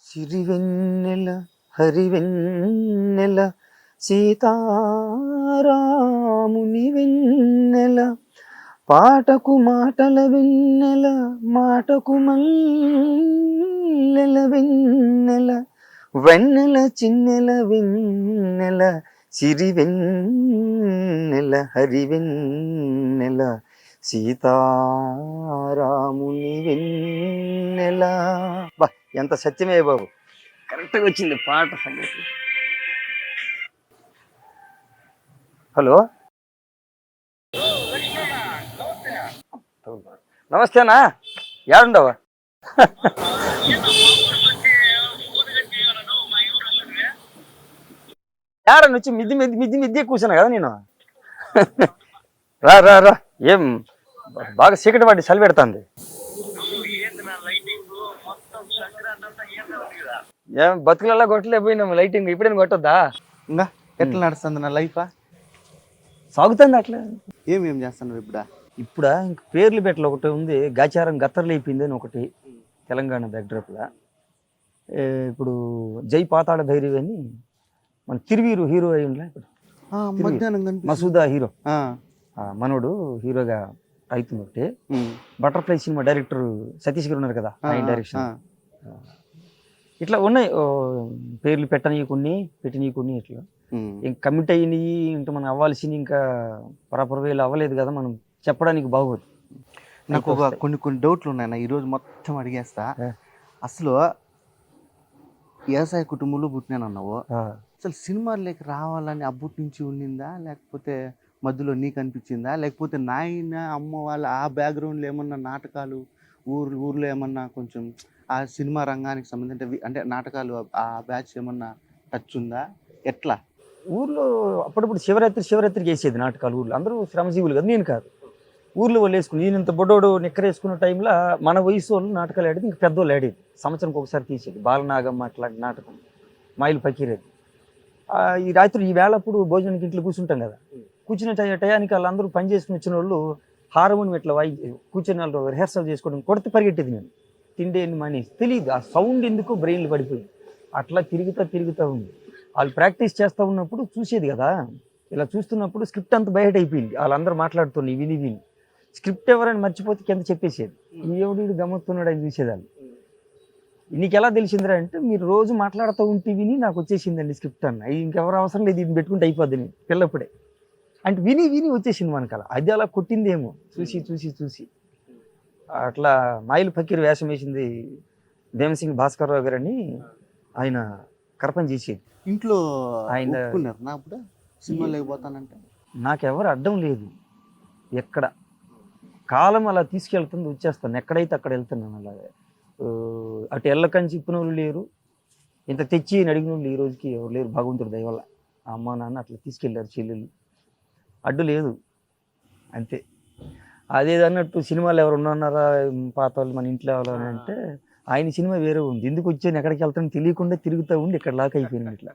సిరివెన్నెల హరివెన్నెల సీతారాముని వెన్నెల పాటకు మాటల వెన్నెల మాటకు మల్లెల వెన్నెల వెన్నెల చిన్నెల వెన్నెల సిరివెన్నెల హరివెన్నెల సీతారాముని వెన్నెల. బా, ఎంత సత్యమే బాబు, కరెక్ట్గా వచ్చింది పాట సంగతి. హలో, నమస్తేనా, ఏడుండవా? ఏడని వచ్చి మిద్ది మిద్ది మిద్ది మిద్ది కూర్చున్నా కదా నేను. రా రా రా, ఏం బాగా చీకటి పడి చలి పెడుతుంది. ఏం బతుకులలా కొట్టలే పోయినాము లైటింగ్, ఇప్పుడేం కొట్టొద్దా? ఇంకా ఎట్లా నడుస్తుంది నా లైఫ్? సాగుతుంది అట్లా. ఏమేం చేస్తున్నారు ఇప్పుడా ఇంక పేర్లు పెట్టలు ఒకటి ఉంది, గాచారం గత్తర్లు అయిపోయింది అని ఒకటి తెలంగాణ బ్యాక్డ్రాప్లా. ఇప్పుడు జై పాతాళ భైరవి అని మన తిరువీరు హీరో అయ్యిండ్లా ఇప్పుడు, మసూదా హీరో, మనోడు హీరోగా అవుతుంది ఒకటి. బటర్ఫ్లై సినిమా డైరెక్టర్ సతీష్ గారు ఉన్నారు కదా, ఆయన డైరెక్షన్. ఇట్లా ఉన్నాయి పేర్లు పెట్టని కొన్ని ఇట్లా ఇంక కమిట్ అయినవి, ఇంకా మనం అవ్వాల్సింది ఇంకా పరపరవేలు అవ్వలేదు కదా, మనం చెప్పడానికి బాగోదు. నాకు కొన్ని డౌట్లు ఉన్నాయి, ఈరోజు మొత్తం అడిగేస్తా. అసలు వ్యవసాయ కుటుంబంలో పుట్టినానన్నావు, అసలు సినిమాల్లోకి రావాలని అప్పటి నుంచి ఉండిందా, లేకపోతే మధ్యలో నీకు అనిపించిందా, లేకపోతే నాయన అమ్మ వాళ్ళ ఆ బ్యాక్గ్రౌండ్లో ఏమన్నా నాటకాలు ఊర్లో ఏమన్నా కొంచెం ఆ సినిమా రంగానికి సంబంధించి అంటే నాటకాలు ఆ బ్యాచ్ ఏమన్నా టచ్ ఉందా, ఎట్లా? ఊర్లో అప్పుడప్పుడు శివరాత్రికి వేసేది నాటకాలు. ఊర్లో అందరూ శ్రమజీవులు కదా, నేను కాదు. ఊర్లో వాళ్ళు వేసుకుని, నేను ఇంత బొడ్డోడు నిక్కరేసుకున్న టైంలో మన వయసు వాళ్ళు నాటకాలు ఆడేది, ఇంకా పెద్దోళ్ళు ఆడేది. సంవత్సరానికి ఒకసారి తీసేది బాలనాగమ్మ అట్లాంటి నాటకం, మైలు పకీరేది. ఈ రాత్రి ఈ వేళప్పుడు భోజనానికి ఇంట్లో కూర్చుంటాం కదా, కూర్చునే టయానికి వాళ్ళందరూ పని చేసుకుని వచ్చిన వాళ్ళు హార్మోనియం ఇట్లా కూర్చొని వాళ్ళు రిహర్సల్ చేసుకోవడం, కొడితే పరిగెట్టేది. నేను తిండే మానేసి తెలియదు, ఆ సౌండ్ ఎందుకో బ్రెయిన్లు పడిపోయింది. అట్లా తిరుగుతూ ఉంది. వాళ్ళు ప్రాక్టీస్ చేస్తూ ఉన్నప్పుడు చూసేది కదా, ఇలా చూస్తున్నప్పుడు స్క్రిప్ట్ అంతా బయట అయిపోయింది. వాళ్ళందరూ మాట్లాడుతున్నాయి విని స్క్రిప్ట్ ఎవరైనా మర్చిపోతే కింద చెప్పేసేది, ఎవడు గమ్మత్తున్నాడు అని చూసేదాన్ని. నీకు ఎలా తెలిసిందిరా అంటే, మీరు రోజు మాట్లాడుతూ ఉంటే విని నాకు వచ్చేసిందండి స్క్రిప్ట్ అన్న, ఇంకెవరు అవసరం లేదు, ఇది పెట్టుకుంటే అయిపోద్ది. నేను పిల్లప్పుడే అంటే విని వచ్చేసింది మనకు. అలా అది అలా కొట్టిందేమో చూసి అట్లా. మాయిల్ ఫకీర్ వేషం వేసింది భీమసింగ్ భాస్కర్రావు గారు అని, ఆయన కరపని చేసేది. ఇంట్లో ఆయన సినిమా లేకపోతానంటే నాకెవరు అడ్డం లేదు, ఎక్కడ కాలం అలా తీసుకెళ్తుంది, వచ్చేస్తాను ఎక్కడైతే అక్కడ వెళ్తున్నాను. అలాగే అటు ఎల్లకంచి ఇప్పిన వాళ్ళు లేరు, ఇంత తెచ్చి అడిగిన వాళ్ళు ఈ రోజుకి ఎవరు లేరు, భగవంతుడు దయ వల్ల. అమ్మ నాన్న అట్లా తీసుకెళ్ళారు, చెల్లెళ్ళు, అడ్డు లేదు అంతే. అదేదన్నట్టు సినిమాలు ఎవరు ఉన్నారా పాత వాళ్ళు మన ఇంట్లో ఎవరు అంటే, ఆయన సినిమా వేరే ఉంది, ఎందుకు వచ్చాను ఎక్కడికి వెళ్తాను తెలియకుండా తిరుగుతూ ఉండి ఇక్కడ లాక్ అయిపోయింది. ఇట్లా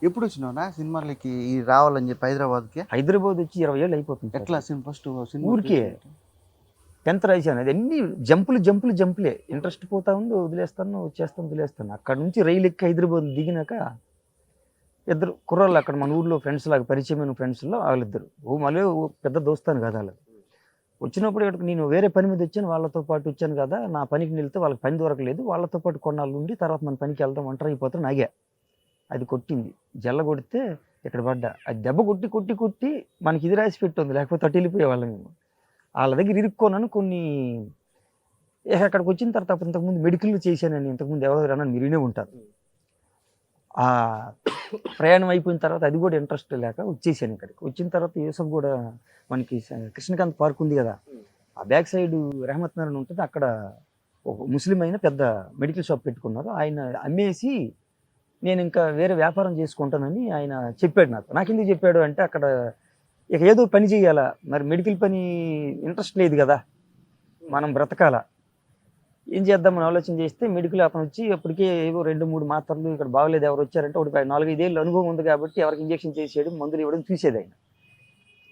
ఎప్పుడు వచ్చినావునా సినిమాలకి రావాలని చెప్పి హైదరాబాద్ వచ్చి 20 ఏళ్ళు అయిపోతుంది. ఎట్లా ఫస్ట్ ఊరికే 10th రాశాను, అది అన్ని జంపులే, ఇంట్రెస్ట్ పోతా ఉంది, వదిలేస్తాను వదిలేస్తాను. అక్కడ నుంచి రైలు ఎక్కి హైదరాబాద్ దిగినాక ఇద్దరు కుర్రాళ్ళు అక్కడ మన ఊర్లో ఫ్రెండ్స్ లాగా పరిచయమైన ఫ్రెండ్స్లో వాళ్ళిద్దరు, మళ్ళీ పెద్ద దోస్తాను కదా వాళ్ళు. వచ్చినప్పుడు ఇక్కడికి నేను వేరే పని మీద వచ్చాను, వాళ్ళతో పాటు వచ్చాను కదా, నా పనికి వెళ్తే వాళ్ళకి పని దొరకలేదు, వాళ్ళతో పాటు కొన్నాళ్ళు ఉండి తర్వాత మన పనికి వెళ్దాం, ఒంటరి అయిపోతాను నాగే. అది కొట్టింది, జల్ల కొడితే ఇక్కడ పడ్డా. అది దెబ్బ కొట్టి మనకి ఇది రాసి పెట్టుంది, లేకపోతే అటు వెళ్ళిపోయే వాళ్ళం మేము. వాళ్ళ దగ్గర ఇరుక్కోనని కొన్ని. అక్కడికి వచ్చిన తర్వాత ఇంతకుముందు మెడికల్ చేశానని ఇంతకుముందు ఎవరైనా మీరు వినే ఉంటారు. ఆ ప్రయాణం అయిపోయిన తర్వాత అది కూడా ఇంట్రెస్ట్ లేక వచ్చేసాను ఇక్కడికి. వచ్చిన తర్వాత యూసఫ్ కూడా మనకి కృష్ణకాంత్ పార్క్ ఉంది కదా, ఆ బ్యాక్ సైడ్ రెహమత్ నగర్ ఉంటుంది, అక్కడ ఒక ముస్లిం అయిన పెద్ద మెడికల్ షాప్ పెట్టుకున్నారు. ఆయన అమ్మేసి నేను ఇంకా వేరే వ్యాపారం చేసుకుంటానని ఆయన చెప్పాడు నాకు ఎందుకు చెప్పాడు అంటే, అక్కడ ఇక ఏదో పని చేయాలా, మరి మెడికల్ పని ఇంట్రెస్ట్ లేదు కదా, మనం బ్రతకాల, ఏం చేద్దామని ఆలోచన చేస్తే మెడికల్ అతను వచ్చి అప్పటికే ఏవో 2-3 మాత్రలు ఇక్కడ బాగలేదు, ఎవరు వచ్చారంటే ఒకటి 4-5 ఏళ్ళు అనుభవం ఉంది కాబట్టి ఎవరికి ఇంజక్షన్ చేసేయడం, మందులు ఇవ్వడం చూసేది ఆయన.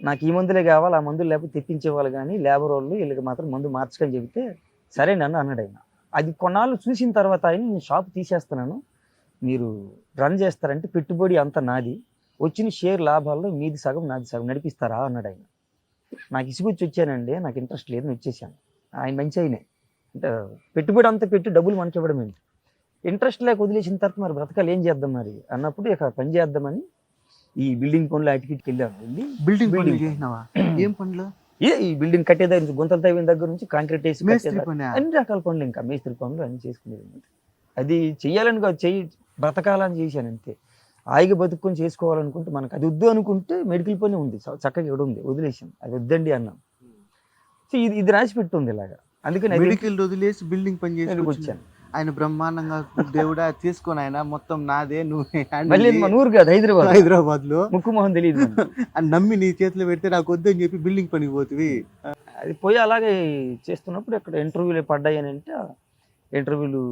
నాకు ఈ మందులే కావాలి, ఆ మందులు లేకపోతే తెప్పించేవాళ్ళు, కానీ లేబర్ వాళ్ళు వీళ్ళకి మాత్రం మందు మార్చుకొని చెబితే సరే నన్ను అన్నాడు ఆయన. అది కొన్నాళ్ళు చూసిన తర్వాత ఆయన నేను షాప్ తీసేస్తున్నాను, మీరు రన్ చేస్తారంటే పెట్టుబడి అంతా నాది, వచ్చిన షేర్ లాభాల్లో మీది సగం నాది సగం నడిపిస్తారా అన్నాడు ఆయన. నాకు ఇసుకొచ్చి వచ్చానండి, నాకు ఇంట్రెస్ట్ లేదని వచ్చేసాను. ఆయన మంచి ఆయనే, అంటే పెట్టుబడి అంతా పెట్టి డబ్బులు మనకి ఇవ్వడం ఏంటి, ఇంట్రెస్ట్ లేక వదిలేసిన తర్వాత మరి బ్రతకాలు ఏం చేద్దాం మరి అన్నప్పుడు ఇక పని చేద్దామని ఈ బిల్డింగ్ పనులు అటుకిటికి వెళ్ళాను. వెళ్ళి బిల్డింగ్ పనులు చేసినావా? ఏం పనులు? ఈ బిల్డింగ్ కట్టే దగ్గర నుంచి, గుంతలు తవ్విన దగ్గర నుంచి కాంక్రీట్ వేసి మేస్త్రి పనా? అన్ని రకాల పనులు, ఇంకా మేస్త్రి పనులు అన్ని చేసుకునేది. అది చెయ్యాలని కాదు, బ్రతకాలని చేశాను అంతే. హాయిగా బతుక్కొని చేసుకోవాలనుకుంటే, మనకు అది వద్దు అనుకుంటే మెడికల్ పని ఉంది చక్కగా ఇక్కడ ఉంది, వదిలేసాను. అది వద్దండి అన్నాం. సో ఇది రాసి పెట్టి ఉంది ఇలాగా, అందుకని మెడికల్ వదిలేసి బిల్డింగ్ పని చేసి వచ్చాను. ఆయన బ్రహ్మాండంగా దేవుడా తీసుకొని ఆయన మొత్తం నాదే, నువ్వే మళ్ళీ మన ఊరు కాదు, హైదరాబాద్ లో ముక్కు మొహం తెలియదు అని నమ్మి నీ చేతిలో పెడితే నాకు వద్దని చెప్పి బిల్డింగ్ పనికి పోతుంది. అది పోయి అలాగే చేస్తున్నప్పుడు ఇక్కడ ఇంటర్వ్యూలు పడ్డాయి అని అంటే, ఇంటర్వ్యూలు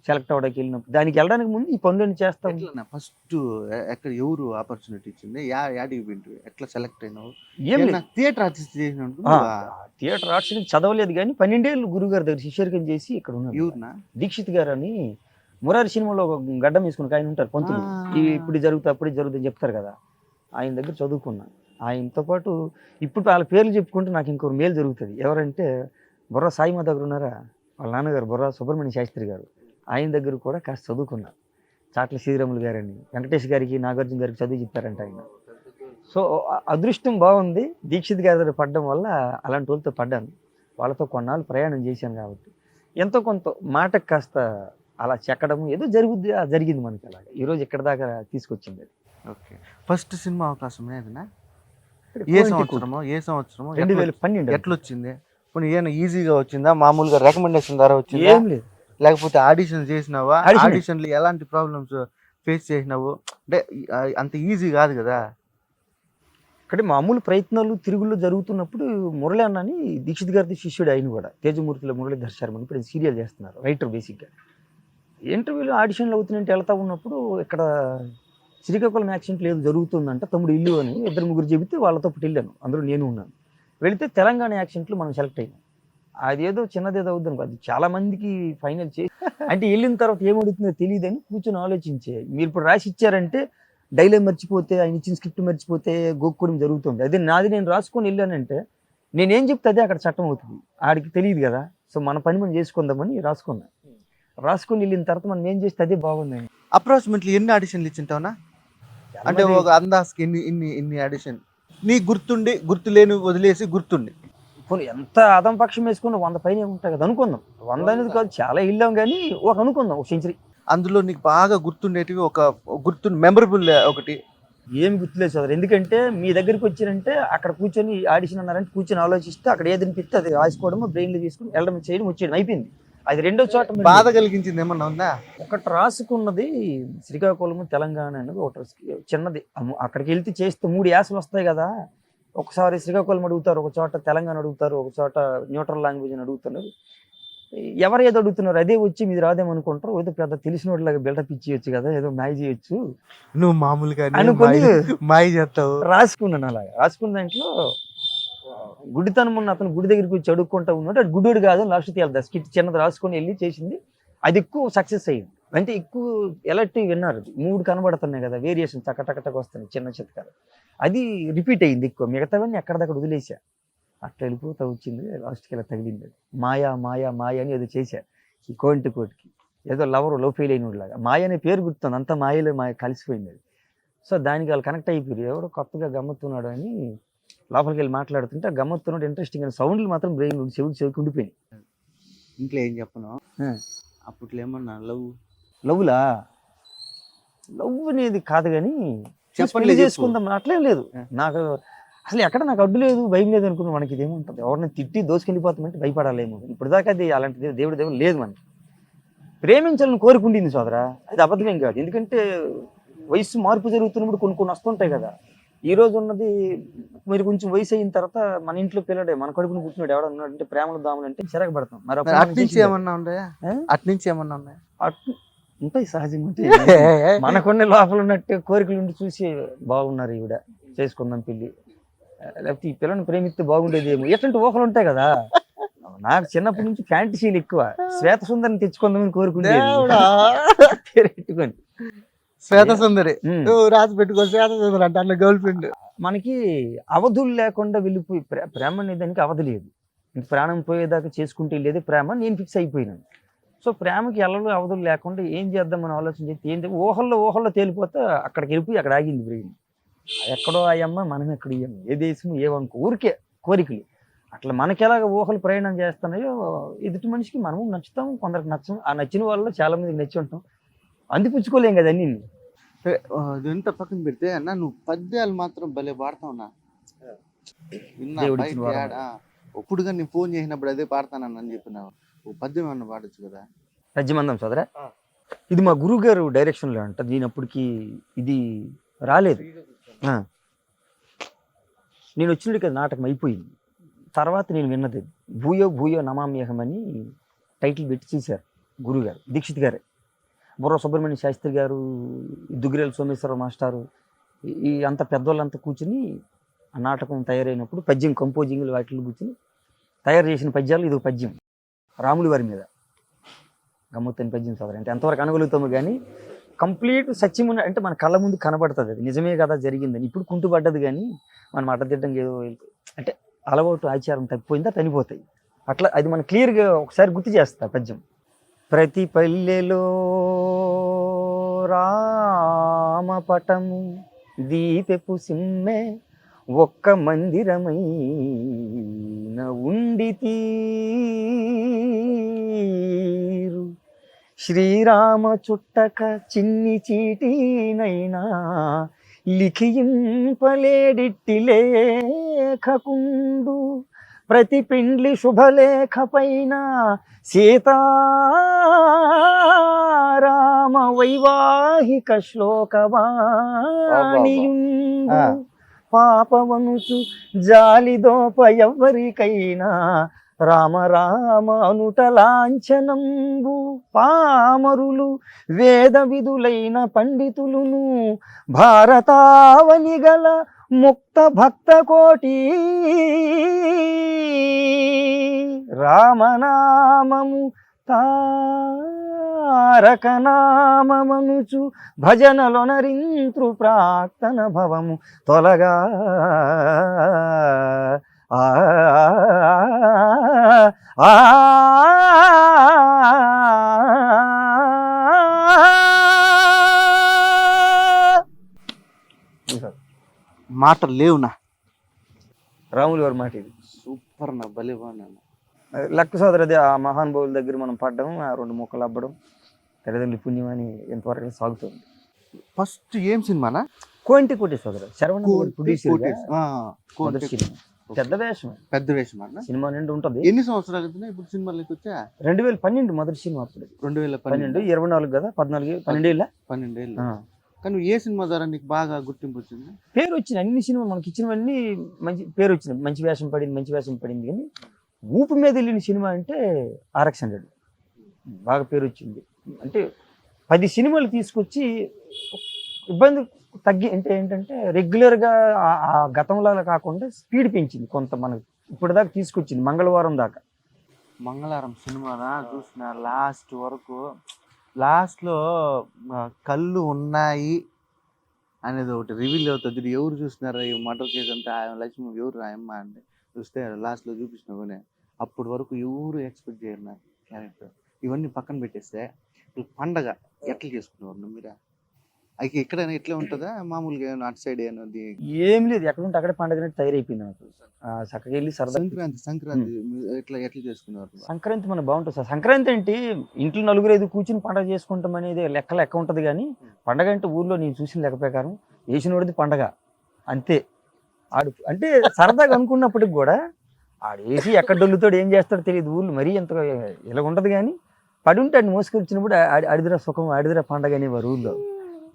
సెలెక్ట్ అవ్వడానికి వెళ్ళినప్పుడు, దానికి వెళ్ళడానికి ముందు ఈ పనులన్నీ చేస్తాం. ఫస్ట్ ఎక్కడ ఎవరు ఆపర్చునిటీ ఇచ్చింది? యాడికి వింటు ఎట్లా సెలెక్ట్ అయినావు? ఏం లేదు, థియేటర్ ఆర్టిస్ట్ చేసిన థియేటర్ ఆర్ట్స్ చదవలేదు కానీ 12 ఏళ్ళు గురువు గారి దగ్గర శిష్యరికం చేసి ఇక్కడ ఉన్నారు. ఎవరునా? దీక్షిత్ గారు అని మురారి సినిమాలో ఒక గడ్డం వేసుకుని ఆయన ఉంటారు, పంతులు. ఇప్పుడు జరుగుతుంది అప్పుడు జరుగుతుంది చెప్తారు కదా, ఆయన దగ్గర చదువుకున్నాను. ఆయనతో పాటు ఇప్పుడు వాళ్ళ పేర్లు చెప్పుకుంటే నాకు ఇంకొక మేలు జరుగుతుంది. ఎవరంటే బొర్రా సాయిమా దగ్గర ఉన్నారా, వాళ్ళ నాన్నగారు బొర్రా సుబ్రహ్మణ్య శాస్త్రి గారు, ఆయన దగ్గర కూడా కాస్త చదువుకున్నా. చాట్ల శ్రీరాములు గారని, వెంకటేష్ గారికి, నాగార్జున గారికి చదువు చెప్పారంట ఆయన. సో అదృష్టం బాగుంది, దీక్షిత్ గారి దగ్గర పడ్డం వల్ల అలాంటి వాళ్ళతో పడ్డాను. వాళ్ళతో కొన్నాళ్ళు ప్రయాణం చేశాను కాబట్టి ఎంతో కొంత మాటకు కాస్త అలా చెక్కడం ఏదో జరిగింది మనకి. అలాగే ఈరోజు ఇక్కడ దాకా తీసుకొచ్చింది. ఓకే, ఫస్ట్ సినిమా అవకాశం ఏదైనా ఏ సంవత్సరమో 2012 ఎట్లా వచ్చింది? కొన్ని ఏమైనా ఈజీగా వచ్చిందా, మామూలుగా రికమెండేషన్ ద్వారా వచ్చిందా? ఏం లేదు, లేకపోతే ఆడిషన్ చేసినావా? ఆడిషన్లు ఎలాంటి ప్రాబ్లమ్స్ ఫేస్ చేసినావు? అంటే అంత ఈజీ కాదు కదా. ఇక్కడ మామూలు ప్రయత్నాలు తిరుగుళ్ళు జరుగుతున్నప్పుడు మురళి అన్నని దీక్షిత్ గారి శిష్యుడు, ఆయన కూడా తేజమూర్తిలో మురళీధర్ శర్మ, ఇప్పుడు సీరియల్ చేస్తున్నారు, రైటర్ బేసిక్గా. ఇంటర్వ్యూలో ఆడిషన్లు అవుతున్నట్టు వెళ్తా ఉన్నప్పుడు ఇక్కడ శ్రీకాకుళం యాక్సిడెంట్ లేదు జరుగుతుందంట, తమ్ముడు ఇల్లు అని 2-3 చెబితే వాళ్ళతో పాటు వెళ్ళాను, అందులో నేను ఉన్నాను. వెళితే తెలంగాణ యాక్సిడెంట్లు మనం సెలెక్ట్ అయ్యాం. అదేదో చిన్నదేదో అవుద్దాం, అది చాలా మందికి ఫైనల్ చేసి అంటే వెళ్ళిన తర్వాత ఏమడుగుతుందో తెలియదని కూర్చొని ఆలోచించే. మీరు ఇప్పుడు రాసి ఇచ్చారంటే డైలాగ్ మర్చిపోతే, ఆయన ఇచ్చిన స్క్రిప్ట్ మర్చిపోతే గోక్కోవడం జరుగుతుంది. అదే నాది నేను రాసుకొని వెళ్ళానంటే నేనేం చెప్తే అదే అక్కడ చట్టం అవుతుంది, ఆడికి తెలియదు కదా. సో మన పని మనం చేసుకుందామని రాసుకొని వెళ్ళిన తర్వాత మనం ఏం చేస్తే అదే బాగుందని. అప్రాక్సిమేట్లీ ఎన్ని ఆడిషన్లు ఇచ్చింటావునా? అంటే ఒక అందాజ్కి ఇన్ని ఆడిషన్ నీకు గుర్తుండి, గుర్తులేని వదిలేసి గుర్తుండి ఎంత అదం పక్షం వేసుకుని 100 పైన ఉంటాయి కదా అనుకుందాం. 100 అనేది కాదు, చాలా వెళ్ళాం కానీ అనుకుందాం ఒక సెంచరీ. అందులో నీకు బాగా గుర్తుండేటివి మెమరబుల్ ఒకటి ఏమి గుర్తులేదు సార్, ఎందుకంటే మీ దగ్గరికి వచ్చినంటే అక్కడ కూర్చొని ఆడిషన్ అన్నారంటే కూర్చొని ఆలోచిస్తే అక్కడ ఏది అనిపిస్తే అది రాసుకోవడం, బ్రెయిన్లో తీసుకుని వెళ్ళడం, చేయడం, వచ్చేయడం అయిపోయింది. అది రెండో చోట బాధ కలిగించింది ఏమన్నా ఉందా? ఒకటి రాసుకున్నది శ్రీకాకుళం తెలంగాణ అనేది ఒకటి చిన్నది, అక్కడికి వెళ్తే చేస్తే 3 యాసలు వస్తాయి కదా. ఒకసారి శ్రీకాకుళం అడుగుతారు, ఒక చోట తెలంగాణ అడుగుతారు, ఒక చోట న్యూట్రల్ లాంగ్వేజ్ అని అడుగుతున్నారు. ఎవరు ఏదో అడుగుతున్నారు అదే వచ్చి మీది రాదేమనుకుంటారు, ఏదో పెద్ద తెలిసిన వాటిలాగా బిల్డప్ ఇచ్చేయచ్చు కదా, ఏదో మాయ చేయొచ్చు, నువ్వు మామూలుగా అనుకుని మాయ చేస్తావు. రాసుకున్నాను. అలాగా రాసుకున్న దాంట్లో గుడితనం ఉన్న అతను గుడి దగ్గరికి వచ్చి అడుక్కుంటా ఉన్నాడు, అది గుడ్డోడు కాదు, లాస్ట్ తేలదా స్కిట్ చిన్నది రాసుకొని వెళ్ళి చేసింది. అది ఎక్కువ సక్సెస్ అయ్యింది, అంటే ఎక్కువ ఎలర్ట్ విన్నారు. 3 కనబడుతున్నాయి కదా, వేరియేషన్ టకటకటక వస్తున్నాయి, చిన్న చిత్కాలు. అది రిపీట్ అయ్యింది ఎక్కువ, మిగతావన్నీ ఎక్కడిదక్కడ వదిలేసా. అట్లా వెళ్ళిపోతా వచ్చింది, లాస్ట్కి ఇలా తగిలింది. అది మాయా మాయా మాయ అని ఏదో చేశా, ఈ కోటికి ఏదో లవ్ ఫెయిల్ అయినలాగా. మాయ అనే పేరు గుర్తుంది, అంతా మాయలో మాయ కలిసిపోయింది అది. సో దానికి వాళ్ళు కనెక్ట్ అయిపోయారు, ఎవడో కొత్తగా గమ్మత్తున్నాడు అని లోపలికి వెళ్ళి మాట్లాడుతుంటే గమ్మత్తున్నాడు, ఇంట్రెస్టింగ్ అని సౌండ్లు మాత్రం బ్రెయిన్ చెవికి ఉండిపోయినాయి. ఇంట్లో ఏం చెప్పను అప్పట్లో ఏమన్నా లవ్లా లవ్ అనేది కాదు కానీ చెప్పండి చేసుకుందాం అట్లేం లేదు. నాకు అసలు ఎక్కడ నాకు అడ్డు లేదు, భయం లేదు అనుకున్నాను. మనకి ఇదేముంటుంది, ఎవరిని తిట్టి దోసుకెళ్ళిపోతామంటే భయపడాలేమో. ఇప్పుడు దాకా అది అలాంటిది దేవుడు లేదు. మనకి ప్రేమించాలని కోరుకుంటుంది సోదరా, అది అబద్ధమేం కాదు. ఎందుకంటే వయసు మార్పు జరుగుతున్నప్పుడు కొన్ని వస్తుంటాయి కదా. ఈ రోజు ఉన్నది మీరు కొంచెం వయసు అయిన తర్వాత మన ఇంట్లో పిల్లడే, మన కడుపుని పుట్టినాడు ఎవడ ఉన్నాడంటే ప్రేమలు దాములు అంటే చిరాకు పడతాం. మరి అట్నుంచి ఏమన్నా ఉన్నాయా? ఉంటాయి, సహజంగా ఉంటాయి. మనకున్న లోపల ఉన్నట్టు కోరికలు ఉండి చూసి బాగున్నారు ఈవిడ చేసుకుందాం పెళ్ళి, లేకపోతే ఈ పిల్లని ప్రేమిస్తే బాగుండేది ఏమో, ఎట్లాంటి ఊహలు ఉంటాయి కదా. నాకు చిన్నప్పటి నుంచి ఫ్యాంటసీలు ఎక్కువ. శ్వేత సుందరిని తెచ్చుకుందామని కోరుకుంటేది. దేవుడా. పెట్టుకొని శ్వేత సుందరి ఉమ్. రాసి పెట్టుకో, శ్వేత సుందరి అంటే అన్న గర్ల్ ఫ్రెండ్. మనకి అవధులు లేకుండా వెళ్ళిపోయి ప్రేమ అనే దానికి అవధి లేదు. ఇంక ప్రాణం పోయేదాకా చేసుకుంటే వెళ్ళేది ప్రేమ. నేను ఫిక్స్ అయిపోయినాను. సో ప్రేమకి ఎల్లలు అవధులు లేకుండా ఏం చేద్దాం మనం ఆలోచన చేస్తే ఏం ఊహల్లో తేలిపోతే అక్కడికి వెళ్ళిపోయి అక్కడ ఆగింది బ్రెయిన్. ఎక్కడో అయ్యమ్మ మనం ఎక్కడ ఇయ్యం, ఏ దేశం ఏవనుకో ఊరికే కోరికలు. అట్లా మనకి ఎలాగ ఊహలు ప్రయాణం చేస్తున్నాయో ఎదుటి మనిషికి మనము నచ్చుతాం, కొందరికి నచ్చం. ఆ నచ్చిన వాళ్ళు చాలా మందికి నచ్చి ఉంటాం, అందిపుచ్చుకోలేం కదా అన్ని. ఇదంతా పక్కన పెడితే అన్న నువ్వు పద్యాలు మాత్రం భలే పాడతావునా. విన్నా దేవుడు బయట ఇచ్చిన వరం. ఏడ, ఒప్పుడుగా నేను ఫోన్ చేసినప్పుడు అదే పాడతానని చెప్పినావు. ఓ పద్యం ఏమన్నా పాడొచ్చు కదా. రజ్యమందం సోదరా, ఇది మా గురువు గారు డైరెక్షన్లో అంట. నేను అప్పటికి ఇది రాలేదు. ఆ. నేను వచ్చినట్టు కదా నాటకం అయిపోయింది. తర్వాత నేను విన్నది భూయో భూయో నమామ్యహం అని టైటిల్ పెట్టి చేశారు గురువుగారు, దీక్షిత్ గారే. బుర్ర సుబ్రహ్మణ్య శాస్త్రి గారు, దుగ్గిరేల సోమేశ్వరరావు మాస్టారు, ఈ అంత పెద్దవాళ్ళంతా కూర్చుని ఆ నాటకం తయారైనప్పుడు పద్యం కంపోజింగ్లు వాటిలో కూర్చుని తయారు చేసిన పద్యాలు ఇది ఒక పద్యం రాములు వారి మీద. గమ్మత్తని పద్యం సోదరు అంటే ఎంతవరకు అనగలుగుతాము కానీ కంప్లీట్ సత్యం అంటే మన కళ్ళ ముందు కనబడుతుంది, అది నిజమే కదా జరిగిందని. ఇప్పుడు కుంటుపడ్డది కానీ మనం అడ్డదిడ్డం ఏదో అంటే అలవాటు ఆచారం తప్పిపోయిందా చనిపోతాయి. అట్లా అది మనం క్లియర్గా ఒకసారి గుర్తు చేస్తా పద్యం. ప్రతి పల్లెలో రామపటము దీపెపు సిమ్మె ఒక్క మందిరమైన ఉండి తీరు శ్రీరామ చుట్టక చిన్ని చీటీనైనా లిఖింపలేడిట్టి లేఖకుండు ప్రతి పిండ్లి శుభలేఖ పైన సీతారామ వైవాహిక శ్లోకవాణియుండు పాపవనుచు జాలిదోప ఎవ్వరికైనా రామ రామ అనుట లాంఛనంబు పామరులు వేద విధులైన పండితులును భారతావని గల ముక్త భక్త కోటి రామనామము తారక నామమనుచు భజనలొనరింత్రు ప్రాక్తన భవము తొలగా ఆ ఆ మాటలు లేవునా. రాములు గారి మాట ఇది. సూపర్ నా, భలే బాగున్నాను. లెక్క సోదరు అదే ఆ మహానుభావుల దగ్గర మనం పడ్డం, ఆ రెండు మొక్కలు అబ్బడం, తల్లిదండ్రుల పుణ్యం అని ఎంతవరకు సాగుతుంది. ఫస్ట్ ఏం సినిమానా? కోంటి కోటి సోదరు శరవణ ప్రొడ్యూసర్ కోటి సినిమా. పెద్ద వేషం, పెద్ద వేషం అన్న. సినిమా నిండు ఉంటుంది. ఎన్ని సంవత్సరాలు అవుతున్నాయి ఇప్పుడు సినిమాలోకి వచ్చా? 2012 మొదటి సినిమా. అప్పుడు 2012, 24 కదా, 14 12 ఏళ్ళ. 12 ఏళ్ళు. కానీ ఏ సినిమా ద్వారా నీకు బాగా గుర్తింపు వచ్చింది? పేరు వచ్చింది. అన్ని సినిమా మనకి ఇచ్చినవన్నీ మంచి పేరు వచ్చింది. మంచి వేషం పడింది. కానీ ఊపు మీద వెళ్ళిన సినిమా అంటే RX-100 బాగా పేరు వచ్చింది. అంటే 10 సినిమాలు తీసుకొచ్చి ఇబ్బంది తగ్గి అంటే ఏంటంటే రెగ్యులర్గా ఆ గతంలో కాకుండా స్పీడ్ పెంచింది కొంత. మనకు ఇప్పటిదాకా తీసుకొచ్చింది మంగళవారం దాకా. మంగళవారం సినిమానా చూసిన లాస్ట్ వరకు. లాస్ట్లో కళ్ళు ఉన్నాయి అనేది ఒకటి రివీల్ అవుతుంది. ఎవరు చూసినారా ఈ మర్డర్ కేసు అంతా, లక్ష్మి ఎవరు ఆయమ్మ అంటే చూస్తే లాస్ట్లో చూపించినా అప్పటి వరకు ఎవరు ఎక్స్పెక్ట్ చేయరు నా క్యారెక్టర్. ఇవన్నీ పక్కన పెట్టేస్తే పండగ ఎట్లా చేసుకునేవారు మీరు? అయితే ఎక్కడైనా ఎట్లా ఉంటుందా మామూలుగా అటు సైడ్ అనేది ఏం లేదు, ఎక్కడ ఉంటే అక్కడే పండగ తయారైపోయింది నాకు. చక్కగా వెళ్ళి సరదా. సంక్రాంతి ఎట్లా చేసుకునేవారు? సంక్రాంతి మనకు బాగుంటుంది సార్. సంక్రాంతి అంటే ఇంట్లో 4-5 కూర్చుని పండగ చేసుకుంటాం అనేది లెక్క ఉంటుంది. కానీ పండగ అంటే ఊర్లో నేను చూసిన లెక్క ప్రకారం వేసినోడిది పండగ అంతే. ఆడు అంటే సరదాగా అనుకున్నప్పటికి కూడా ఆడు వేసి ఎక్కడ డొల్లుతాడు ఏం చేస్తాడో తెలియదు. ఊళ్ళు మరీ ఎంత ఇలా ఉంటుంది. కానీ పడి ఉంటే ఆడిని మోసుకొచ్చినప్పుడు ఆడిదిరా సుఖం, ఆడిదిరా పండగ అనేవారు ఊళ్ళో.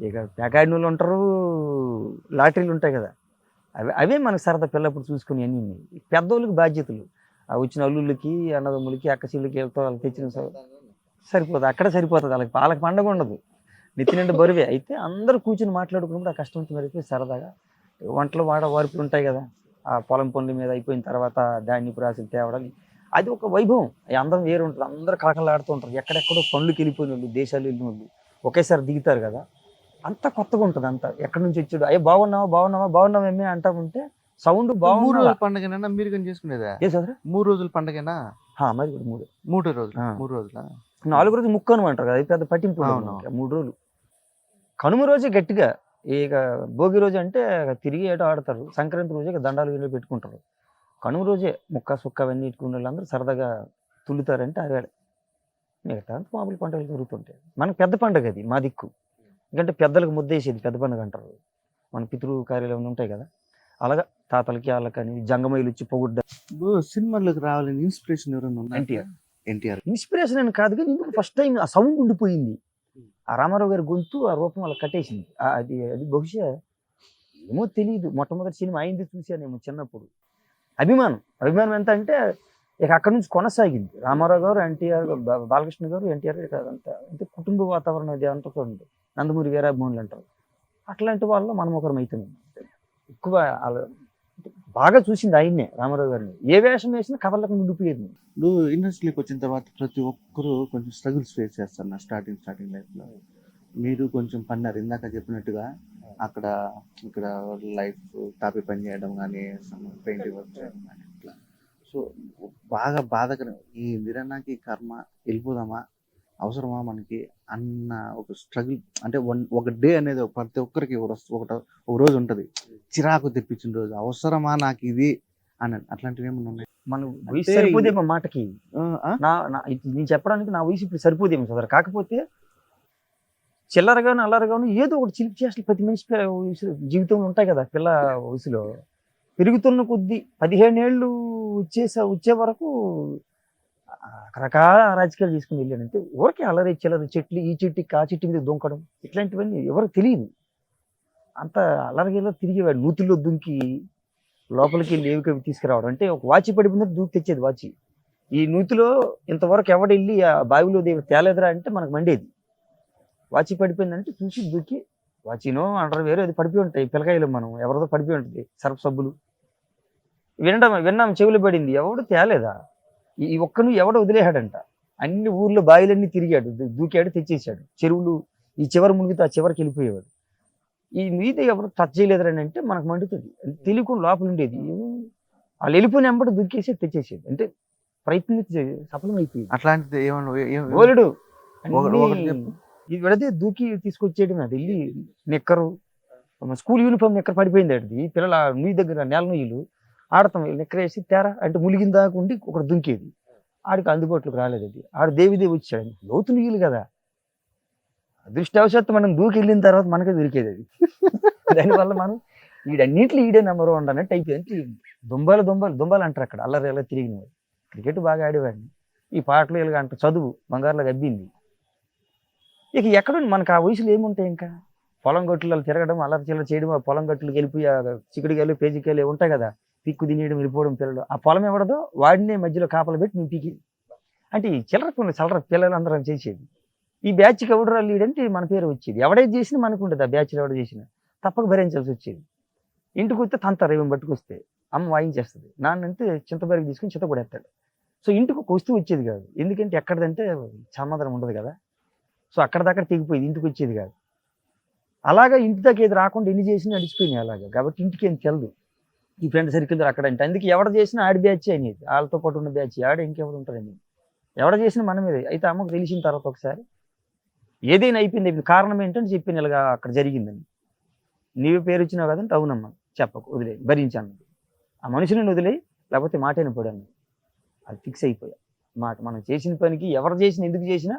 ఇక ప్యాకాడినోళ్ళు ఉంటారు, లాటరీలు ఉంటాయి కదా, అవే మనకు సరదా పిల్లప్పుడు చూసుకుని. అన్నీ పెద్దోళ్ళకి బాధ్యతలు, వచ్చిన అల్లుళ్ళకి, అన్నదమ్ములకి, అక్కచెల్లకి వెళ్తా వాళ్ళు తెచ్చిన సరిపోతుంది. అక్కడ సరిపోతుంది. వాళ్ళకి పండగ ఉండదు, నెత్తి నిండా బరువే. అయితే అందరూ కూర్చుని మాట్లాడుకున్నప్పుడు ఆ కష్టం మరిపోయి సరదాగా వంటలు వార్పులు ఉంటాయి కదా, ఆ పొలం పనుల మీద అయిపోయిన తర్వాత ధాన్యపు రాసులు తేవడాలి, అది ఒక వైభవం. అందరం వేరు ఉంటుంది, అందరూ కళకళలాడుతూ ఉంటారు. ఎక్కడెక్కడో పనులకు వెళ్ళిపోయిన వాళ్ళు, దేశాలు వెళ్ళిన వాళ్ళు ఒకేసారి దిగుతారు కదా, అంత కొత్తగా ఉంటుంది. అంతా ఎక్కడి నుంచి వచ్చాడు, అయ్యో బాగున్నావా బాగున్నావా బాగున్నావా ఏమే అంటా ఉంటే సౌండ్ 3 బాగుంది. రోజుల పండగేనా మీరు కానీ చేసుకునేదా? ఏ సోదరా 3 రోజుల పండగేనా? మరి కూడా 3 3 రోజులు ఆ. 3 రోజులా? 4 రోజులు ముక్కను అంటారు కదా, అది పెద్ద పట్టింపు ఉండదు అవును. మనకి. 3 రోజులు కనుమ రోజే గట్టిగా. ఇక భోగి రోజు అంటే తిరిగి ఏటో ఆడతారు. సంక్రాంతి రోజే ఇక దండాలు గిన్నెలు పెట్టుకుంటారు. కనుమ రోజే ముక్క సుక్క అవన్నీ ఇట్టుకునే వాళ్ళందరూ సరదాగా తుల్లుతారంటే అదే. మిగతా అంతా మామూలు పండుగలు జరుగుతుంటాయి. మనకు పెద్ద పండుగ అది మా దిక్కు. ఎందుకంటే పెద్దలకు ముద్దేసేది పెద్ద పండుగ అంటారు. మన పితృ కార్యాలు ఉంటాయి కదా, అలాగా తాతలకి వాళ్ళకని జంగమైలు వచ్చి పొగుడ్డ. సినిమాలోకి రావాలని ఇన్స్పిరేషన్ ఎవరైనా ఉన్నారు? ఎన్టీఆర్. ఎన్టీఆర్. ఇన్స్పిరేషన్ అని కాదు కానీ ఎందుకు ఫస్ట్ టైం ఆ సౌండ్ ఉండిపోయింది. ఆ రామారావు గారి గొంతు ఆ రూపం వాళ్ళకి కట్టేసింది. అది అది బహుశా ఏమో తెలియదు. మొట్టమొదటి సినిమా అయింది చూశానేమో చిన్నప్పుడు. అభిమానం అభిమానం ఎంత అంటే ఇక అక్కడి నుంచి కొనసాగింది. రామారావు గారు, ఎన్టీఆర్, బాలకృష్ణ గారు, ఎన్టీఆర్ అంతా అంటే కుటుంబ వాతావరణం అది అంతా ఉంది. నందమూరి వీరాభిమానులు అంటారు. అట్లాంటి వాళ్ళు మనం ఒకరం అవుతున్నాం. ఎక్కువ బాగా చూసింది ఆయన్నే, రామారావు గారిని. ఏ వేషం వేసినా కథలకు ముండిపోయేది. నువ్వు ఇండస్ట్రీకి వచ్చిన తర్వాత ప్రతి ఒక్కరు కొంచెం స్ట్రగుల్స్ ఫేస్ చేస్తారు నా స్టార్టింగ్ లైఫ్లో. మీరు కొంచెం పన్నారు ఇందాక చెప్పినట్టుగా. అక్కడ ఇక్కడ లైఫ్ తాపి పని చేయడం కానీ, పెయింటింగ్ వర్క్ చేయడం కానీ ఇట్లా. సో బాగా బాధకరం. ఈ నిరన్నాకి కర్మ వెళ్ళిపోదామా, అవసరమా మనకి అన్న ఒక స్ట్రగుల్. అంటే ఒక డే అనేది ప్రతి ఒక్కరికి ఒక రోజు ఉంటుంది, చిరాకు తెప్పించిన రోజు. అవసరమా నాకు ఇది అని. అట్లాంటివి ఏమన్నా ఉన్నాయి? మనం వయసు సరిపోదేమో మాటకి. నేను చెప్పడానికి నా వయసు ఇప్పుడు సరిపోదేమో సోదరు. కాకపోతే చిల్లరగాను అల్లరగాను ఏదో ఒకటి చిలిపి చేష్టలు ప్రతి మనిషి జీవితంలో ఉంటాయి కదా. పిల్ల వయసులో పెరుగుతున్న కొద్దీ 15 ఏళ్ళు వచ్చే వరకు రకరకాల రాజకీయాలు తీసుకుని వెళ్ళానంటే ఊరికే అల్లరి చిల్లరి చెట్లు, ఈ చెట్టుకి ఆ చెట్టు మీద దొంకడం, ఇట్లాంటివన్నీ ఎవరికి తెలియదు. అంత అల్లరిగా తిరిగేవాడు. నూతుల్లో దుంకి లోపలికి వెళ్ళి ఏవి తీసుకురావడం. అంటే ఒక వాచి పడిపోయిన దూకి తెచ్చేది వాచి. ఈ నూతిలో ఇంతవరకు ఎవడెళ్ళి ఆ బావిలో తేలేదురా అంటే మనకు మండేది. వాచి పడిపోయిందంటే చూసి దూకి, వాచినో అంటారు వేరే అది పడిపోయి ఉంటాయి. పిల్లకాయలు మనం ఎవరిదో పడిపోయి ఉంటుంది, సర్ఫ్ సబ్బులు విన్నాం చెవులు పడింది. ఎవడు తేలేదా? ఈ ఒక్కను ఎవడో వదిలేశాడంట. అన్ని ఊర్లో బావిలన్నీ తిరిగాడు, దూకాడు, తెచ్చేసాడు. చెరువులు ఈ చివరి మునిగితే ఆ చివరికి వెళ్ళిపోయేవాడు. ఈ మీద ఎవరు టచ్ చేయలేదని అంటే మనకు మండుతుంది. తెలియకుండా లోపల ఉండేది. వాళ్ళు వెళ్ళిపోయిన వెంబడి దూకేసి తెచ్చేసేది. అంటే ప్రయత్నించి సఫలం అయిపోయింది. అట్లాంటిది ఓలుడు ఇది విడదే దూకి తీసుకొచ్చేయడం. అది వెళ్ళి నిక్కరు, స్కూల్ యూనిఫామ్ నిక్కర పడిపోయింది. అది పిల్లల నుయ్యి దగ్గర నేల నుయ్యలు ఆడతాం, నిక్కరేసి తేరా అంటే ములిగిన దాకా ఉండి ఒకటి దుంకేది. ఆడికి అందుబాటులోకి రాలేదు. అది ఆడు దేవిదేవి వచ్చాడు. లోతు నుయ్యలు కదా, అదృష్టవశాత్తు మనం దూకి వెళ్ళిన తర్వాత మనకే దొరికేది అది. దానివల్ల మనం వీడన్నింటిలో ఈడే నెంబర్ 1 అన్నట్టు అయిపోయింది. దుంబాలు అంటారు అక్కడ. అల్లరి ఎలా తిరిగినవాడు. క్రికెట్ బాగా ఆడేవాడిని. ఈ పాటలు ఇలాగ అంట చదువు బంగారులో గబ్బింది. ఇక ఎక్కడుండి మనకు ఆ వయసులో ఏముంటాయి, ఇంకా పొలం గట్టులు తిరగడం, అల్లరి చిల్లర చేయడం, ఆ పొలం గట్టులకు వెళ్ళిపోయి చిక్కుడుకాయలు పేజికాయలు ఉంటాయి కదా, పిక్కు తినేయడం, వెళ్ళిపోవడం. పిల్లలు ఆ పొలం ఎవడదో వాడినే మధ్యలో కాపలు పెట్టి నేను పీకి అంటే ఈ చల్లర పిల్లలు అందరం చేసేది. ఈ బ్యాచ్కి ఎవడు లీడంటే మన పేరు వచ్చేది. ఎవడైతే చేసినా మనకు ఉండదు. ఆ బ్యాచ్లో ఎవడ చేసినా తప్పక భరించాల్సి వచ్చేది. ఇంటికి వస్తే తంతారు, ఏమి పట్టుకొస్తే అమ్మ వాయించేస్తుంది. నాన్నంటే చింతబరికి తీసుకుని చింత కొడేస్తాడు. సో ఇంటికి ఒక వస్తువు వచ్చేది కాదు. ఎందుకంటే ఎక్కడదంటే సమాధానం ఉండదు కదా. సో అక్కడ దాకా తెగిపోయేది, ఇంటికి వచ్చేది కాదు. అలాగా ఇంటి దాకా ఏది రాకుండా ఎన్ని చేసినా నడిచిపోయినాయి అలాగా. కాబట్టి ఇంటికి ఏం తెలదు. ఈ ఫ్రెండ్ సర్కిల్ అక్కడ అంటే అందుకే ఎవడ చేసినా ఆడి బ్యాచ్ అనేది, వాళ్ళతో పాటు ఉన్న బ్యాచ్ ఆడ ఇంకెవరు ఉంటారని ఎవడ చేసినా మన మీద. అయితే అమ్మకు తెలిసిన తర్వాత ఒకసారి ఏదైనా అయిపోయింది. కారణం ఏంటంటే చెప్పిన ఇలాగా అక్కడ జరిగిందని. నీవే పేరు వచ్చినావు కదంటే అవునమ్మా చెప్పకు, వదిలే, భరించాను. ఆ మనుషులను వదిలే, లేకపోతే మాటైన పడాను. అది ఫిక్స్ అయిపోయా. మాట మనం చేసిన పనికి ఎవరు చేసినా ఎందుకు చేసినా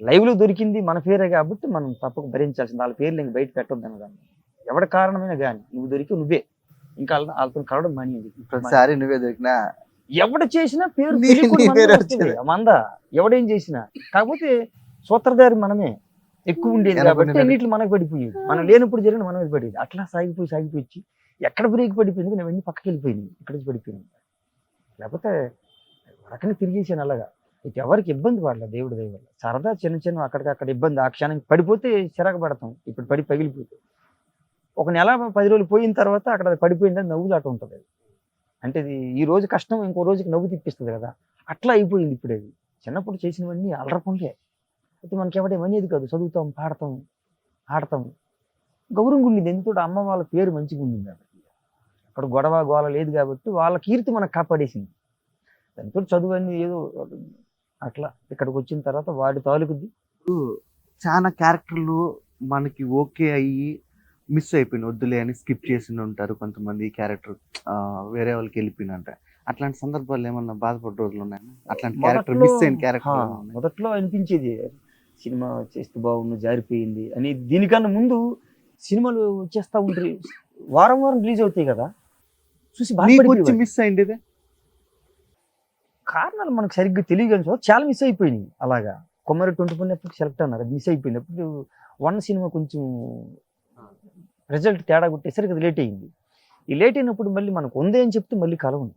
లైవ్లో దొరికింది మన పేరే కాబట్టి మనం తప్పక భరించాల్సింది. వాళ్ళ పేర్లు ఇంక బయట పెట్టొద్దు అన్నదాన్ని. ఎవడ కారణమైనా కానీ నువ్వు దొరికి నువ్వే, ఇంకా వాళ్ళతో కలవడం మానేది. ప్రతిసారి నువ్వే దొరికినా ఎవడ చేసినా పేరు మంద, ఎవడేం చేసినా. కాకపోతే సూత్రధారి మనమే ఎక్కువ ఉండేది కాబట్టి అన్నింటిలో మనకు పడిపోయేది. మనం లేనప్పుడు జరిగిన మన మీద పడేది. అట్లా సాగిపోయి ఎక్కడ బ్రేక్ పడిపోయింది కానీ అవన్నీ పక్కకి వెళ్ళిపోయింది, ఇక్కడ నుంచి పడిపోయింది. లేకపోతే రకంగా తిరిగేసాను అలాగా. అయితే ఎవరికి ఇబ్బంది పడలేదు దేవుడి దయ వల్ల. సరదా చిన్న అక్కడికక్కడ ఇబ్బంది. ఆ క్షణం పడిపోతే చిరాకు పడతాం. ఇప్పుడు పగిలిపోతే ఒక నెల 10 రోజులు పోయిన తర్వాత అక్కడ పడిపోయిందని నవ్వులాట ఉంటుంది. అంటే ఇది ఈ రోజు కష్టం ఇంకో రోజుకి నవ్వు తిప్పిస్తుంది కదా, అట్లా అయిపోయింది ఇప్పుడు అది. చిన్నప్పుడు చేసినవన్నీ అలరకుండే, అయితే మనకి ఎవడేమనేది కాదు, చదువుతాం, పాడతాం, ఆడతాం, గౌరవంగా ఉండింది. ఎందుకంటే అమ్మ వాళ్ళ పేరు మంచిగా ఉండింది కాబట్టి, అక్కడ గొడవ గోల లేదు కాబట్టి వాళ్ళ కీర్తి మనకు కాపాడేసింది. దాంతో చదువు అని ఏదో అట్లా ఇక్కడికి వచ్చిన తర్వాత వాడి తాలూకుది. చాలా క్యారెక్టర్లు మనకి ఓకే అయ్యి మిస్ అయిపోయిన వద్దులే అని స్కిప్ చేసి ఉంటారు కొంతమంది క్యారెక్టర్ వేరే వాళ్ళకి వెళ్ళిపోయినంట. అట్లాంటి సందర్భాలు ఏమన్నా బాధపడ్డ రోజులు ఉన్నాయా? అట్లాంటి క్యారెక్టర్ మొదట్లో మిస్ అయిన క్యారెక్టర్ మొదట్లో అనిపించేది సినిమా చేస్తే బాగుండు, జారిపోయింది అని. దీనికన్నా ముందు సినిమాలు వచ్చేస్తా ఉంటాయి, వారం వారం రిలీజ్ అవుతాయి కదా, చూసి నీకు వచ్చి బాధపడిపోయేవాడిని. మిస్ అయింది ఇదే? కారణాలు మనకు సరిగ్గా తెలియని చోట చాలా మిస్ అయిపోయినాయి. అలాగా కొమ్మరి 24 సెలెక్ట్ అన్నారు, అది మిస్ అయిపోయింది. అప్పుడు వన్ సినిమా కొంచెం రిజల్ట్ తేడా కొట్టేసరికి అది లేట్ అయింది. ఈ లేట్ అయినప్పుడు మళ్ళీ మనకు ఉంది అని చెప్తే మళ్ళీ కలవండి.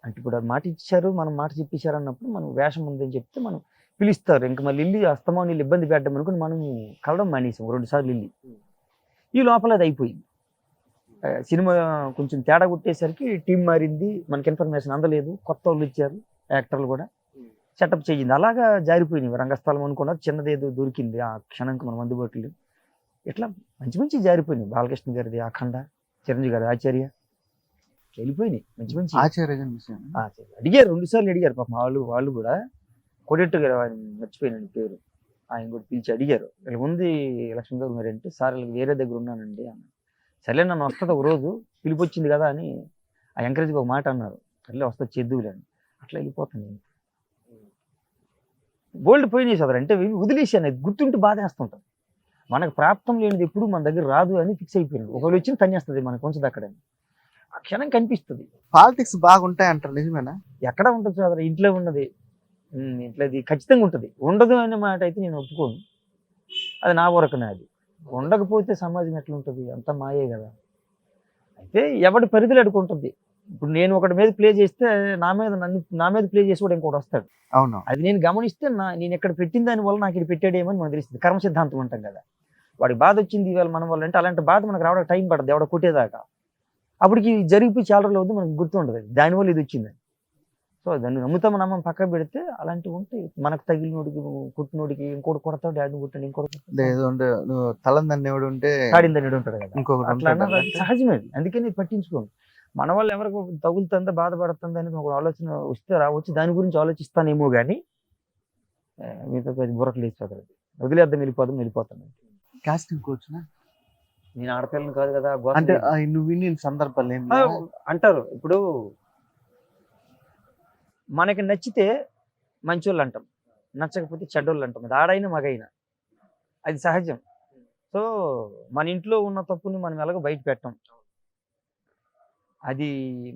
అంటే ఇప్పుడు అది మాట ఇచ్చారు, మనం మాట చెప్పేశారు అన్నప్పుడు మనం వేషం ఉందని చెప్తే మనం పిలుస్తారు. ఇంకా మళ్ళీ వెళ్ళి అస్తమానం వీళ్ళు ఇబ్బంది పెట్టడం అనుకుని మనం కలవడం మానేసాం 2 సార్లు వెళ్ళి. ఈ లోపల అది అయిపోయింది. సినిమా కొంచెం తేడా కొట్టేసరికి టీం మారింది, మనకి ఇన్ఫర్మేషన్ అందలేదు, కొత్త వాళ్ళు ఇచ్చారు, యాక్టర్లు కూడా సెటప్ చేయింది. అలాగా జారిపోయినాయి. రంగస్థలం అనుకున్నది చిన్నదేదో దొరికింది ఆ క్షణంకి మనం అందుబాటులో. ఇట్లా మంచి మంచి జారిపోయినాయి. బాలకృష్ణ గారిది అఖండ, చిరంజీవి గారి ఆచార్య, వెళ్ళిపోయినాయి మంచి మంచి. ఆచార్య మిస్ అయ్యాను. అడిగారు 2 సార్లు అడిగారు పాపం వాళ్ళు కూడా. కొడెట్టు గారు, ఆయన మర్చిపోయినండి పేరు, ఆయన కూడా పిలిచి అడిగారు, ఇలా ఉంది లక్ష్మీ గారు మరి అంటే, సార్ ఇలా వేరే దగ్గర ఉన్నానండి అన్న. సర్లే నన్ను వస్తుంది ఒక రోజు, పిలిపి వచ్చింది కదా అని ఆ ఎంకరేజ్గా ఒక మాట అన్నారు. సర్లే వస్తుంది చేద్దువులేండి. అట్లా వెళ్ళిపోతుంది. గోల్డ్ పోయినాయి సదరు అంటే వదిలేసాను, అది గుర్తుంటే బాధేస్తుంటుంది. మనకు ప్రాప్తం లేనిది ఎప్పుడు మన దగ్గర రాదు అని ఫిక్స్ అయిపోయింది. ఒకవేళ వచ్చిన తన్నేస్తుంది, మనకు ఉంచదు అక్కడ ఆ క్షణం కనిపిస్తుంది. పాలిటిక్స్ బాగుంటాయి అంటారు, నిజమేనా? ఎక్కడ ఉంటుంది సోదరు, ఇంట్లో ఉన్నది. ఇంట్లో అది ఖచ్చితంగా ఉంటుంది. ఉండదు అనే మాట అయితే నేను ఒప్పుకోను, అది నా వరకునే. అది ఉండకపోతే సమాజం ఎట్లా ఉంటుంది, అంత మాయే కదా. అయితే ఎవడి పరిధిలో అడుకుంటుంది. ఇప్పుడు నేను ఒకటి మీద ప్లే చేస్తే నా మీద ప్లే చేసి కూడా ఇంకోటి వస్తాడు. అవును. అది నేను గమనిస్తే నేను ఇక్కడ పెట్టిన దాని వల్ల నాకు ఇది పెట్టాడేమని మనకు తెలుస్తుంది. కర్మ సిద్ధాంతం అంటాం కదా, వాడికి బాధ వచ్చింది ఇవాళ మన వల్ల అంటే, అలాంటి బాధ మనకు రావడానికి టైం పడుతుంది ఎవడ కొట్టేదాకా. అప్పటికి జరిగిపోయి చాలా రోజులు అవుతుంది, మనకు గుర్తుండదు దానివల్ల ఇది వచ్చిందని. సో దాన్ని నమ్ముతాం పక్కన పెడితే అలాంటివి ఉంటే, మనకు తగిలినోడికి కుట్టినోడికి ఇంకోటి కొడతాడు, డాడీని కుట్టండి ఇంకోటి తలందని ఎవడు ఉంటే కాడిందని ఉంటాడు కదా, ఇంకొకటి అట్లా ఉంటాడు అన్నది అది సహజమే. అందుకని పట్టించుకోండి. మన వాళ్ళు ఎవరికి తగులుతుందా బాధపడుతుంది అనేది ఒక ఆలోచన వస్తే రావచ్చు, దాని గురించి ఆలోచిస్తానేమో కానీ మీతో బుర్రకు లేచిపోతుంది. వదిలేద్దాం, వెళ్ళిపోతాను. కాస్టింగ్ కోచ్ నేను ఆడపిల్లని కాదు కదా. అంటే నువ్వు విని సందర్భాలు ఏం అంటారు ఇప్పుడు, మనకి నచ్చితే మంచోళ్ళు అంటాం, నచ్చకపోతే చెడ్డోళ్ళు అంటాం. అది ఆడైనా మగైనా అది సహజం. సో మన ఇంట్లో ఉన్న తప్పుని మనం ఎలాగో బయట పెట్టాం. అది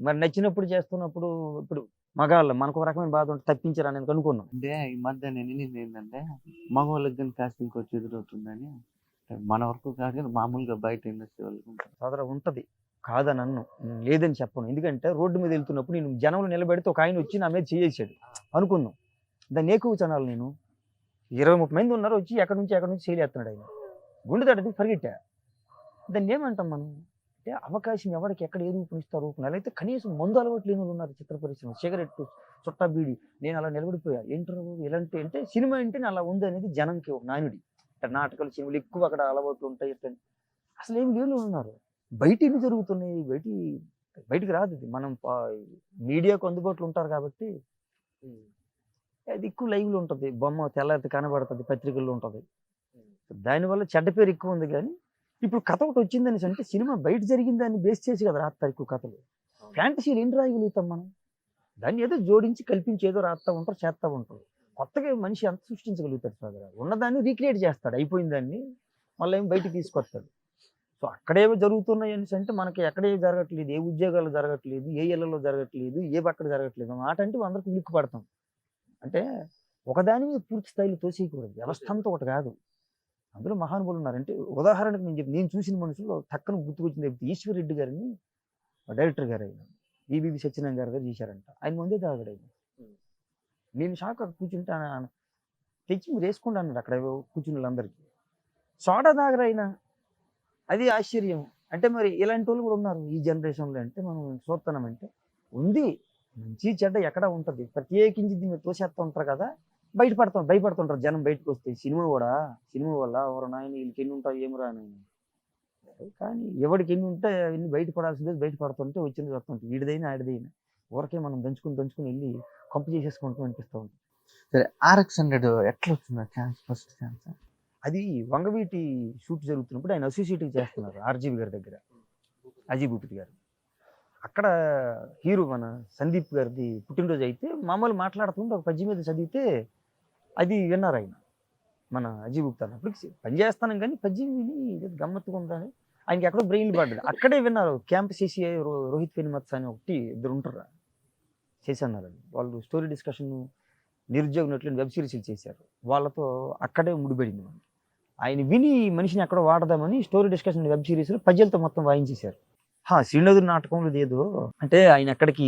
మరి నచ్చినప్పుడు చేస్తున్నప్పుడు, ఇప్పుడు మగాళ్ళు మనకు ఒక రకమైన బాధ ఉంటే తప్పించారు అనేది అనుకున్నాం. అంటే ఈ మధ్య నేను ఏంటంటే మగవాళ్ళకి కానీ కాస్టింగ్ కోచ్ ఎదురవుతుందని, మన వరకు కాదు మామూలుగా బయట ఇండస్ట్రీ వాళ్ళకి సోదర ఉంటుంది, కాదని అన్ను, లేదని చెప్పను. ఎందుకంటే రోడ్డు మీద వెళ్తున్నప్పుడు నేను జనంలో నిలబెడితే ఒక ఆయన వచ్చి నా మీద చేసాడు అనుకుందాం, దాన్ని ఎక్కువ చనాలి. నేను 20-30 మంది ఉన్నారు, వచ్చి ఎక్కడి నుంచి చేయలేస్తున్నాడు ఆయన, గుండె తడది పరిగెట్టా. దాన్ని ఏమంటాం మనం అంటే, అవకాశం ఎవరికి ఎక్కడ ఏది ఊపిస్తారు ఊపిన. అయితే కనీసం మందు అలవాటు లేని వాళ్ళు ఉన్నారు చిత్ర పరిశ్రమ, సిగరెట్, చుట్టా బీడి. నేను అలా నిలబడిపోయా. ఏంటారు ఎలాంటి అంటే, సినిమా అంటే అలా ఉంది అనేది జనంకి ఒక నానుడి. అంటే నాటకాలు, సినిమాలు ఎక్కువ అక్కడ అలవాట్లు ఉంటాయి. అసలు ఏమి లేని ఉన్నారు. బయట ఎన్ని జరుగుతున్నాయి, బయటికి రాదు. ఇది మనం మీడియాకు అందుబాటులో ఉంటారు కాబట్టి అది ఎక్కువ లైవ్లో ఉంటుంది. బొమ్మ తెల్లది కనబడుతుంది, పత్రికల్లో ఉంటుంది. దానివల్ల చెడ్డ పేరు ఎక్కువ ఉంది. కానీ ఇప్పుడు కథ ఒకటి వచ్చిందని అంటే, సినిమా బయట జరిగిందాన్ని బేస్ చేసి కదా రాస్తారు ఎక్కువ కథలు. ఫ్యాంటసీలు ఏంటి రాయగలుగుతాం మనం? దాన్ని ఏదో జోడించి కల్పించి ఏదో రాస్తా ఉంటారు, చేస్తూ ఉంటారు. కొత్తగా మనిషి అంత సృష్టించగలుగుతాడు సోదర. ఉన్నదాన్ని రీక్రియేట్ చేస్తాడు, అయిపోయిన దాన్ని మళ్ళీ ఏమి బయటికి తీసుకొస్తాడు. సో అక్కడేవో జరుగుతున్నాయి అనేసి అంటే, మనకి ఎక్కడేవి జరగట్లేదు, ఏ ఉద్యోగాలు జరగట్లేదు, ఏ ఇళ్లలో జరగట్లేదు, ఏ పక్కడ జరగట్లేదు మాట అంటే అందరికి ఉలిక్కి పడతాం. అంటే ఒకదాని మీద పూర్తి స్థాయిలో తోసేయకూడదు, వ్యవస్థ అంతా ఒకటి కాదు. అందులో మహానుభులు ఉన్నారంటే, ఉదాహరణకు నేను చూసిన మనుషులు టక్కన గుర్తుకొచ్చింది ఈశ్వర్ రెడ్డి గారిని, డైరెక్టర్ గారు అయిన ఈబీబీ సత్యనారాయణ గారు తీశారంట. ఆయన ముందే తాగాడు. ఆయన నేను షాక్, అక్కడ కూర్చుంటే తెచ్చి మీరు వేసుకోండి అన్నాడు అక్కడ కూర్చున్న వాళ్ళందరికీ. సోడా తాగరైనా, అది ఆశ్చర్యం. అంటే మరి ఇలాంటి వాళ్ళు కూడా ఉన్నారు ఈ జనరేషన్లో. అంటే మనం చూస్తున్నామంటే ఉంది. మంచి చెడ్డ ఎక్కడ ఉంటుంది, ప్రత్యేకించి దీన్ని తోసేస్తూ ఉంటారు కదా, భయపడుతుంటారు జనం బయటకు వస్తే. సినిమా వల్ల ఎవరు నాయన వీళ్ళకి ఎన్ని ఉంటాయి ఏమి రాని. కానీ ఎవరికి ఎన్ని ఉంటాయి అవన్నీ బయటపడాల్సిందే, బయటపడుతుంటే వచ్చింది వస్తుంటాయి, వీడిదైనా ఆడిదైనా. ఊరకే మనం దంచుకుని వెళ్ళి కంపు చేసేసుకుంటాం అనిపిస్తూ ఉంటుంది. సరే, RX-100 ఎట్లా వచ్చింది ఛాన్స్, ఫస్ట్ ఛాన్స్? అది వంగవీటి షూట్ జరుగుతున్నప్పుడు ఆయన అసోసియేట్గా చేస్తున్నారు ఆర్జీవి గారి దగ్గర, అజయ్ భూపతి గారు. అక్కడ హీరో మన సందీప్ గారిది పుట్టినరోజు అయితే మామూలు మాట్లాడుతుంటే ఒక పద్యం మీద చదివితే అది విన్నారు ఆయన, మన అజయ్ భూపతి అన్నప్పుడు. పని చేస్తాను కానీ పద్యం విని ఇది గమ్మత్తుగా ఉందని ఆయనకి ఎక్కడో బ్రెయిన్ పడ్డది. అక్కడే విన్నారు. క్యాంప్ చేసి రోహిత్ ఫెనిమత్స్ అని ఇద్దరు ఉంటారు చేసి అన్నారు. వాళ్ళు స్టోరీ డిస్కషన్ నిరుద్యోగ నటులను వెబ్ సిరీస్లు చేశారు. వాళ్ళతో అక్కడే ముడిపడింది మనకి. ఆయన విని మనిషిని ఎక్కడో వాడదామని స్టోరీ డిస్కషన్ వెబ్ సిరీస్లో పద్యాలతో మొత్తం వాయించేశారు. శ్రీనదుని నాటకంలో ఏదో అంటే ఆయన అక్కడికి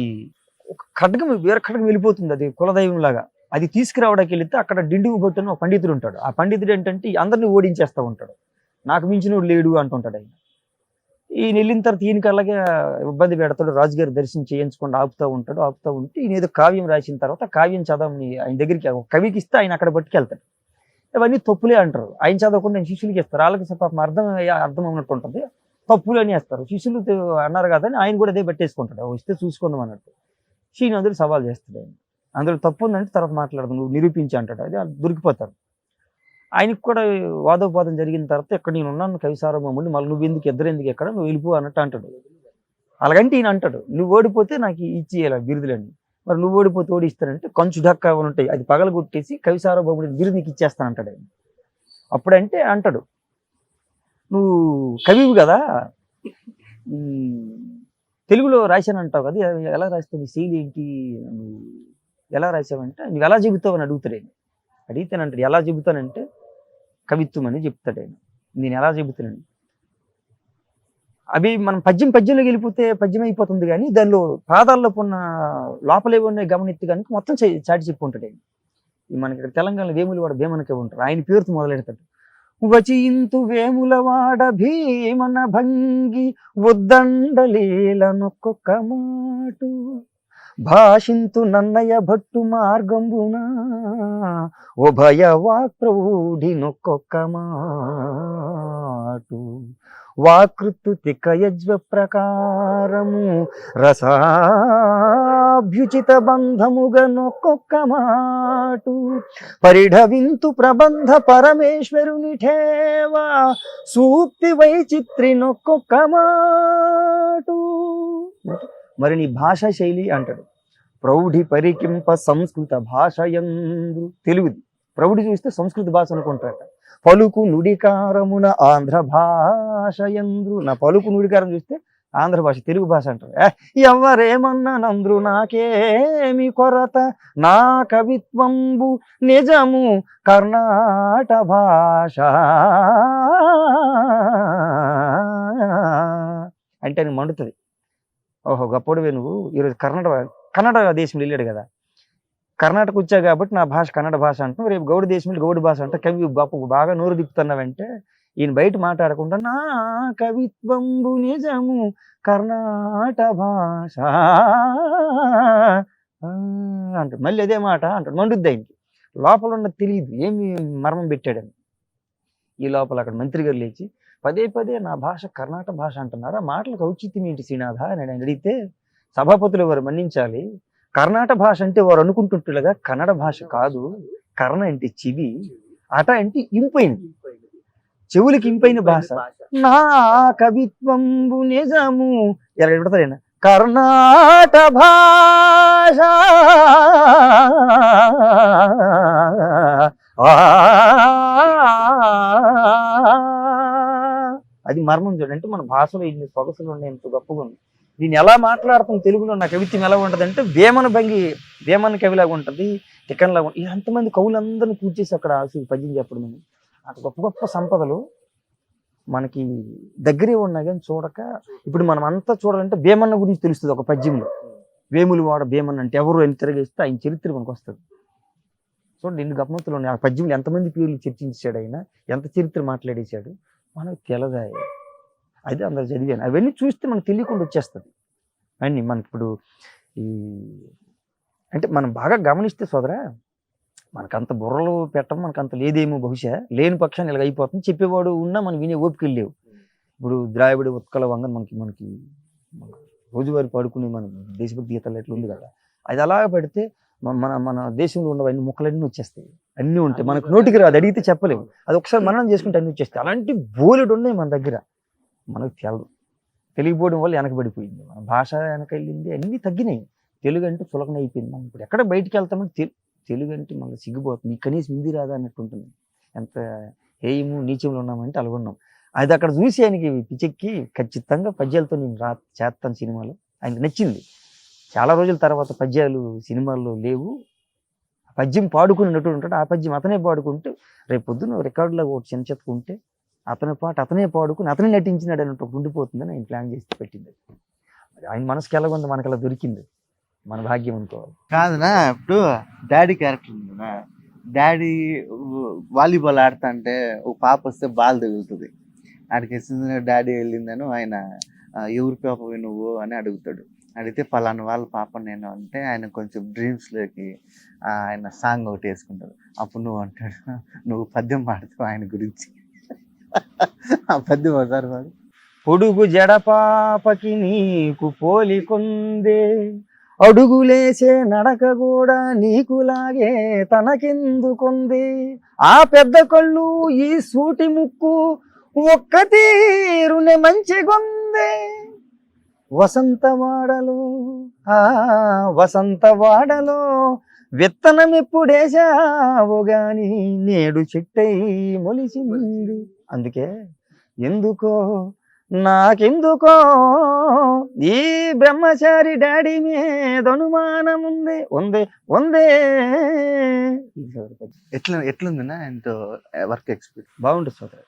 ఒక ఖడ్గం, వేరే ఖడ్గం వెళ్ళిపోతుంది, అది కులదైవం లాగా. అది తీసుకురావడానికి వెళితే అక్కడ డిండుగు భట్టు అని ఒక పండితుడు ఉంటాడు. ఆ పండితుడు ఏంటంటే అందరినీ ఓడించేస్తూ ఉంటాడు. నాకు మించినోడు లేడు అంటుంటాడు ఆయన. ఈయన వెళ్ళిన తర్వాత ఈయనకి అలాగే ఇబ్బంది పెడతాడు. రాజుగారి దర్శనం చేయించుకుండా ఆపుతూ ఉంటే ఈయన ఏదో కావ్యం రాసిన తర్వాత కావ్యం చదవని ఆయన దగ్గరికి ఒక కవికి ఇస్తే ఆయన అక్కడ పట్టుకెళ్తాడు. ఇవన్నీ తప్పులే అంటారు. ఆయన చదవకుండా ఆయన శిష్యులకి ఇస్తారు. వాళ్ళకి పాపం అర్థం అన్నట్టు ఉంటుంది, తప్పులు అని వేస్తారు. శిష్యులు అన్నారు కదా అని ఆయన కూడా అదే పట్టేసుకుంటాడు, వస్తే చూసుకుందాం అన్నట్టు. శ్రీనాథుడు సవాల్ చేస్తాడు ఆయన. అందులో తప్పు ఉందంటే తర్వాత మాట్లాడదు, నువ్వు నిరూపించి అంటాడు. అది దొరికిపోతారు. ఆయనకి కూడా వాదోపాదం జరిగిన తర్వాత ఎక్కడ నేను ఉన్నాను కవిసారభౌముడు, మళ్ళీ నువ్వు ఎందుకు ఎందుకు ఎక్కడ నువ్వు వెళ్ళిపో అన్నట్టు అంటాడు. అలాగంటే ఈయన అంటాడు, నువ్వు ఓడిపోతే నాకు ఇచ్చేయాలి బిరుదులని. మరి నువ్వు ఓడిపోతే ఓడిస్తానంటే కంచు డక్క ఉంటాయి, అది పగలగొట్టేసి కవిసారభౌముడి బిరుదు నీకు ఇచ్చేస్తానంటాడు ఆయన. అప్పుడంటే అంటాడు, నువ్వు కవివి కదా, తెలుగులో రాశాను అంటావు కదా, ఎలా రాస్తావు, నీ శైలి ఏంటి, నువ్వు ఎలా రాసావంటే నువ్వు ఎలా చెబుతావు అని అడుగుతాడు ఆయన. అడిగితేనంటాడు, ఎలా చెబుతానంటే కవిత్వం అని చెప్తాడు ఆయన. నేను ఎలా చెబుతానండి, అవి మనం పద్యంలోకి వెళ్ళిపోతే పద్యం అయిపోతుంది, కానీ దానిలో పాదాల్లో ఉన్న లోపలే ఉన్నాయి గమనిత్తు కనుక మొత్తం చాటి చెప్పుకుంటాడు ఆయన. మనకి ఇక్కడ తెలంగాణలో వేములవాడ భీమనకే ఉంటారు, ఆయన పేరుతో మొదలెడతాడు. వచింతు వేములవాడ భీమన భంగి ఉద్దండలీలనొక్కొక్క మాటు, భాషింతు నన్నయ భట్టు మార్గంబున ఉభయ వాక్ప్రౌఢి నొక్కొక్క మాటు, వాకృత్తు తికయజ్వ ప్రకారము రసాభ్యుచిత బంధముగా నొక్కొక్క మాటు, పరిఢవింతు ప్రబంధ పరమేశ్వరుని ఠేవా సూక్తి వైచిత్రి నొక్కొక్క మాటు. మరి నీ భాషా శైలి అంటాడు, ప్రౌఢి పరికింప సంస్కృత భాషయందు, తెలుగుది ప్రౌఢి చూస్తే సంస్కృత భాష అనుకుంటారట. పలుకు నుడికారమున ఆంధ్ర భాషయందు, నా పలుకు నుడికారం చూస్తే ఆంధ్ర భాష తెలుగు భాష అంటారు. ఎవరేమన్నా నంద్రు నాకేమి కొరత, నా కవిత్వంబు నిజము కర్ణాట భాష అంటే అని మండుతుంది. ఓహో గొప్పడివే నువ్వు, ఈరోజు కన్నడ దేశంలో వెళ్ళాడు కదా, కర్ణాటక వచ్చా కాబట్టి నా భాష కన్నడ భాష అంటాం, రేపు గౌడ దేశంలో గౌడ భాష అంటే కవి బాగా నోరు తిప్పుతున్నావంటే ఈయన బయట మాట్లాడకుండా నా కవిత్వంబు నిజము కర్ణాట భాష అంటాడు. మళ్ళీ అదే మాట అంటాడు, మండుద్ది ఆయనకి. లోపల ఉన్నది తెలియదు ఏమి మర్మం పెట్టాడని. ఈ లోపల అక్కడ మంత్రి గారు లేచి పదే నా భాష కర్ణాట భాష అంటున్నారా, మాటలకు ఔచిత్యం ఏంటి శ్రీనాథ అని ఆయన అడిగితే, సభాపతులు వారు మన్నించాలి, కర్ణాట భాష అంటే వారు అనుకుంటుంటుగా కన్నడ భాష కాదు, కర్ణ అంటే చెవి, అట అంటే ఇంపైంది, చెవులకి ఇంపైన భాష. నా కవిత్వంబు నిజము ఎలా పెడతారైనా కర్ణాట భాష అది మర్మం చూడండి. అంటే మన భాషలో ఇన్ని సొగసులు ఉన్నాయి, ఎంత గొప్పగా ఉంది. దీన్ని ఎలా మాట్లాడుతాం తెలుగులో, నా కవిత్వం ఎలా ఉంటుంది అంటే వేమన కవిలాగా ఉంటుంది, టికన్లాగా ఉంటుంది. ఎంతమంది కవులందరినీ కూర్చేసి అక్కడ పద్యం చెప్పడం అని, అటు గొప్ప గొప్ప సంపదలు మనకి దగ్గరే ఉన్నా కానీ చూడక, ఇప్పుడు మనం అంతా చూడాలంటే వేమన్న గురించి తెలుస్తుంది ఒక పద్యంలో. వేములవాడ భీమన్న అంటే ఎవరు అని తిరగేస్తే ఆయన చరిత్ర మనకు వస్తుంది. చూడండి ఎన్ని గమ్మత్తులు ఉన్నాయి ఆ పద్యంలో, ఎంతమంది పేర్లు చర్చించాడు ఆయన, ఎంత చరిత్ర మాట్లాడేశాడు మనకు తెలదాయి. అది అందరు చదివాను, అవన్నీ చూస్తే మనకు తెలియకుండా వచ్చేస్తుంది అన్నీ. మనకి ఇప్పుడు ఈ అంటే మనం బాగా గమనిస్తే సోదరా, మనకంత బుర్రలు పెట్టం, మనకంత లేదేమో బహుశా. లేని పక్షాన్ని ఇలాగ అయిపోతుంది. చెప్పేవాడు ఉన్నా మనం వినే ఓపికలు లేవు. ఇప్పుడు ద్రావిడ ఉత్కల వంగ మనకి మనకి మన రోజువారీ పాడుకునే మన దేశభక్తి గీతాలు ఎట్లా ఉంది కదా, అది అలాగ పెడితే మన మన దేశంలో ఉన్నవన్నీ ముక్కలన్నీ వచ్చేస్తాయి. అన్నీ ఉంటాయి, మనకు నోటికి రాదు, అడిగితే చెప్పలేము. అది ఒకసారి మననం చేసుకుంటే అన్నీ వచ్చేస్తాయి. అలాంటి బోలెడు ఉన్నాయి మన దగ్గర, మనకు తెలదు. తెలియకపోవడం వల్ల వెనకబడిపోయింది, మన భాష వెనకెళ్ళింది, అన్నీ తగ్గినాయి. తెలుగు అంటే చులకన అయిపోయింది. మనం ఇప్పుడు ఎక్కడ బయటికి వెళ్తామంటే తెలుగు అంటే మనకు సిగ్గుపోతుంది. కనీసం హిందీ రాదా అన్నట్టు ఉంటుంది. ఎంత హేయము నీచంలో ఉన్నామంటే అలాగ ఉన్నాం. అది అక్కడ చూసి ఆయనకి పిచ్చెక్కి ఖచ్చితంగా పద్యాలతో నేను చేస్తాను సినిమాలో. ఆయనకు నచ్చింది. చాలా రోజుల తర్వాత పద్యాలు సినిమాల్లో లేవు, పద్యం పాడుకున్నట్టు ఉంటాడు. ఆ పద్యం అతనే పాడుకుంటే రేపు పొద్దున్న రికార్డులో ఒకటి చిన్న చెత్తుకుంటే అతని పాట అతనే పాడుకుని అతనే నటించినాడు అని ఒకటి ఉండిపోతుందని ఆయన ప్లాన్ చేసి పెట్టింది. ఆయన మనసుకి ఎలాగుంది, మనకి అలా దొరికింది, మన భాగ్యం అనుకోవాలి. కాదునా, ఇప్పుడు డాడీ క్యారెక్టర్ ఉందినా, డాడీ వాలీబాల్ ఆడుతా అంటే ఒక పాప వస్తే బాల్ తగులుతుంది. ఆడికి వేసింది డాడీ వెళ్ళిందని ఆయన ఎవరి పాపవి నువ్వు అని అడుగుతాడు. అడిగితే పలానా వాళ్ళ పాప నేను అంటే ఆయన కొంచెం డ్రీమ్స్లోకి ఆయన సాంగ్ ఒకటి వేసుకుంటాడు. అప్పుడు నువ్వు అంటాడు, నువ్వు పద్యం పాడుతావు ఆయన గురించి. ఆ పద్యం ఒకసారి పాడు. పొడుగు జడపాపకి నీకు పోలికొందే, అడుగులేసే నడక కూడా నీకులాగే తనకెందుకుంది, ఆ పెద్ద కళ్ళు ఈ సూటి ముక్కు ఒక్క తీరునే మంచిగొందే, వసంతవాడలో వసంతవాడలో విత్తనం ఎప్పుడేశావు గాని నేడు చెట్టై మొలిసింది. అందుకే ఎందుకో నాకెందుకో ఈ బ్రహ్మచారి డాడీ మీద అనుమానం ఉంది ఉందే ఉందే. ఎట్లుందినా ఎంతో వర్క్ ఎక్స్పీరియన్స్? బాగుంటుంది సోదరు,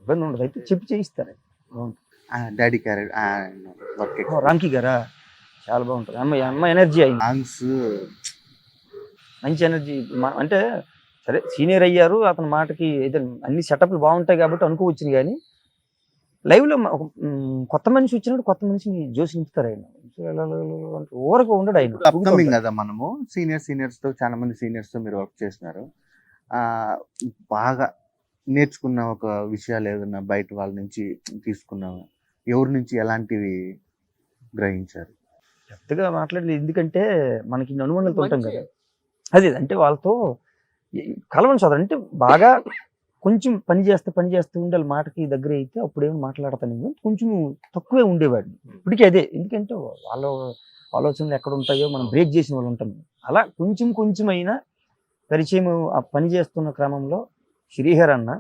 ఇబ్బంది ఉండదు. అయితే చెప్పి చేయిస్తారు, బాగుంటుంది. డాడీ క్యారెక్టర్ వర్క్ రాంకీ గారా చాలా బాగుంటుంది. అమ్మ ఎనర్జీ అయింది, సాంగ్స్ మంచి ఎనర్జీ. అంటే సరే సీనియర్ అయ్యారు, అతని మాటకి ఏదో అన్ని సెటప్లు బాగుంటాయి కాబట్టి అనుకోవచ్చును. కానీ లైవ్లో ఒక కొత్త మనిషి వచ్చినప్పుడు కొత్త మనిషిని జోసి నింపుతారు ఆయన. ఊరకు ఉండడు ఆయన. అప్కమింగ్ కదా, మనము సీనియర్స్తో చాలా మంది సీనియర్స్తో మీరు వర్క్ చేస్తున్నారు. బాగా నేర్చుకున్న ఒక విషయాలు ఏదన్నా బయట వాళ్ళ నుంచి తీసుకున్నాము, ఎవరి నుంచి ఎలాంటివి గ్రహించారు? పెద్దగా మాట్లాడలేదు, ఎందుకంటే మనకి అనుమానాలతో ఉంటాం కదా. అదే అంటే వాళ్ళతో కలవని సోదరు అంటే బాగా కొంచెం పని చేస్తూ ఉండాలి. మాటకి దగ్గర అయితే అప్పుడేమో మాట్లాడతాను, కొంచెం తక్కువే ఉండేవాడిని. ఇప్పటికీ అదే, ఎందుకంటే వాళ్ళ ఆలోచనలు ఎక్కడ ఉంటాయో మనం బ్రేక్ చేసిన వాళ్ళు ఉంటాం. అలా కొంచెం అయినా పరిచయం. ఆ పని చేస్తున్న క్రమంలో శ్రీహర్ అన్న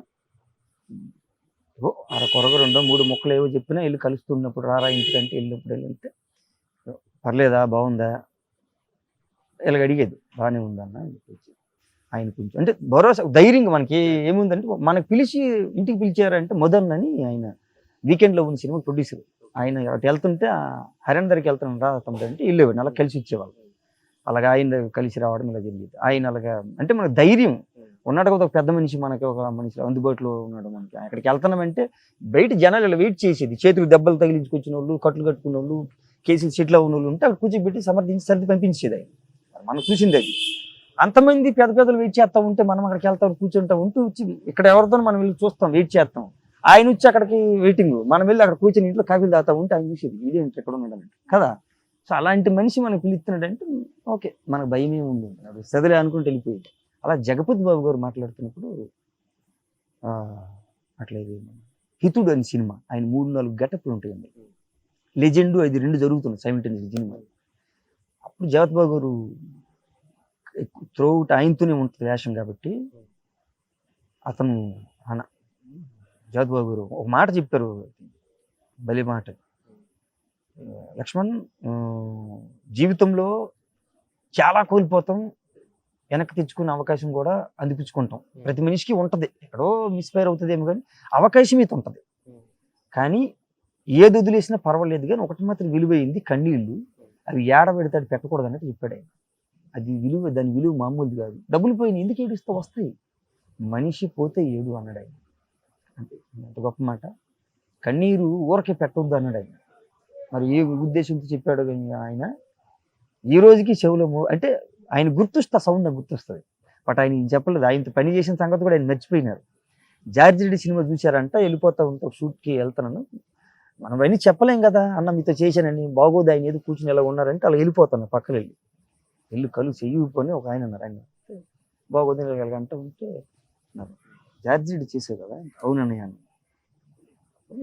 అర కొరగ 2-3 ముక్కలు ఏవో చెప్పినా వెళ్ళి కలుస్తున్నప్పుడు రారా ఇంటికంటే వెళ్ళినప్పుడు వెళ్తే పర్లేదా బాగుందా ఇలాగ అడిగేది, బాగానే ఉందన్న అని చెప్పేసి. ఆయన కొంచెం అంటే భరోసా ధైర్యంగా మనకి ఏముందంటే మనకు పిలిచి ఇంటికి పిలిచారంటే మదన్ అని ఆయన వీకెండ్లో ఉన్న సినిమా ప్రొడ్యూసర్. ఆయన అటు వెళ్తుంటే హరేందర్కి వెళ్తున్నాను రా తమ్ముడు అంటే వెళ్ళేవాడిని, అలా కలిసి వచ్చేవాళ్ళు. అలాగా ఆయన కలిసి రావడం ఇలా జరిగేది. ఆయన అలాగా అంటే మనకు ధైర్యం ఉన్నాడు కదా, ఒక పెద్ద మనిషి మనకి ఒక మనిషి అందుబాటులో ఉన్నాడు మనకి. అక్కడికి వెళ్తున్నామంటే బయట జనాలు ఇలా వెయిట్ చేసేది, చేతులు దెబ్బలు తగిలించుకొచ్చిన వాళ్ళు, కట్లు కట్టుకున్న వాళ్ళు, కేసులు సెటిల్ అవ్వని వాళ్ళు ఉంటే అక్కడ కూర్చోబెట్టి సమర్థించి సర్ది పంపించేది ఆయన. మనం చూసింది అది. అంతమంది పెద్దలు వెయిట్ చేస్తూ ఉంటే మనం అక్కడికి వెళ్తాం, కూర్చుంటాం, వచ్చి ఇక్కడ ఎవరితో మనం వెళ్ళి చూస్తాం, వెయిట్ చేస్తాం. ఆయన వచ్చి అక్కడికి వెయిటింగ్, మనం వెళ్ళి అక్కడ కూర్చొని ఇంట్లో కాఫీలు తాగుతూ ఉంటే ఆయన చూసేది ఇదేంటి ఎక్కడ ఉన్నాడు కదా. సో అలాంటి మనిషి మనకు పిలుస్తున్నాడంటే ఓకే, మనకు భయం ఏమి ఉంది, సదిలే అనుకుంటూ వెళ్ళిపోయింది. అలా జగపతి బాబు గారు మాట్లాడుతున్నప్పుడు అట్లేదు హితుడు అని సినిమా, ఆయన 3-4 గెటప్లు ఉంటాయండి, లెజెండ్ అది 2 జరుగుతున్నాయి సైమల్టేనియస్ సినిమా. అప్పుడు జగపతి బాబు గారు త్రూఅవుట్ ఆయనతోనే ఉంటుంది వేషం కాబట్టి అతను జగపతి బాబు గారు ఒక మాట చెప్పారు, బలి మాట. లక్ష్మణ్, జీవితంలో చాలా కోల్పోతాం, వెనక్కి తెచ్చుకునే అవకాశం కూడా అందిపుచ్చుకుంటాం. ప్రతి మనిషికి ఉంటుంది, ఎక్కడో మిస్ఫైర్ అవుతుంది ఏమో, కానీ అవకాశం అయితే ఉంటుంది. కానీ ఏది వదిలేసినా పర్వాలేదు, కానీ ఒకటి మాత్రం విలువైంది కన్నీళ్ళు, అవి ఏడబెడతాడు పెట్టకూడదు అన్నట్టు చెప్పాడు ఆయన. అది విలువ, దాని విలువ మామూలుది కాదు. డబ్బులు పోయినాయి ఎందుకు ఏడుస్తూ వస్తాయి, మనిషి పోతే ఏడు అన్నాడు ఆయన. అంటే అంత గొప్ప మాట. కన్నీరు ఊరకే పెట్టొద్దు అన్నాడు ఆయన. మరి ఏ ఉద్దేశంతో చెప్పాడు కానీ ఆయన, ఈ రోజుకి చెవులో అంటే ఆయన గుర్తొస్తా సౌండ్ నాకు గుర్తొస్తుంది. బట్ ఆయన ఏం చెప్పలేదు. ఆయనతో పని చేసిన సంగతి కూడా ఆయన మర్చిపోయినారు. జార్జి రెడ్డి సినిమా చూశారంట, వెళ్ళిపోతా ఉంటే ఒక షూట్కి వెళ్తున్నాను, మనం అవన్నీ చెప్పలేం కదా, అన్న మీతో చేశానని, బాగోదు ఆయన ఏదో కూర్చుని ఎలా ఉన్నారంటే అలా వెళ్ళిపోతాను పక్కన వెళ్ళి కళ్ళు చెయ్యిపోని ఒక ఆయన అన్నారు. ఆయన బాగోదు వెళ్ళగంట ఉంటే అన్నారు, జార్జి రెడ్డి చేసావు కదా, అవునన్నయ్య అని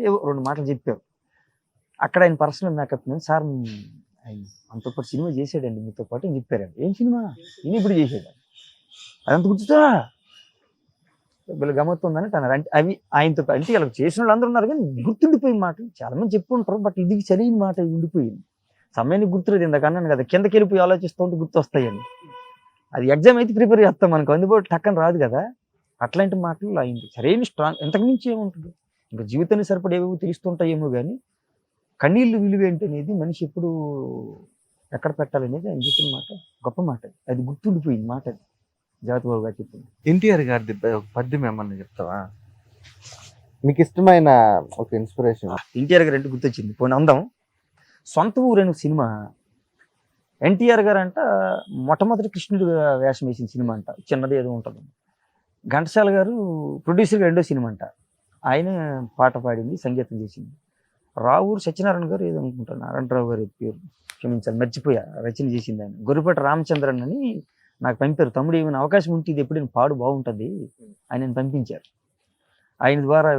ఏవో 2 మాటలు చెప్పారు. అక్కడ ఆయన పర్సనల్ మేకప్ సార్ ఆయన మనతో పాటు సినిమా చేసాడండి మీతో పాటు అని చెప్పారండి. ఏం సినిమా? నేను ఇప్పుడు చేసాడు, అదంత గుర్తుతా వీళ్ళు గమ్మత్తుందని అన్నారు. అంటే అవి ఆయనతో అంటే ఇలా చేసిన వాళ్ళు అందరూ ఉన్నారు కానీ గుర్తుండిపోయిన మాటలు చాలా మంది చెప్పుకుంటారు. బట్ ఇది సరైన మాట ఉండిపోయింది. సమయానికి గుర్తులేదు. ఇందాక అన్నాను కదా, కిందకి వెళ్ళిపోయి ఆలోచిస్తూ ఉంటే గుర్తు వస్తాయని. అది ఎగ్జామ్ అయితే ప్రిపేర్ చేస్తాం, మనకు అందుబాటు టక్కని రాదు కదా. అట్లాంటి మాటలు అయింది సరైన స్ట్రాంగ్. ఎంతకుమించి ఏముంటుంది, ఇంకా జీవితానికి సరిపడేవో తెలుస్తుంటాయేమో కానీ కన్నీళ్ళు విలువ ఏంటనేది మనిషి ఎప్పుడు ఎక్కడ పెట్టాలనేది ఆయన చెప్పిన మాట గొప్ప మాట. అది గుర్తుండిపోయింది మాట. అది జాతిబాబు గారు చెప్పింది. ఎన్టీఆర్ గారిది ఒక పద్యం ఏమన్నా చెప్తావా? మీకు ఇష్టమైన ఒక ఇన్స్పిరేషన్. ఎన్టీఆర్ గారు అంటే గుర్తొచ్చింది, పోనీ అందాం. సొంత ఊరు అనే సినిమా ఎన్టీఆర్ గారు అంట మొట్టమొదటి కృష్ణుడు వేషం వేసిన సినిమా అంట, చిన్నది ఏదో ఉంటుంది. ఘంటసాల గారు ప్రొడ్యూసర్గా రెండో సినిమా అంట, ఆయన పాట పాడింది, సంగీతం చేసింది. రావూరు సత్యనారాయణ గారు ఏదో అనుకుంటారు, నారాయణరావు గారి పేరు క్షమించాలి మర్చిపోయా, రచన చేసింది ఆయన. గొర్రెపాటి రామచంద్రన్ అని నాకు పంపారు, తమ్ముడు ఏమైనా అవకాశం ఉంటే ఇది ఎప్పుడైనా పాడు బాగుంటుంది ఆయన పంపించారు. ఆయన ద్వారా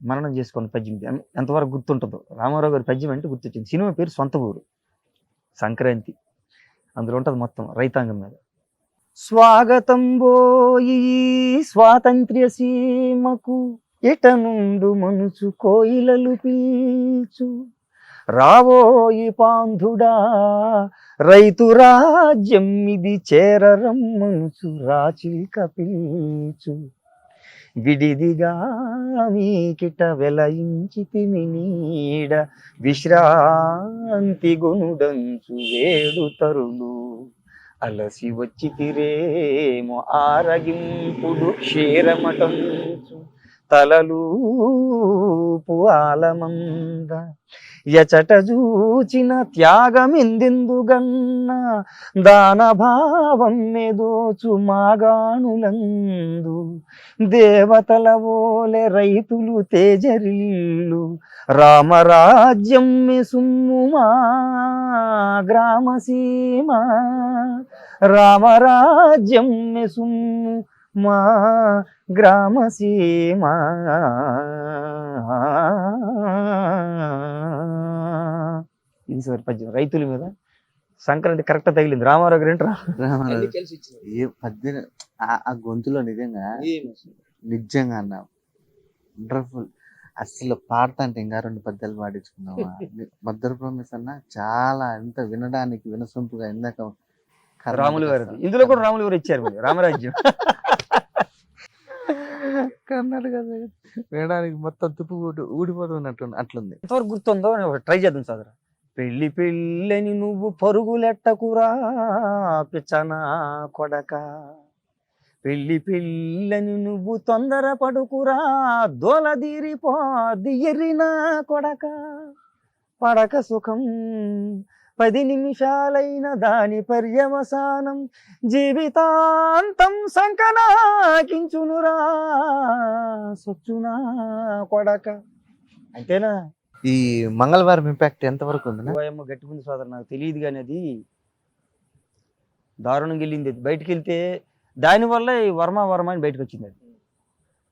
మరణం చేసుకున్న పద్యం ఎంతవరకు గుర్తుంటుందో. రామారావు గారి పద్యం అంటే గుర్తొచ్చింది. సినిమా పేరు సొంత ఊరు, సంక్రాంతి. అందులో ఉంటుంది మొత్తం రైతాంగం మీద. స్వాగతం బోయి స్వాతంత్ర్య సీమకు, ఇట నుండు మనుచు కోయిలలు పీల్చు, రావోయి పాంధుడా రైతు రాజ్యం ఇది చేరరమ్మనుచు రాచిల్క పిల్చు, విడిదిగా మీకిట వెలయించితిమి నీడ విశ్రాంతి గునుడంచు వేడు తరులు, అలసి వచ్చి తిరేమో ఆరగింపుడు క్షీరమటంచు తలలూపు ఆలమంద, ఎచట చూచిన త్యాగమెందెందుగన్న దానభావం మెదోచు మాగాణులందు, దేవతల ఓలె రైతులు తేజరిల్లు, రామరాజ్యం మెసుమ్ము మా గ్రామసీమ, రామరాజ్యం మెసుమ్ము మా గ్రామసీమ. ఇది సార్ పద్యం రైతుల మీద. సంక్రాంతి కరెక్ట్ తగిలింది. రామారావు గారు ఏంట్రా ఏ పద్యం ఆ గొంతులో నిజంగా అన్న వండర్ఫుల్. అసలు పాడతా అంటే ఇంకా 2 పద్యాలు పాడించుకున్నావా? మదర్ ప్రామిస్ అన్న చాలా ఎంత వినడానికి వినసొంపుగా. ఇందాక రాములు గారు, ఇందులో కూడా రాములు గారు ఇచ్చారు రామరాజ్యం. కర్ణాటక వినడానికి మొత్తం తుప్పు ఊడిపోతున్నట్టు అట్లుంది. ఎంతవరకు గుర్తుందో ట్రై చేద్దాం సార్. పెళ్లి పెళ్ళని నువ్వు పరుగులెట్టకురా పిచ్చనా కొడక, పెళ్లి పెళ్ళని నువ్వు తొందర పడుకురా దోలదీరిపోది ఎర్రినా కొడక, పడక సుఖం 10 నిమిషాలైన దాని పర్యవసానం జీవితాంతం సంకనాకించునురా సొచ్చునా కొడక. అంతేనా? ఈ మంగళవారం ఇంపాక్ట్ ఎంతవరకు ఉంది? గట్టిపుంది సోదరు, నాకు తెలియదు కానీ అది దారుణంగా వెళ్ళింది. బయటకు వెళ్తే దానివల్ల ఈ వర్మ అని బయటకు వచ్చింది. అది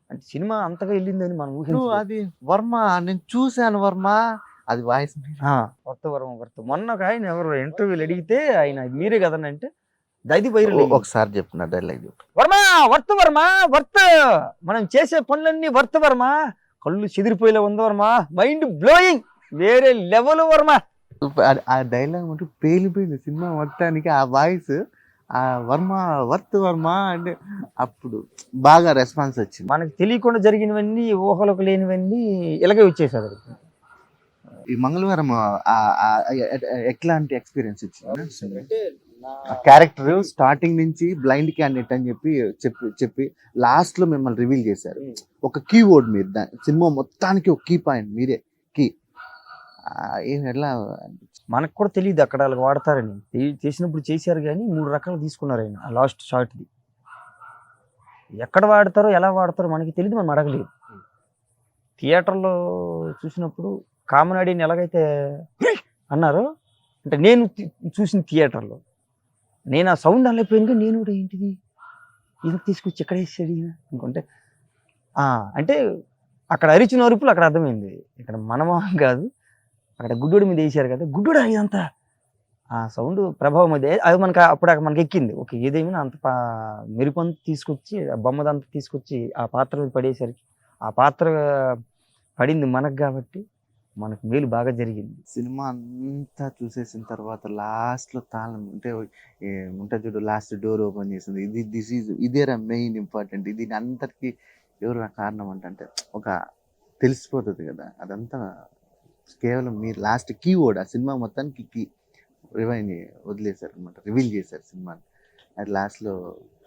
అంటే సినిమా అంతగా వెళ్ళిందని మనం ఊహించు. అది వర్మ నేను చూశాను, వర్మ అది వాయిస్ వర్త. మొన్న ఒక ఆయన ఎవరు ఇంటర్వ్యూలు అడిగితే ఆయన మీరే కదండి అంటే దైది వైరల్. ఒకసారి చెప్పిన డైలాగ్ వర్మ వర్త మనం చేసే పనులన్నీ వర్మ, కళ్ళు చెదిరిపోయేలా ఉంది వర్మ, మైండ్ బ్లోయింగ్, వేరే లెవెల్ వర్మ. ఆ డైలాగ్ మటు పేలిపోయింది సినిమా మొత్తానికి. ఆ వాయిస్ ఆ వర్మ అంటే అప్పుడు బాగా రెస్పాన్స్ వచ్చింది. మనకు తెలియకుండా జరిగినవన్నీ, ఊహలకు లేనివన్నీ ఇలాగే వచ్చేసారు. ఈ మంగళవారం ఎట్లాంటి ఎక్స్పీరియన్స్ ఇచ్చింది? క్యారెక్టర్ స్టార్టింగ్ నుంచి బ్లైండ్ క్యాండిడేట్ అని చెప్పి లాస్ట్ లో మిమ్మల్ని రివీల్ చేశారు. ఒక కీవర్డ్ మీరు సినిమా మొత్తానికి ఒక కీ పాయింట్ మీరే కీ. ఏం ఎట్లా మనకు కూడా తెలియదు అక్కడ వాళ్ళకి వాడతారని. చేసినప్పుడు చేశారు కానీ 3 రకాలు తీసుకున్నారు ఆయన ఆ లాస్ట్ షాట్ది. ఎక్కడ వాడతారో ఎలా వాడతారో మనకి తెలియదు, మనం అడగలేదు. థియేటర్లో చూసినప్పుడు కామనాడిని ఎలాగైతే అన్నారో, అంటే నేను చూసిన థియేటర్లో నేను ఆ సౌండ్ అనలేకపోయాను. నేను కూడా ఏంటిది ఇది తీసుకొచ్చి ఎక్కడ వేసాడు అనుకుంటే అంటే అక్కడ అరిచిన అరుపులు అక్కడ అర్థమైంది. ఇక్కడ మనమోహం కాదు, అక్కడ గుడ్డోడి మీద వేసారు కదా, గుడ్డోడా ఇదంతా ఆ సౌండ్ ప్రభావం అది మనకు అప్పుడు మనకి ఎక్కింది. ఓకే, ఏదేమైనా అంత మెరుపంతా తీసుకొచ్చి బొమ్మదంతా తీసుకొచ్చి ఆ పాత్ర మీద పడేసరికి ఆ పాత్ర పడింది మనకు కాబట్టి మనకు మేలు బాగా జరిగింది. సినిమా అంతా చూసేసిన తర్వాత లాస్ట్లో తాళం అంటే ఉంటుంది చూడు, లాస్ట్ డోర్ ఓపెన్ చేసింది, ఇదేరా మెయిన్ ఇంపార్టెంట్, ఇది అంతటికీ ఎవరు కారణం అంటే ఒక తెలిసిపోతుంది కదా. అదంతా కేవలం మీరు లాస్ట్ కీవర్డ్, ఆ సినిమా మొత్తానికి వదిలేశారు అనమాట, రివీల్ చేశారు సినిమాని. అది లాస్ట్లో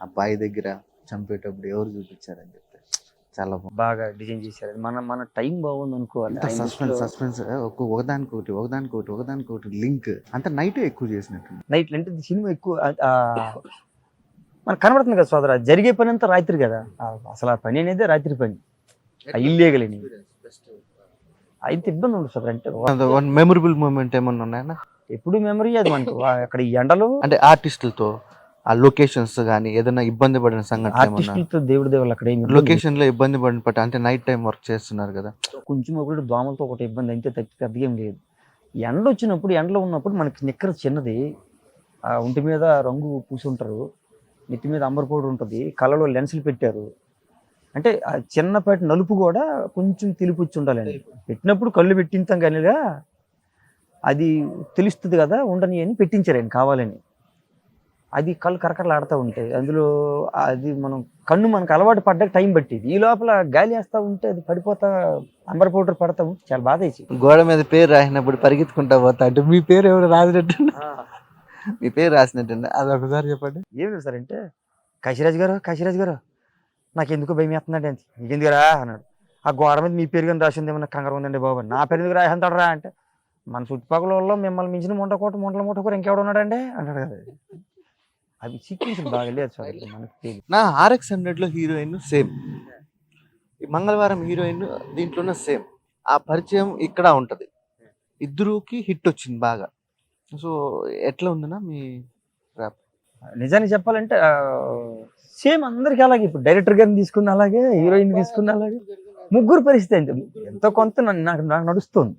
అబ్బాయి దగ్గర చంపేటప్పుడు ఎవరు చూపించారని చెప్తే చాలా బాగా డిజైన్ చేశారు. మన టైం బాగుంది అనుకోవాలి. సస్పెన్స్ ఒకదానికొకటి లింక్ అంత నైట్ ఎక్కువ చేసినట్టు. నైట్ అంటే సినిమా ఎక్కువ మనకు కనబడుతుంది కదా సోదరా, జరిగే పని అంతా రాత్రి కదా. అసలు ఆ పని అనేది రాత్రి పని, ఇల్లీగలని అయితే ఇబ్బంది ఉండదు సోదరా. అంటే మెమరబుల్ మూమెంట్ ఏమన్నా ఉన్నాయన్నా? ఎప్పుడు మెమరీ అది మనకు. అక్కడ ఈ ఎండలు అంటే ఆర్టిస్టులతో ఆ లొకేషన్స్ కానీ ఏదైనా ఇబ్బంది పడిన సంఘటన, ఆర్టిస్టులతో దేవుడి దేవుళ్ళు అక్కడ లొకేషన్ లో ఇబ్బంది పడిన పట్టు అంటే నైట్ టైం వర్క్ చేస్తున్నారు కదా, కొంచెం ఒకటి దోమలతో ఒకటి ఇబ్బంది అయితే పెద్దగా ఏం లేదు. ఎండ వచ్చినప్పుడు, ఎండలో ఉన్నప్పుడు మనకి నిక్కర చిన్నది, ఒంటి మీద రంగు పూసి ఉంటారు, నెత్తి మీద అంబర్ పౌడర్ ఉంటుంది, కళ్ళలో లెన్సులు పెట్టారు. అంటే ఆ చిన్నపాటి నలుపు కూడా కొంచెం తెలిపొచ్చి ఉండాలండి. పెట్టినప్పుడు కళ్ళు పెట్టించాం కానీగా అది తెలుస్తుంది కదా ఉండని అని పెట్టించారు ఆయన కావాలని. అది కళ్ళు కరకరలాడుతూ ఉంటాయి అందులో. అది మనం కన్ను మనకు అలవాటు పడ్డాక టైం పట్టేది. ఈ లోపల గాలి వేస్తూ ఉంటే అది పడిపోతా, అంబర్ పౌడర్ పడతా ఉంటే చాలా బాధ వేసి. గోడ మీద పేరు రాసినప్పుడు పరిగెత్తుకుంటా పోతా అంటే మీ పేరు ఎవరు రాసినట్టు, మీ పేరు రాసినట్టు అది ఒకసారి చెప్పండి. ఏం లేదు సార్ అంటే, కాశీరాజు గారు నాకు ఎందుకు భయం వేస్తుందండి అంతే. ఎందుకురా అన్నాడు. ఆ గోడ మీద మీ పేరు కానీ రాసింది ఏమన్నా కంగారు ఉందండి బాబు. నా పేరు ఎందుకు రాయంతాడరా అంటే, మన చుట్టుపక్కల వాళ్ళు మిమ్మల్ని మించిన ముంటల మూట కూడా ఇంకెవడు ఉన్నాడండి అంటాడు కదా. అవి సీక్వెన్స్ బాగా లేదు సార్ మనకి. నా RX 100లో హీరోయిన్ సేమ్, ఈ మంగళవారం హీరోయిన్ దీంట్లోనే సేమ్. ఆ పరిచయం ఇక్కడ ఉంటుంది, ఇద్దరుకి హిట్ వచ్చింది బాగా. సో ఎట్లా ఉందన్నా మీ ర్యాప్? నిజానికి చెప్పాలంటే సేమ్ అందరికి అలాగే. ఇప్పుడు డైరెక్టర్ గారిని తీసుకున్న అలాగే, హీరోయిన్ తీసుకున్న అలాగే, ముగ్గురు పరిస్థితి అంతే. ఎంతో కొంత నాకు నడుస్తుంది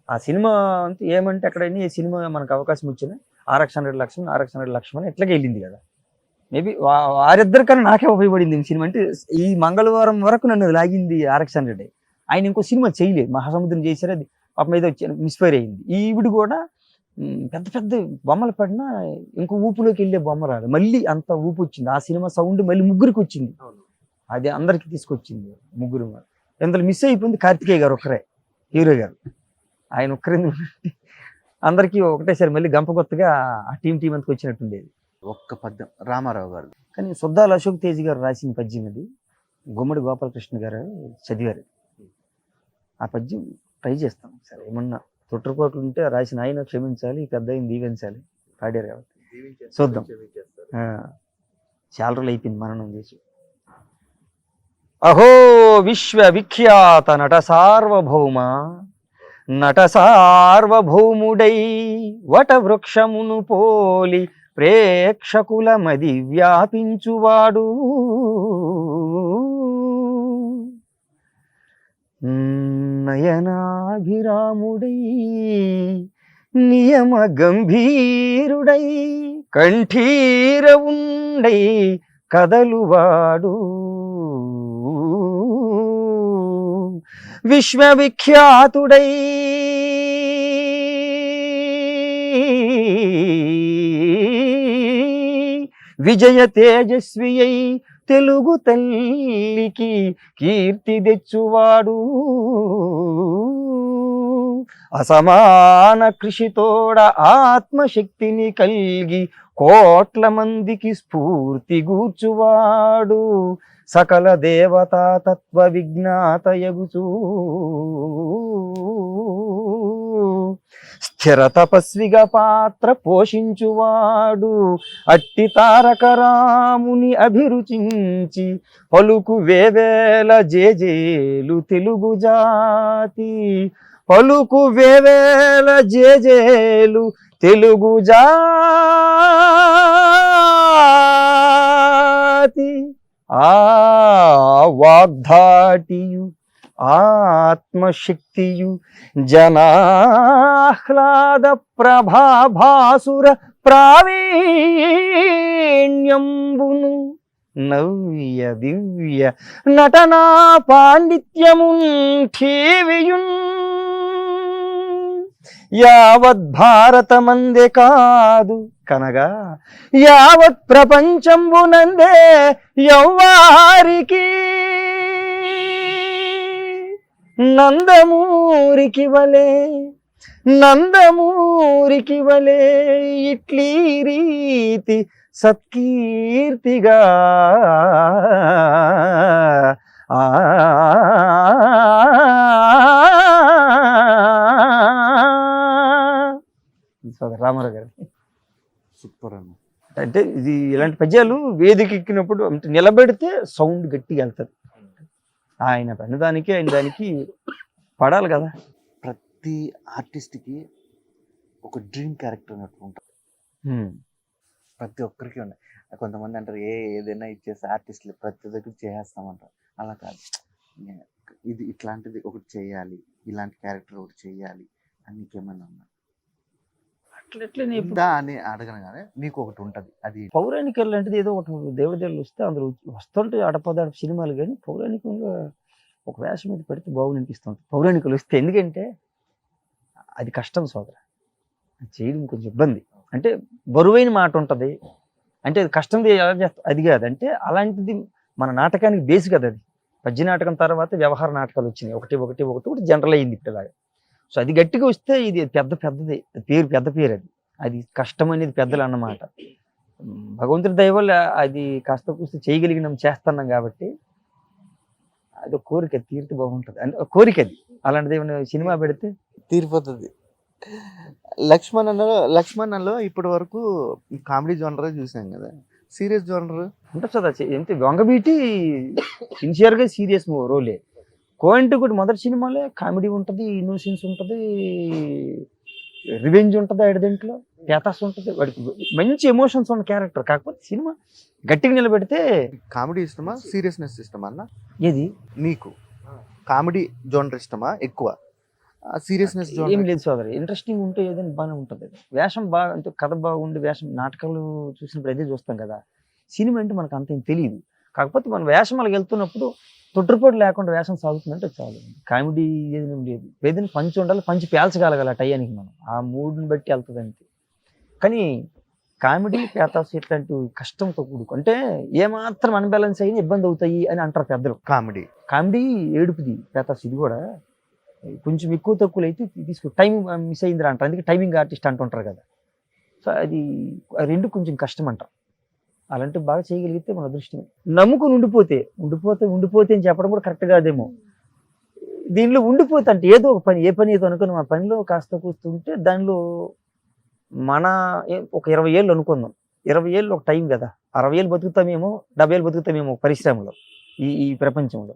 ఆ సినిమా. అంతే ఏమంటే అక్కడైనా ఏ సినిమా మనకు అవకాశం వచ్చినా RX 100 లక్ష్మణ్ ఎట్లాగే వెళ్ళింది కదా. మేబీ వారిద్దరికన్నా నాకే ఉపయోగపడింది ఈ సినిమా. అంటే ఈ మంగళవారం వరకు నన్ను లాగింది RX 100. ఆయన ఇంకో సినిమా చేయలేదు, మహాసముద్రం చేశారు, అది పాపం మీద వచ్చి మిస్ఫైర్ అయ్యింది. ఈవిడ కూడా పెద్ద పెద్ద బొమ్మలు పడినా ఇంకో ఊపులోకి వెళ్ళే బొమ్మ రాదు, మళ్ళీ అంత ఊపు వచ్చింది. ఆ సినిమా సౌండ్ మళ్ళీ ముగ్గురికి వచ్చింది, అది అందరికి తీసుకొచ్చింది. ముగ్గురు ఎందులో మిస్ అయిపోయింది కార్తికేయ గారు ఒక్కరే, హీరో గారు. ఆయన ఒక్కరే అందరికీ ఒకటేసారి మళ్ళీ గంప కొత్తగా ఆ టీం అంతకు వచ్చినట్టుండేది. ఒక్క పద్యం రామారావు గారు. కానీ సుద్దాల అశోక్ తేజ్ గారు రాసిన పద్యం అది, గుమ్మడి గోపాలకృష్ణ గారు చదివారు. ఆ పద్యం ట్రై చేస్తాం సరే, ఏమన్నా తొట్టుకోట్లు ఉంటే రాసిన ఆయన క్షమించాలి, పెద్ద ఆయన దీవించాలి పాడారు కాబట్టి చూద్దాం. చాలా రోజులు అయిపోయింది మననం చేసి. అహో విశ్వవిఖ్యాత నట సార్వభౌముడై వట వృక్షమును పోలి ప్రేక్షకుల మది వ్యాపించువాడు, నయనాభిరాముడై నియమ గంభీరుడై కంఠీర ఉండై కదలువాడు, విశ్వవిఖ్యాతుడై విజయ తేజస్వి అయి తెలుగు తల్లికి కీర్తి తెచ్చువాడు, అసమాన కృషితోడ ఆత్మశక్తిని కల్గి కోట్ల మందికి స్ఫూర్తి గూర్చువాడు, సకల దేవతా తత్వ విజ్ఞాతయగుచూ స్థిర తపస్విగా పాత్ర పోషించువాడు అట్టి తారక రాముని అభిరుచించి పలుకు వేవేల జేజేలు తెలుగు జాతి పలుకు వేవేల జేజేలు తెలుగు జాతి ఆ వాగ్ధాటియు ఆత్మశక్తియు జనాహ్లాద ప్రభాభాసుర ప్రావీణ్యంబును నవ్య దివ్య నటనా పాండిత్యమున్ ఠీవియున్ యావత్ భారతమందే కాదు కనగా యావత్ ప్రపంచంబునందే యవ్వారికి నందమూరికి వలే ఇట్లీ రీతి సత్కీర్తిగా రామారావు గారు సూపర్ అన్న. అంటే ఇది ఇలాంటి పద్యాలు వేదిక ఎక్కినప్పుడు అంటే నిలబెడితే సౌండ్ గట్టిగా వెళ్తుంది. ఆయన దానికి పడాలి కదా. ప్రతి ఆర్టిస్ట్కి ఒక డ్రీమ్ క్యారెక్టర్ అన్నట్టు ఉంటుంది. ప్రతి ఒక్కరికి ఉన్నాయి. కొంతమంది అంటారు ఏదైనా ఇచ్చేసి ఆర్టిస్టులు ప్రతి దగ్గర చేసేస్తామంటారు. అలా కాదు, ఇది ఇట్లాంటిది ఒకటి చేయాలి, ఇలాంటి క్యారెక్టర్ ఒకటి చేయాలి అని నీకేమన్నా ఉన్నా అని అడగను కానీ నీకు ఒకటి ఉంటుంది. అది పౌరాణికలు లాంటిది ఏదో ఒకటి దేవదేవులు వస్తే అందరూ వస్తుంటే అడపదాడు సినిమాలు, కానీ పౌరాణికంగా ఒక వేషం మీద పెడితే బాగుంది అనిపిస్తుంది పౌరాణికలు వస్తే. ఎందుకంటే అది కష్టం సోదర, అది చేయడం కొంచెం ఇబ్బంది. అంటే బరువైన మాట ఉంటుంది, అంటే అది కష్టంది ఎలా చేస్తా అది కాదు. అంటే అలాంటిది మన నాటకానికి బేస్ కదా అది. పద్య నాటకం తర్వాత వ్యవహార నాటకాలు వచ్చినాయి, ఒకటి జనరల్ అయింది ఇప్పటిలాగా. సో అది గట్టిగా వస్తే ఇది పెద్దది పెద్ద పేరు అది కష్టం అనేది పెద్దలు అన్నమాట. భగవంతుడి దయ వల్ల అది కాస్త కూస్తే చేయగలిగినాం, చేస్తున్నాం కాబట్టి అది కోరిక తీరితే బాగుంటుంది అంటే కోరిక. అది అలాంటిది ఏమైనా సినిమా పెడితే తీరిపోతుంది. లక్ష్మణలో ఇప్పటి వరకు కామెడీ జోనర్ చూసాం కదా, సీరియస్ జోనర్ ఉంటుంది కదా. ఎంత వంగబీటి సిన్సియర్గా సీరియస్ రోలే. కోయంటి కూడా మొదటి సినిమాలే కామెడీ ఉంటుంది, ఇన్నోసెన్స్ ఉంటుంది, రివెంజ్ ఉంటుంది, ఐడెంట్లో పేతాస్ ఉంటుంది, వాడికి మంచి ఎమోషన్స్ ఉన్న క్యారెక్టర్. కాకపోతే సినిమా గట్టిగా నిలబెడితే. కామెడీ ఇష్టమా సీరియస్నెస్ ఇష్టమా అన్న? ఏది నీకు కామెడీ జోనర్ ఇష్టమా ఎక్కువ, సీరియస్నెస్ ఏం లేదు సోదరి. ఇంట్రెస్టింగ్ ఉంటే ఏదైనా బాగానే ఉంటుంది. వేషం బాగా అంటే కథ బాగుండి వేషం నాటకాలు చూసినప్పుడు అదే చూస్తాం కదా. సినిమా అంటే మనకు అంత ఏం తెలియదు. కాకపోతే మనం వేషం వాళ్ళకి వెళ్తున్నప్పుడు తొట్టుపాటు లేకుండా వేషం సాగుతుందంటే చాలు. కామెడీ ఏదైనా లేదు, ఏదైనా పంచి ఉండాలి, పంచి పేల్చగలగాలి ఆ టయానికి. మనం ఆ మూడ్ని బట్టి వెళ్తుంది అంతే. కానీ కామెడీ పేతాస్ ఇట్లాంటివి కష్టంతో కూడుకు, అంటే ఏమాత్రం అన్బ్యాలెన్స్ అయినా ఇబ్బంది అవుతాయి అని అంటారు పెద్దలు. కామెడీ ఏడుపుది పేతాస్, ఇది కూడా కొంచెం ఎక్కువ తక్కువలు అయితే తీసుకో టైం మిస్ అయిందిరా అంటారు, అందుకే టైమింగ్ ఆర్టిస్ట్ అంటుంటారు కదా. సో అది రెండు కొంచెం కష్టం అంటారు. అలాంటివి బాగా చేయగలిగితే మన అదృష్టమే. నమ్ముకుని ఉండిపోతే అని చెప్పడం కూడా కరెక్ట్ కాదేమో. దీనిలో ఉండిపోతే అంటే ఏదో ఒక పని, ఏ పని ఏదో అనుకున్నాం, ఆ పనిలో కాస్త కూస్తుంటే దానిలో మన ఒక 20 ఏళ్ళు అనుకుందాం. 20 ఏళ్ళు ఒక టైం కదా. 60 ఏళ్ళు బతుకుతామేమో, 70 ఏళ్ళు బతుకుతామేమో పరిశ్రమలో, ఈ ప్రపంచంలో.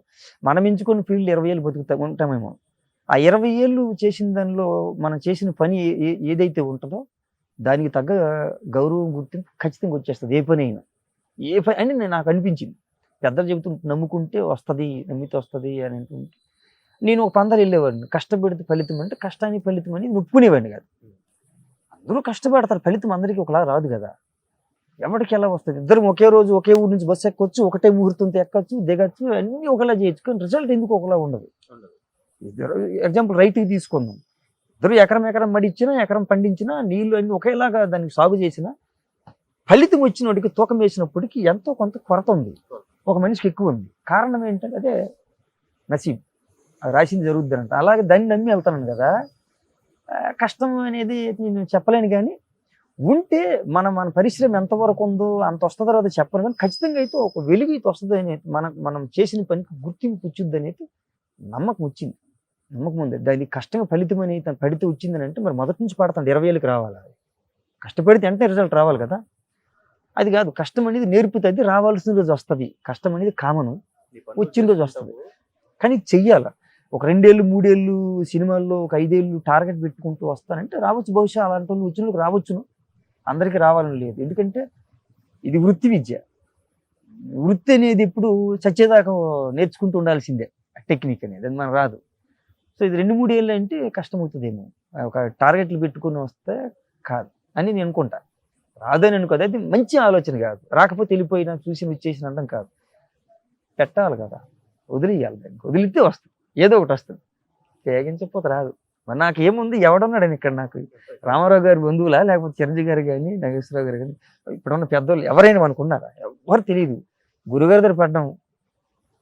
మనం ఎంచుకున్న ఫీల్డ్ 20 ఏళ్ళు ఉంటామేమో. ఆ 20 ఏళ్ళు చేసిన దానిలో మనం చేసిన పని ఏదైతే ఉంటుందో దానికి తగ్గ గౌరవం గుర్తింపు ఖచ్చితంగా వచ్చేస్తుంది. ఏ పని అయినా అని నాకు అనిపించింది. పెద్దలు చెబుతుంటే నమ్ముకుంటే వస్తుంది, నమ్మితే వస్తుంది అని అంటుంటే నేను ఒక పందాలు వెళ్ళేవాడిని. కష్టపడితే ఫలితం అంటే కష్టానికి ఫలితం అని నొప్పుకునేవాడిని కాదు. అందరూ కష్టపడతారు, ఫలితం అందరికీ ఒకలా రాదు కదా. ఎవరికి ఎలా వస్తుంది? ఇద్దరు ఒకే రోజు ఒకే ఊరు నుంచి బస్సు ఎక్కొచ్చు, ఒకటే ముహూర్తంతో ఎక్కొచ్చు, దిగచ్చు, అన్నీ ఒకలా చేయొచ్చు, కానీ రిజల్ట్ ఎందుకు ఒకలా ఉండదు. ఇద్దరు ఎగ్జాంపుల్ రైతుకి తీసుకున్నాం. ఇద్దరు ఎకరం మడిచ్చినా, ఎకరం పండించినా, నీళ్ళు అన్ని ఒకేలాగా దానికి సాగు చేసినా ఫలితం వచ్చిన వాడికి తూకం వేసినప్పటికీ ఎంతో కొంత కొరత ఉంది, ఒక మనిషికి ఎక్కువ ఉంది. కారణం ఏంటంటే అదే నసీబ్, అది రాసింది జరుగుద్ది అంట. అలాగే దాన్ని నమ్మి వెళ్తాను కదా. కష్టం అనేది నేను చెప్పలేను, కానీ ఉంటే మన పరిశ్రమ ఎంతవరకు ఉందో అంత వస్తుందో తర్వాత చెప్పను, కానీ ఖచ్చితంగా అయితే ఒక వెలుగు అయితే వస్తుంది అనేది, మనం చేసిన పనికి గుర్తింపు వచ్చింది అనేది నమ్మకం వచ్చింది. నమ్మకం ఉంది. దానికి కష్టంగా ఫలితం అని తను పడితే వచ్చిందని అంటే మరి మొదటి నుంచి పడతాడు 20,000కి రావాలి. కష్టపడితే అంటే రిజల్ట్ రావాలి కదా. అది కాదు, కష్టం అనేది నేర్పుతుంది, రావాల్సిన రోజు వస్తుంది. కష్టం అనేది కామను, వచ్చిన రోజు వస్తుంది. కానీ చెయ్యాలి. ఒక 2 ఏళ్ళు 3 ఏళ్ళు సినిమాల్లో ఒక 5 ఏళ్ళు టార్గెట్ పెట్టుకుంటూ వస్తానంటే రావచ్చు. బహుశా అలాంటి వాళ్ళు వచ్చిన రావచ్చును, అందరికీ రావాలని లేదు. ఎందుకంటే ఇది వృత్తి విద్య. వృత్తి అనేది ఇప్పుడు చచ్చేదాకా నేర్చుకుంటూ ఉండాల్సిందే. టెక్నిక్ అనేది అది మనకు రాదు. సో ఇది 2-3 ఏళ్ళు అంటే కష్టమవుతుందేమో. ఒక టార్గెట్లు పెట్టుకుని వస్తే కాదు అని నేను అనుకుంటా. రాదని అనుకోదు, అది మంచి ఆలోచన కాదు. రాకపోతే వెళ్ళిపోయినా చూసి వచ్చేసిన అనడం కాదు. పెట్టాలి కదా, వదిలేయాలి. దానికి వదిలితే వస్తుంది, ఏదో ఒకటి వస్తుంది. తేగించకపోతే రాదు. మరి నాకు ఏముంది, ఎవడున్నాడని ఇక్కడ నాకు రామారావు గారి బంధువులా, లేకపోతే చిరంజీవి గారు కానీ నాగేశ్వరరావు గారు కానీ ఇప్పుడున్న పెద్దోళ్ళు ఎవరైనా అనుకున్నారా? ఎవరు తెలియదు. గురుగారి దగ్గర పడ్డాం,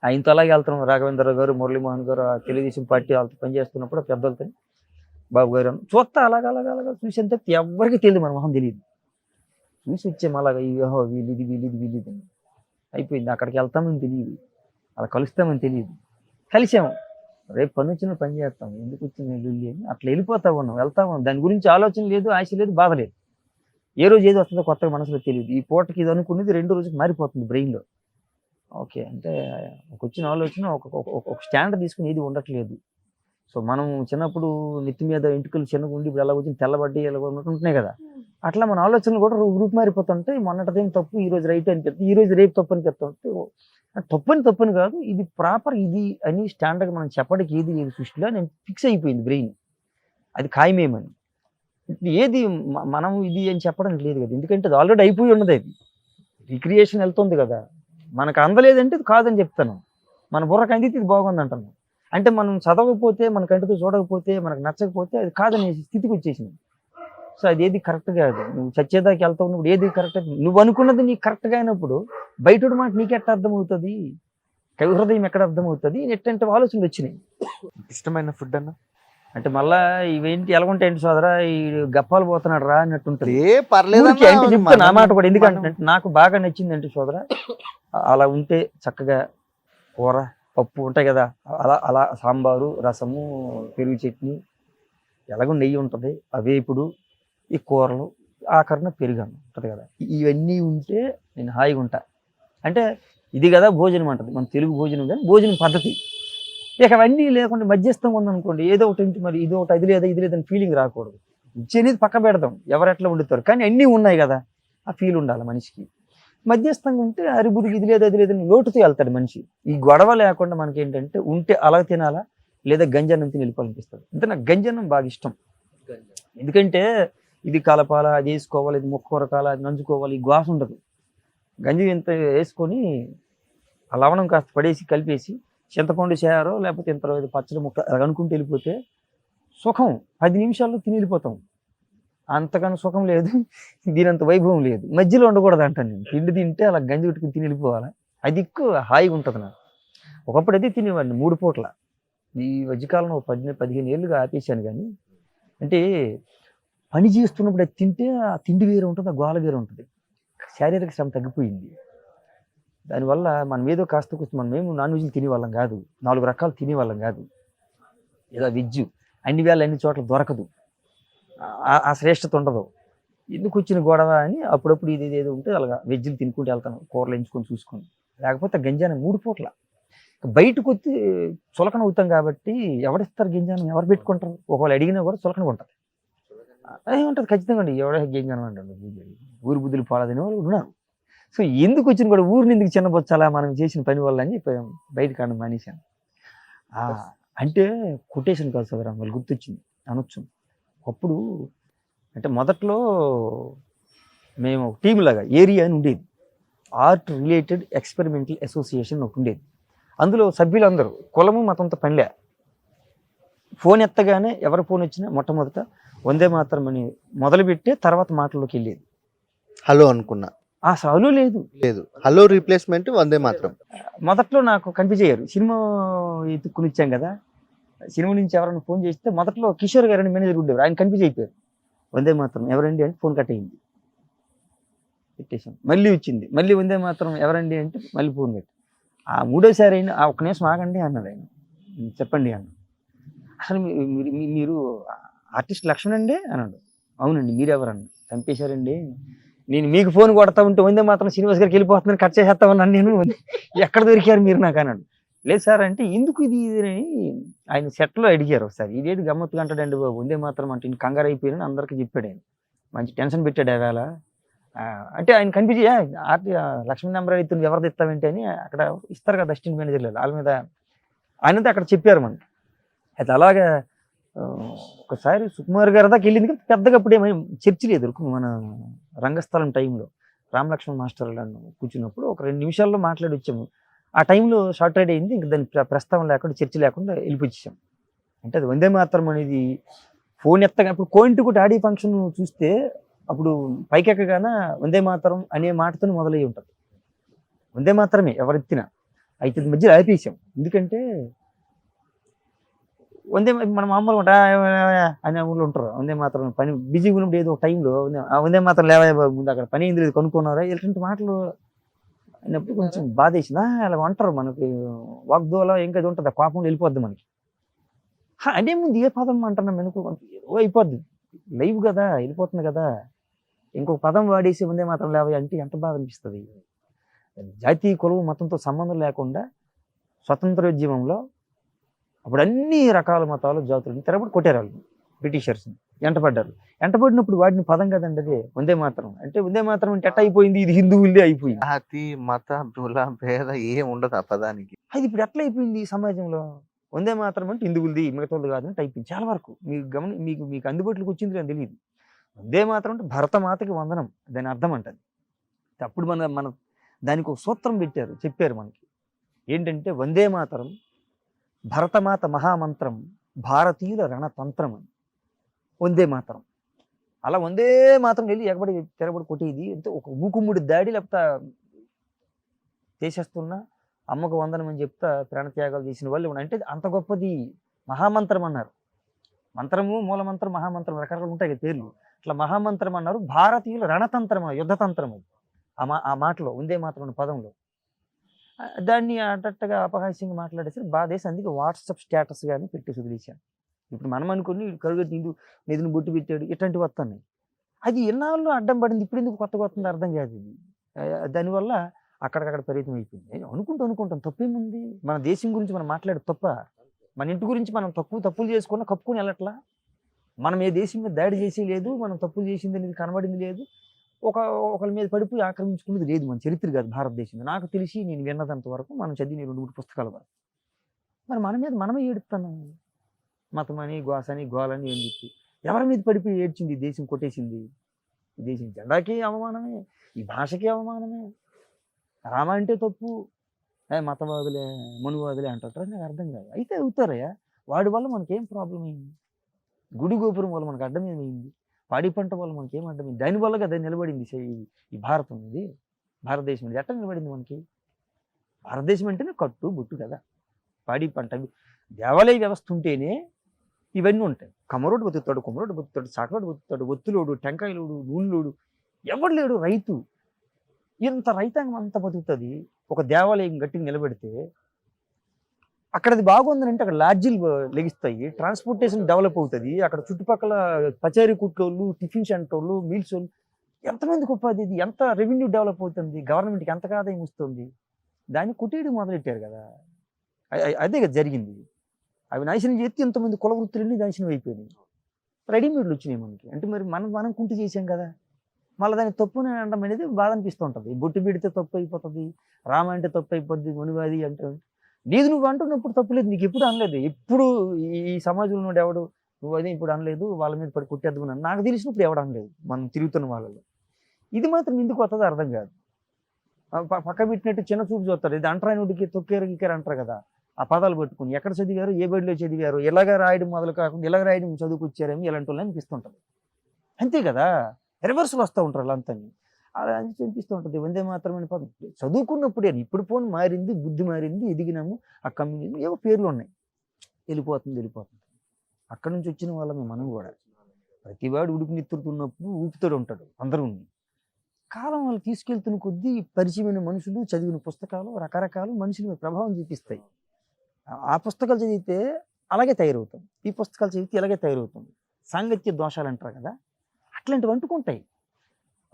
ఆయనతో అలాగే వెళ్తున్నాం. రాఘవేంద్రరావు గారు, మురళీమోహన్ గారు తెలుగుదేశం పార్టీ వాళ్ళతో పనిచేస్తున్నప్పుడు పెద్దోళ్ళతో బాబు గారు చూస్తా అలాగా చూసిన తప్ప ఎవరికి తెలియదు, మన మొహం తెలియదు. చూసి వచ్చాము అలాగా, వీళ్ళిది అని అయిపోయింది. అక్కడికి వెళ్తామని తెలియదు, అలా కలుస్తామని తెలియదు. కలిసాము, రేపు పని వచ్చిన పని చేస్తాం, ఎందుకు వచ్చింది వెళ్ళి అని అట్లా వెళ్ళిపోతా ఉన్నాం, వెళ్తా ఉన్నాం. దాని గురించి ఆలోచన లేదు, ఆశ లేదు, బాధ లేదు. ఏ రోజు ఏది వస్తుందో కొత్తగా మనసులో తెలియదు. ఈ పూటకి ఇది అనుకున్నది 2 రోజుకి మారిపోతుంది బ్రెయిన్లో. ఓకే అంటే వచ్చిన ఆలోచన ఒక స్టాండ్ తీసుకుని ఏది ఉండట్లేదు. సో మనం చిన్నప్పుడు నెత్తి మీద ఎంటుకలు చిన్నగా ఉండి ఇప్పుడు ఎలా వచ్చింది తెల్లబడ్డి ఎలా ఉంటున్నాయి కదా, అట్లా మన ఆలోచనలు కూడా రూపు మారిపోతుంటాయి. మొన్నటిదేం తప్పు, ఈ రోజు రైట్ అనిపిస్తుంది, ఈ రోజు రేపు తప్పు అనిపిస్తుంటే తప్పని కాదు, ఇది ప్రాపర్ ఇది అని స్టాండర్డ్ మనం చెప్పడానికి ఏది సృష్టిలో నేను ఫిక్స్ అయిపోయింది బ్రెయిన్. అది ఖాయమేమని ఏది మనం ఇది అని చెప్పడం లేదు కదా, ఎందుకంటే అది ఆల్రెడీ అయిపోయి ఉన్నది. అది రిక్రియేషన్ వెళ్తుంది కదా, మనకు అందలేదంటే ఇది కాదని చెప్తాను. మన బుర్రకు అందితే ఇది బాగుంది అంటున్నాం. అంటే మనం చదవకపోతే, మన కంటితో చూడకపోతే, మనకు నచ్చకపోతే అది కాదనే స్థితికి వచ్చేసింది. సో అది ఏది కరెక్ట్ కాదు. నువ్వు చచ్చేదాకా వెళ్తావు, నువ్వు ఏది కరెక్ట్, నువ్వు అనుకున్నది నీకు కరెక్ట్గా అయినప్పుడు బయట మాట నీకెట్ట అర్థమవుతుంది, కవి హృదయం ఎక్కడ అర్థమవుతుంది, ఎట్టంటే ఆలోచనలు వచ్చినాయి. ఇష్టమైన ఫుడ్ అన్న అంటే మళ్ళా ఇవేంటి ఎలాగుంటాయండి సోదరా, ఈ గప్పాలు పోతున్నాడు రా అన్నట్టుంటుంది. పర్లేదు అంటే చెప్తే నా మాట కూడా, ఎందుకంటే నాకు బాగా నచ్చింది అంటే సోదరా, అలా ఉంటే చక్కగా కూర పప్పు ఉంటాయి కదా, అలా సాంబారు, రసము, పెరుగు చట్నీ, ఎలాగో నెయ్యి ఉంటుంది, అవే ఇప్పుడు ఈ కూరలు, ఆఖరణ పెరుగు ఉంటుంది కదా, ఇవన్నీ ఉంటే నేను హాయిగా ఉంటా. అంటే ఇది కదా భోజనం అంటది, మన తెలుగు భోజనం కానీ భోజనం పద్ధతి. ఇక అవన్నీ లేకుండా మధ్యస్థం ఉందనుకోండి, ఏదో ఒకటి ఇంటి మరి ఇది ఒకటి, అది లేదని ఫీలింగ్ రాకూడదు. ఇచ్చి అనేది పక్క పెడదాం, ఎవరు ఎట్లా వండుతారు, కానీ అన్నీ ఉన్నాయి కదా, ఆ ఫీల్ ఉండాలి మనిషికి. మధ్యస్థంగా ఉంటే అరిబురికి ఇది లేదని లోటుతో వెళ్తాడు మనిషి. ఈ గొడవ లేకుండా మనకి ఏంటంటే ఉంటే అలా తినాలా, లేదా గంజన్నం తిని వెళ్ళిపోవాలనిపిస్తుంది. అంటే నాకు గంజన్నం బాగా ఇష్టం. ఎందుకంటే ఇది కలపాల, అది వేసుకోవాలి, ఇది ముక్కూర కాల, అది నంచుకోవాలి, ఈ గ్వాస ఉండదు. గంజి ఇంత వేసుకొని ఆ లవణం కాస్త పడేసి కలిపేసి చింతపండు చేయారో లేకపోతే ఇంత పచ్చడి ముక్క అనుకుంటూ వెళ్ళిపోతే సుఖం. 10 నిమిషాల్లో తిని వెళ్ళిపోతాం. అంతకన్నా సుఖం లేదు, దీనంత వైభవం లేదు. మధ్యలో ఉండకూడదు అంటాను నేను. తిండి తింటే అలా గంజి పెట్టుకుని తిని వెళ్ళిపోవాలి, అది ఎక్కువ హాయిగా ఉంటుంది నాకు. ఒకప్పుడు అయితే తినేవాడిని 3 పూట్ల. ఈ మధ్యకాలంలో 15 ఏళ్ళుగా ఆపేసాను. కానీ అంటే పని చేస్తున్నప్పుడు అది తింటే ఆ తిండి వేరే ఉంటుంది, ఆ గోల వేరే ఉంటుంది. శారీరక శ్రమ తగ్గిపోయింది. దానివల్ల మనం ఏదో కాస్త మనం ఏమో నాన్ వెజ్లు తినేవాళ్ళం కాదు, 4 రకాలు తినేవాళ్ళం కాదు. ఏదో వెజ్ అన్ని వేళ అన్ని చోట్ల దొరకదు, ఆ శ్రేష్టత ఉండదు. ఎందుకు వచ్చిన గొడవ అని అప్పుడప్పుడు ఇది ఏదో ఉంటే అలాగా వెజ్లు తినుకుంటూ వెళ్తాను, కూరలు ఎంచుకొని చూసుకొని. లేకపోతే గింజానం 3 పూట్ల. బయటకు వచ్చి చులకన అవుతాం కాబట్టి ఎవరిస్తారు గింజానం, ఎవరు పెట్టుకుంటారు? ఒకవేళ అడిగినా కూడా చులకన ఉంటుంది. ఏముంటుంది ఖచ్చితంగా అండి, ఎవడ గింజానం అంటారు. ఊరి బుద్ధులు పాడదని వాళ్ళు ఉన్నారు. సో ఎందుకు వచ్చిన కూడా ఊరిని ఎందుకు చిన్నబొచ్చాలా మనం చేసిన పని వల్ల అని చెప్పాం, బయట కాండం మానేశాను. అంటే కొటేషన్ కాదు సదరా, వాళ్ళు గుర్తొచ్చింది అనొచ్చు. అప్పుడు అంటే మొదట్లో మేము టీం లాగా ఏరియా అని ఉండేది, ఆర్ట్ రిలేటెడ్ ఎక్స్పెరిమెంటల్ అసోసియేషన్ ఒకటి ఉండేది. అందులో సభ్యులందరూ కులము మతంతో పనిలే. ఫోన్ ఎత్తగానే ఎవరి ఫోన్ వచ్చినా మొట్టమొదట వందే మాత్రం అని మొదలుపెట్టే తర్వాత మాటల్లోకి వెళ్ళేది. హలో అనుకున్నా, హలో లేదు, హలో రీప్లేస్మెంట్ వందే మాత్రం. మొదట్లో నాకు కన్ఫ్యూజ్ అయ్యారు. సినిమా ఎత్తుక్కుని ఇచ్చాం కదా, సినిమా నుంచి ఎవరైనా ఫోన్ చేస్తే మొదట్లో కిషోర్ గారు అని మేనేజర్ ఉండేవారు, ఆయన కన్ఫ్యూజ్ అయిపోయారు. వందే మాత్రం ఎవరండి అంటే ఫోన్ కట్ అయింది, పెట్టేసాం. మళ్ళీ వచ్చింది, మళ్ళీ వందే మాత్రం ఎవరండి అంటే మళ్ళీ ఫోన్ కట్టి. ఆ 3వ సారి అయినా ఒక్క నిమిషం ఆగండి అన్నది ఆయన, చెప్పండి అన్న. అసలు మీరు ఆర్టిస్ట్ లక్ష్మణ్ అండి అన్నాడు. అవునండి, మీరెవరన్నా చంపేశారండి. నేను మీకు ఫోన్ కొడతా ఉంటే వందే మాత్రం శ్రీనివాస్ గారికి వెళ్ళిపోతుందని కట్ చేసేస్తామన్నాను నేను. ఎక్కడ దొరికారు మీరు నాకు అన్నాడు. లేదు సార్ అంటే ఎందుకు ఇది అని ఆయన సెట్లో అడిగారు ఒకసారి. ఇదేది గమ్మత్తుగా అంటాడండి బాబు, వందే మాత్రం అంటే ఇంక కంగారు అయిపోయానని అందరికీ చెప్పాడు ఆయన. మంచి టెన్షన్ పెట్టాడు వేళ. అంటే ఆయన కనిపించి లక్ష్మణ్ నెంబర్ అడిగితే నువ్వు ఎవరిది ఇస్తావేంటి అని అక్కడ ఇస్తారు కదా అసిస్టెంట్ మేనేజర్లు, వాళ్ళ మీద ఆయనతో అక్కడ చెప్పారు మనకి. అయితే అలాగా ఒకసారి సుకుమార్ గారి దాకా వెళ్ళింది కానీ పెద్దగా అప్పుడేమో చర్చ లేదు. మన రంగస్థలం టైంలో రామలక్ష్మణ్ మాస్టర్ కూర్చున్నప్పుడు ఒక 2 నిమిషాల్లో మాట్లాడి వచ్చాము. ఆ టైంలో షార్ట్ రైడ్ అయింది. ఇంక దాని ప్రస్తావన లేకుండా చర్చ లేకుండా వెళ్ళిపోయాం. అంటే అది వందే మాత్రం అనేది ఫోన్ ఎత్తగా ఇప్పుడు కోయింటుకుటి ఆడియో ఫంక్షన్ చూస్తే అప్పుడు పైకెక్కగాన వందే మాత్రం అనే మాటతో మొదలై ఉంటుంది. వందే మాత్రమే ఎవరెత్తినా. అయితే మధ్యలో ఆపేసాం. ఎందుకంటే మన మామూలుగా అనే ఊళ్ళో ఉంటారు వందే మాత్రం పని బిజీగా ఉన్నప్పుడు ఏదో ఒక టైంలో వందే మాత్రం లేవా ముందు అక్కడ పని ఏంది లేదు కనుక్కున్నారా ఇలాంటి మాటలు అయినప్పుడు కొంచెం బాధ వేసిందా. అలా అంటారు మనకి వాగ్దోళ ఇంకది ఉంటుంది, ఆ కోపంలో వెళ్ళిపోద్ది మనకి. అదే ముందు ఏ పదం అంటున్నాం వెనుక ఏదో అయిపోద్ది, లైవ్ కదా వెళ్ళిపోతుంది కదా, ఇంకొక పదం వాడేసి వందే మాత్రం లేవా అంటే ఎంత బాధ అనిపిస్తుంది. జాతి కులం మతంతో సంబంధం లేకుండా స్వతంత్రోద్యమంలో అప్పుడు అన్ని రకాల మతాలు జాతులు తెరబడి కొట్టారు వాళ్ళు, బ్రిటిషర్స్ని ఎంటపడ్డారు. ఎంటపడినప్పుడు వాడిని పదం కదండి అదే వందే మాత్రం అంటే. వందే మాత్రం అంటే ఎట్ట అయిపోయింది, ఇది హిందువులే అయిపోయింది. జాతి మత కుల భేద ఏం ఉండదు ఆ పదానికి. అది ఇప్పుడు ఎట్లా అయిపోయింది ఈ సమాజంలో. వందే మాత్రం అంటే హిందువులది మిగతాది కాదని అయిపోయింది చాలా వరకు. మీకు మీకు అందుబాటులోకి వచ్చింది అని తెలియదు. వందే మాత్రం అంటే భరతమాతకి వందనం దాని అర్థం అంటది. అప్పుడు మన దానికి ఒక సూత్రం పెట్టారు, చెప్పారు మనకి. ఏంటంటే వందే మాతరం భరతమాత మహామంత్రం భారతీయుల రణతంత్రం అని. వందే మాతరం అలా వందే మాత్రం వెళ్ళి ఎగబడి తెరబడి కొట్టేది అంటే ఒక మూకుమ్ముడి దాడి, లేకపోతే చేసేస్తున్నా అమ్మకు వందనం అని చెప్తా ప్రాణత్యాగాలు చేసిన వాళ్ళు అంటే అంత గొప్పది మహామంత్రం అన్నారు. మంత్రము మూలమంత్రం మహామంత్రం రకరకాలు ఉంటాయి కదా పేర్లు. అట్లా మహామంత్రం అన్నారు. భారతీయుల రణతంత్రం, యుద్ధతంత్రం అది ఆ మాటలో వందే మాత్రం అనే పదంలో. దాన్ని అటట్టుగా అపహాస్యంగా మాట్లాడేసరికి బాధేసి అందుకే వాట్సాప్ స్టేటస్ కానీ పెట్టి వదిలేశాను. ఇప్పుడు మనం అనుకుని కరుగతి నిధుని బొట్టు పెట్టాడు ఇట్లాంటివి వస్తున్నాయి. అది ఎన్నాళ్ళు అడ్డం పడింది, ఇప్పుడు ఎందుకు కొత్తగా వస్తుంది అర్థం కాదు. ఇది దానివల్ల అక్కడికక్కడ పరిమితం అయిపోయింది. నేను అనుకుంటాం తప్పేముంది. మన దేశం గురించి మనం మాట్లాడే తప్ప, మన ఇంటి గురించి మనం తప్పులు చేసుకున్నా కప్పుకొని వెళ్ళట్లా. మనం ఏ దేశం మీద దాడి చేసి లేదు, మనం తప్పులు చేసింది అనేది కనబడింది లేదు, ఒకరి మీద పడిపోయి ఆక్రమించుకున్నది లేదు. మన చరిత్ర కాదు భారతదేశంలో నాకు తెలిసి నేను విన్నదంత వరకు, మనం చదివిన 2-3 పుస్తకాల వరకు. మరి మన మీద మనమే ఏడుస్తున్నాం. మతమని గోసని గోలని ఏం చెప్పి ఎవరి మీద పడిపోయి ఏడ్చింది. ఈ దేశం కొట్టేసింది. ఈ దేశం జెండాకి అవమానమే, ఈ భాషకి అవమానమే. రామ అంటే తప్పు, మతవాదులే మనువాదులే అంటారు. నాకు అర్థం కాదు. అయితే అవుతారయ్యా, వాడి వల్ల మనకేం ప్రాబ్లం అయింది? గుడి గోపురం వల్ల మనకు అడ్డం ఏమైంది? పాడి పంట వల్ల మనకి ఏం అడ్డమైంది? దానివల్ల కదా నిలబడింది ఈ భారతం అనేది. భారతదేశం అనేది ఎట్లా నిలబడింది మనకి? భారతదేశం అంటేనే కట్టు బొట్టు కదా, పాడి పంట దేవాలయ వ్యవస్థ ఉంటేనే ఇవన్నీ ఉంటాయి. కమరోడు బతుకుతాడు, కుమరోడు బతుకుతాడు, చాకలోడు బతుకుతాడు, ఒత్తులోడు, టెంకాయలోడు, నూనెలోడు, ఎవడు లేడు రైతు. ఇంత రైతాంగం అంత బతుకుతుంది. ఒక దేవాలయం గట్టిగా నిలబెడితే అక్కడ అది బాగుందని అక్కడ లాడ్జీలు లెగిస్తాయి, ట్రాన్స్పోర్టేషన్ డెవలప్ అవుతుంది. అక్కడ చుట్టుపక్కల పచారీ కుట్లోళ్ళు, టిఫిన్ సెంటర్లు, మీల్స్ వాళ్ళు, ఎంతమందికి ఉపాధి, ఇది ఎంత రెవెన్యూ డెవలప్ అవుతుంది, గవర్నమెంట్కి ఎంత ఆదాయం వస్తుంది. దాన్ని కుటీడు మొదలెట్టారు కదా, అదే కదా జరిగింది. అవి నాశనం చేస్తే ఇంతమంది కుల వృత్తులన్నీ నాశనం అయిపోయినాయి. రెడీమేడ్లు వచ్చినాయి మనకి. అంటే మరి మనం కుంటి చేసాం కదా, మళ్ళీ దాన్ని తప్పు అనడం అనేది బాధ అనిపిస్తూ ఉంటుంది. బొట్టు పెడితే తప్పు అయిపోతుంది, రామ అంటే తప్పు అయిపోద్ది, మునివాది అంటే. నీది నువ్వు అంటున్నప్పుడు తప్పులేదు, నీకు ఎప్పుడు అనలేదు. ఎప్పుడు ఈ సమాజంలో నుండి ఎవడు నువ్వు అదే ఇప్పుడు అనలేదు, వాళ్ళ మీద పడి కొట్టేద్దుకున్నాను నాకు తెలిసినప్పుడు ఎవడు అనలేదు మనం తిరుగుతున్న వాళ్ళలో. ఇది మాత్రం ఎందుకు వస్తుందో అర్థం కాదు. పక్క పెట్టినట్టు చిన్న చూపు చూస్తారు. ఇది అంటరానుడికి తొక్కేరు గిక్కేరు అంటారు కదా, ఆ పదాలు పెట్టుకుని ఎక్కడ చదివారు, ఏ బడిలో చదివారు, ఇలాగ రాయడం మొదలు కాకుండా ఇలాగ రాయడం చదువుకొచ్చారేమో ఇలాంటి వాళ్ళు అనిపిస్తుంటుంది. అంతే కదా, రివర్స్లు వస్తూ ఉంటారు వాళ్ళంతా. అలా అనిపిస్తూ ఉంటుంది. వందే మాత్రమే పదం చదువుకున్నప్పుడే. ఇప్పుడు ఫోన్ మారింది, బుద్ధి మారింది, ఎదిగినాము, ఆ కమ్యూనిజం ఏవో పేర్లు ఉన్నాయి, వెళ్ళిపోతుంది. అక్కడి నుంచి వచ్చిన వాళ్ళమే మనం కూడా. ప్రతివాడు ఉడుకు నెత్తురుతున్నప్పుడు ఊపుతూ ఉంటాడు అందరూ. కాలం వాళ్ళు తీసుకెళ్తున్న కొద్దీ పరిచయమైన మనుషులు, చదివిన పుస్తకాలు రకరకాలు మనుషుల మీద ప్రభావం చూపిస్తాయి. ఆ పుస్తకాలు చదివితే అలాగే తయారవుతాం. ఈ పుస్తకాలు చదివితే ఇలాగే తయారవుతాం. సాంగత్య దోషాలు అంటారు కదా, అట్లాంటివి అంటుకుంటాయి.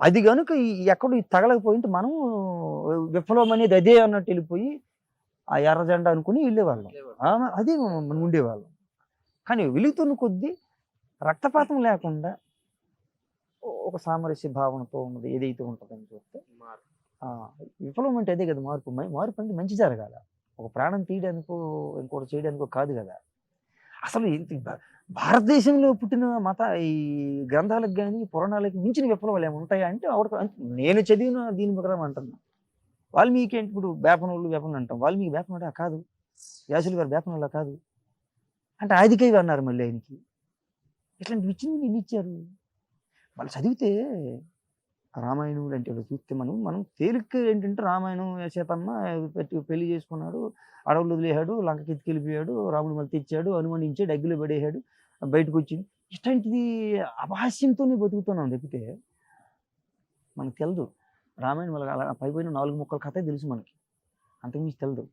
అది కనుక ఎక్కడో తగలకపోయింటే మనం విప్లవం అనేది అదే అన్నట్టు వెళ్ళిపోయి ఆ ఎర్ర జెండా అనుకుని వెళ్ళేవాళ్ళం. అదే మనం ఉండేవాళ్ళం. కానీ వెలుగుతున్న కొద్దీ రక్తపాతం లేకుండా ఒక సామరస్య భావనతో ఉన్నది ఏదైతే ఉంటుందని చూస్తే విఫలం అంటే అదే కదా మార్పు. మార్పు అంటే మంచి జరగాల, ఒక ప్రాణం తీయడానికో ఇంకోటి చేయడానికో కాదు కదా. అసలు భారతదేశంలో పుట్టిన ఈ గ్రంథాలకు కానీ పురాణాలకు మించిన విప్లవాలు ఏమి ఉంటాయా అంటే నేను చదివిన దీని ప్రకారం అంటున్నా. వాల్మీకి అంటే ఇప్పుడు వేపనోళ్ళు వేపనలు అంటాం, వాల్మీకి వేపనోడా కాదు, వ్యాసులు గారు వేపనోళ్ళ కాదు అంటే ఆదికవి అన్నారు. మళ్ళీ ఆయనకి ఇట్లాంటి ఇచ్చింది నేను ఇచ్చారు. వాళ్ళు చదివితే రామాయణం అంటే చూస్తే మనం తేలిక ఏంటంటే రామాయణం సీతమ్మ పెళ్లి చేసుకున్నాడు, అడవులు వదిలేశాడు, లంకకి ఎత్తుకెళ్ళిపోయాడు, రాముడు మళ్ళీ తెచ్చాడు, అనుమానించాడు, అగ్గిలో పడేశాడు, బయటకు వచ్చింది. ఇట్లాంటిది అపహాస్యంతోనే బతుకుతున్నాం తప్పితే మనకు తెలదు. రామాయణం వల్ల అలా పైపోయిన 4 ముక్కల కథే తెలుసు మనకి, అంతకుమించి తెలదు.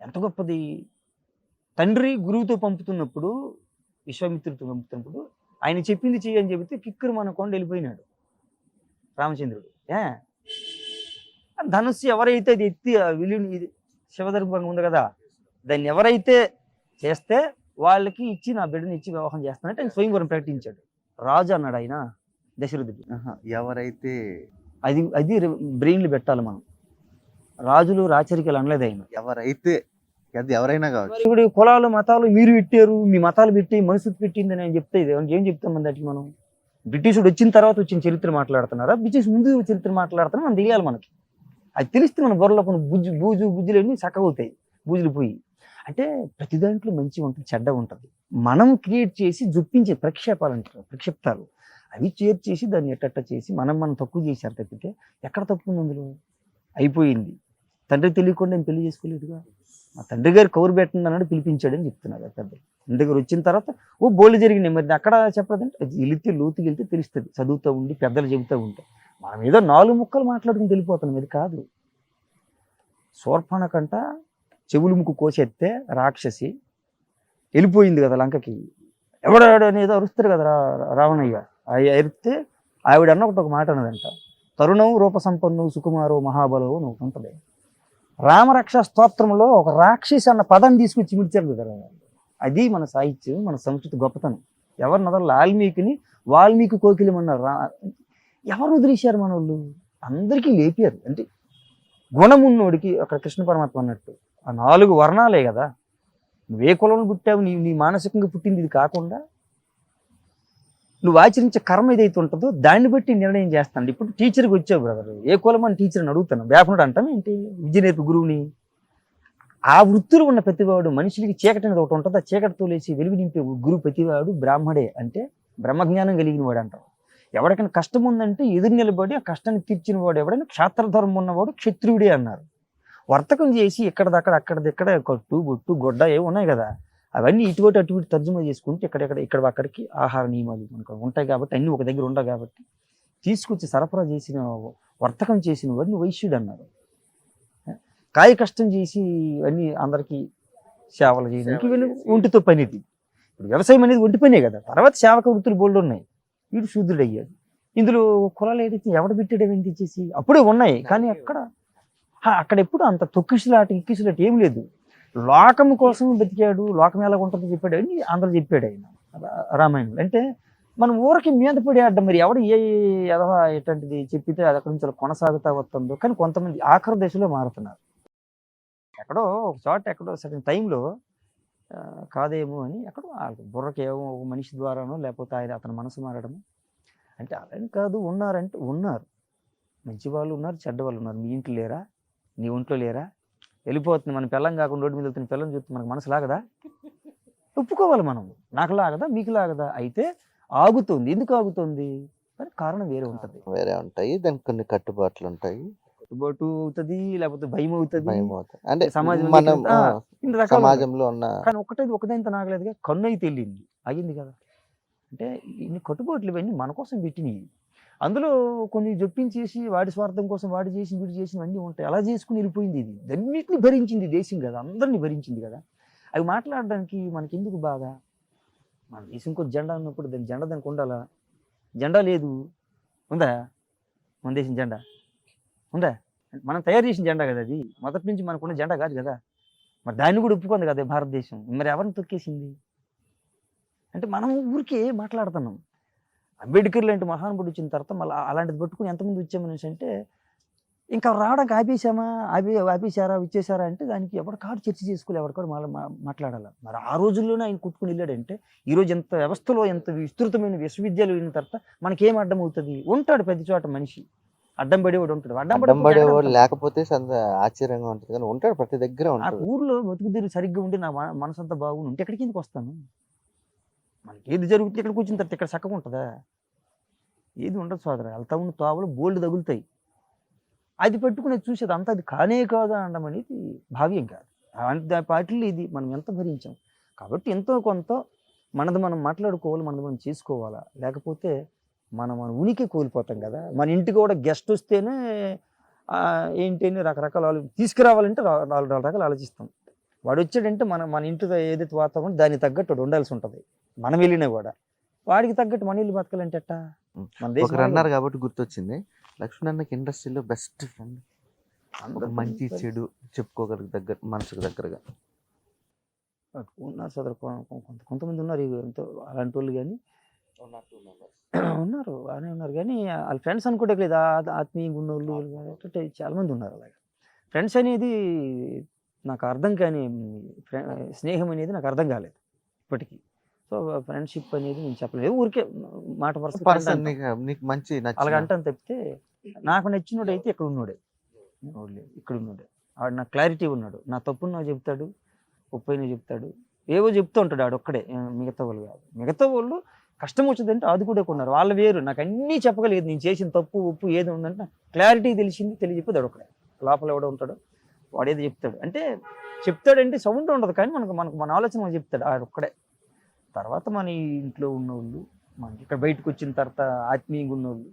ఎంత గొప్పది. తండ్రి గురువుతో పంపుతున్నప్పుడు, విశ్వామిత్రుడితో పంపుతున్నప్పుడు ఆయన చెప్పింది చెయ్యి అని చెబితే కిక్కురు మన కొండ వెళ్ళిపోయినాడు రామచంద్రుడు. ధనుస్సు ఎవరైతే అది ఎత్తి విలువని శివధర్మంగా ఉంది కదా, దాన్ని ఎవరైతే చేస్తే వాళ్ళకి ఇచ్చి నా బిడ్డని ఇచ్చి వివాహం చేస్తానంటే ఆయన స్వయంవరం ప్రకటించాడు. రాజు అన్నాడు ఆయన దశరథుడు. ఎవరైతే అది బ్రెయిన్లు పెట్టాలి మనం. రాజులు రాచరికలు అనలేదు ఆయన. ఎవరైతే అది ఎవరైనా కావచ్చు. ఇప్పుడు కులాలు మతాలు మీరు పెట్టారు, మీ మతాలు పెట్టి మనసు పెట్టింది అని చెప్తే ఏం చెప్తాం దానికి మనం? బ్రిటిషుడు వచ్చిన తర్వాత వచ్చిన చరిత్ర మాట్లాడుతున్నారా, బ్రిటిష్ ముందు చరిత్ర మాట్లాడుతున్నా మనం తెలియాలి. మనకి అది తెలిస్తే మన బుర్రలో కొన్ని బుజ్జులన్నీ చక్కగవుతాయి, బూజులు పోయి. అంటే ప్రతి దాంట్లో మంచి ఉంటుంది, చెడ్డ ఉంటుంది. మనం క్రియేట్ చేసి జొప్పించే ప్రక్షేపాలు అంటారు, ప్రక్షిప్తాలు, అవి చేర్చేసి దాన్ని ఎట్టట్ట చేసి మనం తక్కువ చేశారు తప్పితే ఎక్కడ తప్పు ఉంది అందులో? అయిపోయింది. తండ్రి తెలియకుండా నేను పెళ్లి చేసుకోలేదుగా, మా తండ్రి గారు కౌరు పెట్టండి అన్నాడు, పిలిపించాడని చెప్తున్నారు పెద్దలు. తండ్రి గారు వచ్చిన తర్వాత బోల్డ్ జరిగినాయి. మరి అక్కడ చెప్పదంటే అది వెళితే లోతుకి వెళ్తే తెలుస్తుంది, చదువుతూ ఉండి పెద్దలు చెబుతూ ఉంటే. మనం ఏదో 4 ముక్కలు మాట్లాడుకుని వెళ్ళిపోతున్నాం, ఇది కాదు. శూర్పణఖంట చెవులు ముక్కు కోసేస్తే రాక్షసి వెళ్ళిపోయింది కదా లంకకి. ఎవడాడు అనేది అరుస్తారు కదా రావణయ్య. అరిస్తే ఆవిడ అన్న ఒక మాట అన్నదంట, తరుణం రూప సంపన్ను సుకుమారో మహాబలవు నువ్వు ఉంటుంది. రామరక్ష స్తోత్రంలో ఒక రాక్షసి అన్న పదాన్ని తీసుకొచ్చి మిడిచారు కదా. అది మన సాహిత్యం, మన సంస్కృతి గొప్పతనం. ఎవరిని వదల? వాల్మీకి కోకిలమన్నారు. ఎవరు వదిలేశారు మన వాళ్ళు? అందరికీ లేపారు. అంటే గుణమున్నోడికి అక్కడ కృష్ణ పరమాత్మ అన్నట్టు ఆ 4 వర్ణాలే కదా. నువ్వే కులంలో పుట్టావు, నీ మానసికంగా పుట్టింది ఇది కాకుండా నువ్వు ఆచరించే కర్మ ఏదైతే ఉంటుందో దాన్ని బట్టి నిర్ణయం చేస్తాను. ఇప్పుడు టీచర్కి వచ్చావు బ్రదర్, ఏ కులం అని టీచర్ని అడుగుతాను, వేపనుడు అంటాం ఏంటి? విద్య నేర్పి గురువుని. ఆ వృత్తిలో ఉన్న ప్రతివాడు, మనుషులకి చీకటి అనేది ఒకటి ఉంటుంది, ఆ చీకటితో లేచి వెలుగు నింపే గురువు ప్రతివాడు బ్రాహ్మడే, అంటే బ్రహ్మజ్ఞానం కలిగిన వాడు అంటాం. ఎవరికైనా కష్టం ఉందంటే ఎదురు నిలబడి ఆ కష్టాన్ని తీర్చిన వాడు ఎవడైనా క్షాత్రధర్మం ఉన్నవాడు క్షత్రియుడే అన్నారు. వర్తకం చేసి ఇక్కడదక్కడ అక్కడదిక్కడ కట్టు బొట్టు గొడ్డ ఏమి ఉన్నాయి కదా, అవన్నీ ఇటువంటి అటువంటి తర్జుమా చేసుకుంటే ఇక్కడ అక్కడికి ఆహార నియమాలు మనకు ఉంటాయి కాబట్టి అన్నీ ఒక దగ్గర ఉండవు కాబట్టి తీసుకొచ్చి సరఫరా చేసిన వర్తకం చేసిన వాడిని వైశ్యుడు అన్నారు. కాయ కష్టం చేసి అన్నీ అందరికీ సేవలు చేయడానికి వీళ్ళు ఒంటితో పనిది. ఇప్పుడు వ్యవసాయం అనేది ఒంటి పనే కదా, తర్వాత సేవక వృత్తులు బోల్డ్ ఉన్నాయి. వీడు శూద్రుడు అయ్యాడు. ఇందులో కులాలు ఏదైతే ఎవడ పెట్టాడు ఏంటి చేసి అప్పుడే ఉన్నాయి, కానీ అక్కడ ఎప్పుడు అంత తొక్కిసులాట ఇక్కిసులాట ఏం లేదు. లోకం కోసం బతికాడు, లోకం ఎలా ఉంటుందో చెప్పాడు అని అందరూ చెప్పాడు ఆయన రామాయణంలో. అంటే మనం ఊరికి మీద పడి ఆడ్డం, మరి ఎవడు ఎటువంటిది చెప్పితే అది అక్కడి నుంచి కొనసాగుతా వస్తుందో. కానీ కొంతమంది ఆఖరి దశలో మారుతున్నారు. ఎక్కడో ఒక చోట ఎక్కడో సరైన టైంలో కాదేమో అని ఎక్కడో బుర్రకి ఏమో ఒక మనిషి ద్వారానో లేకపోతే అతని మనసు మారడము. అంటే అలాని కాదు, ఉన్నారంటే ఉన్నారు, మంచి వాళ్ళు ఉన్నారు, చెడ్డ వాళ్ళు ఉన్నారు. మీ ఇంట్లో లేరా? నీ ఒంట్లో లేరా? వెళ్ళిపోతుంది మన పిల్లం కాకుండా రోడ్డు మీద వెళ్తున్న పిల్లని చూస్తే మనకు మనసు లాగదా? ఒప్పుకోవాలి మనం. నాకు లాగదా, మీకు లాగదా? అయితే ఆగుతుంది. ఎందుకు ఆగుతుంది? మరి కారణం వేరే ఉంటుంది, వేరే ఉంటాయి. దానికి కొన్ని కట్టుబాట్లు ఉంటాయి. కట్టుబాటు అవుతుంది, లేకపోతే భయం అవుతుంది. అంటే సమాజంలో ఉన్న కానీ ఒకదైతే నాగలేదుగా, కన్ను అయితే వెళ్ళింది, అయ్యింది కదా. అంటే ఇన్ని కట్టుబాట్లు ఇవన్నీ మన కోసం పెట్టినవి. అందులో కొన్ని జొప్పించేసి వాడి స్వార్థం కోసం వాడు చేసి వీడు చేసినవన్నీ ఉంటాయి. అలా చేసుకుని వెళ్ళిపోయింది. ఇది అన్నింటినీ భరించింది దేశం కదా, అందరినీ భరించింది కదా. అవి మాట్లాడడానికి మనకి ఎందుకు బాధ? మన దేశం ఇంకో జెండా ఉన్నప్పుడు దాని జెండా దానికి ఉండాలా? జెండా లేదు, ఉందా మన దేశం జెండా? ఉందా? మనం తయారు చేసిన జెండా కదా అది, మొదటి నుంచి మనకున్న జెండా కాదు కదా. మరి దాన్ని కూడా ఒప్పుకుంది కదా భారతదేశం. మరి ఎవరిని తొక్కేసింది? అంటే మనం ఊరికే మాట్లాడుతున్నాం. అంబేద్కర్ లాంటి మహానుభావుడు వచ్చిన తర్వాత మళ్ళీ అలాంటిది పట్టుకుని ఎంతమంది వచ్చామనేసి అంటే ఇంకా రావడానికి ఆపేసామా, ఆపేశారా, ఇచ్చేసారా అంటే దానికి ఎవరి కాడు చర్చ చేసుకోవాలి, ఎవరి కాడు మాట్లాడాలి. మరి ఆ రోజుల్లోనే ఆయన కొట్టుకుని వెళ్ళాడంటే ఈరోజు ఎంత వ్యవస్థలో ఎంత విస్తృతమైన విశ్వవిద్యాలయం అయిన తర్వాత మనకేం అడ్డం అవుతుంది? ఉంటాడు ప్రతి చోట మనిషి, అడ్డం పడేవాడు ఉంటాడు. అడ్డం పడేవాడు లేకపోతే ఆశ్చర్యంగా ఉంటుంది, కానీ ఉంటాడు ప్రతి దగ్గర ఆ ఉంటాడు. ఊర్లో బతుకుదీరు సరిగ్గా ఉండి నా మనసు అంతా బాగుండి ఉంటే ఎక్కడికి ఎందుకు వస్తాను? మనకి ఏది జరుగుతుంది ఇక్కడికి వచ్చిన తర్వాత ఇక్కడ చక్కగా ఉంటుందా? ఏది ఉండదు సోదరా. వెళ్తా ఉన్న తోవలు బోల్డ్ తగులుతాయి. అది పట్టుకుని చూసేది అంతా అది కానే కాదా అనడం అనేది భావ్యం కాదు. అంటే పాటిల్లో ఇది మనం ఎంత భరించాం. కాబట్టి ఎంతో కొంత మనది మనం మాట్లాడుకోవాలి, మనది మనం చేసుకోవాలా. లేకపోతే మన ఉనికి కోల్పోతాం కదా. మన ఇంటికి కూడా గెస్ట్ వస్తేనే ఏంటి అని రకరకాల తీసుకురావాలంటే 4 రకాలు ఆలోచిస్తాం. వాడు వచ్చాడంటే మన ఇంటిలో ఏదైతే వాతావరణం దానికి తగ్గట్టు వాడు ఉండాల్సి ఉంటుంది. మనం వెళ్ళినా కూడా వాడికి తగ్గట్టు మన ఇల్లు బతకాలంటే ఎట్టా? మన దేశం ఒకరు అన్నారు కాబట్టి గుర్తొచ్చింది, లక్ష్మణ్ అన్నకి ఇండస్ట్రీలో బెస్ట్ ఫ్రెండ్, మంచి చెడు చెప్పుకోగల దగ్గర, మనసుకు దగ్గరగా ఉన్నారు సోదరు. కొంతమంది ఉన్నారు ఎంతో అలాంటి వాళ్ళు, కానీ ఉన్నారు బాగానే ఉన్నారు. కానీ వాళ్ళ ఫ్రెండ్స్ అనుకుంటే లేదు, ఆత్మీయంగా ఉన్న వాళ్ళు అంటే చాలామంది ఉన్నారు. అలాగే ఫ్రెండ్స్ అనేది నాకు అర్థం కాని స్నేహం అనేది నాకు అర్థం కాలేదు ఇప్పటికీ. సో ఫ్రెండ్షిప్ అనేది నేను చెప్పలేదు, ఊరికే మాట పర్సన్ నీకు మంచి అలాగ అంటాను తప్పితే నాకు నచ్చినోడు అయితే ఇక్కడ ఉన్నాడే, ఇక్కడ ఉన్నాడే, వాడు నాకు క్లారిటీ ఉన్నాడు. నా తప్పును నాకు చెప్తాడు, ఒప్పైనా చెప్తాడు, ఏవో చెప్తూ ఉంటాడు ఆడు ఒక్కడే. మిగతా వాళ్ళు కాదు. మిగతా వాళ్ళు కష్టం వచ్చిందంటే ఆదుకునే కొన్నారు, వాళ్ళు వేరు. నాకు అన్నీ చెప్పగలిగేది, నేను చేసిన తప్పు ఒప్పు ఏది ఉందంటే క్లారిటీ తెలిసింది, తెలియజెప్పేది ఆడు ఒక్కడే. లోపల ఎవడో ఉంటాడు, వాడేదో చెప్తాడు. అంటే చెప్తాడంటే సౌండ్ ఉండదు, కానీ మన ఆలోచన మనం చెప్తాడు ఆడు ఒక్కడే. తర్వాత మన ఇంట్లో ఉన్నోళ్ళు, మనకి ఇక్కడ బయటకు వచ్చిన తర్వాత ఆత్మీయంగా ఉన్నోళ్ళు,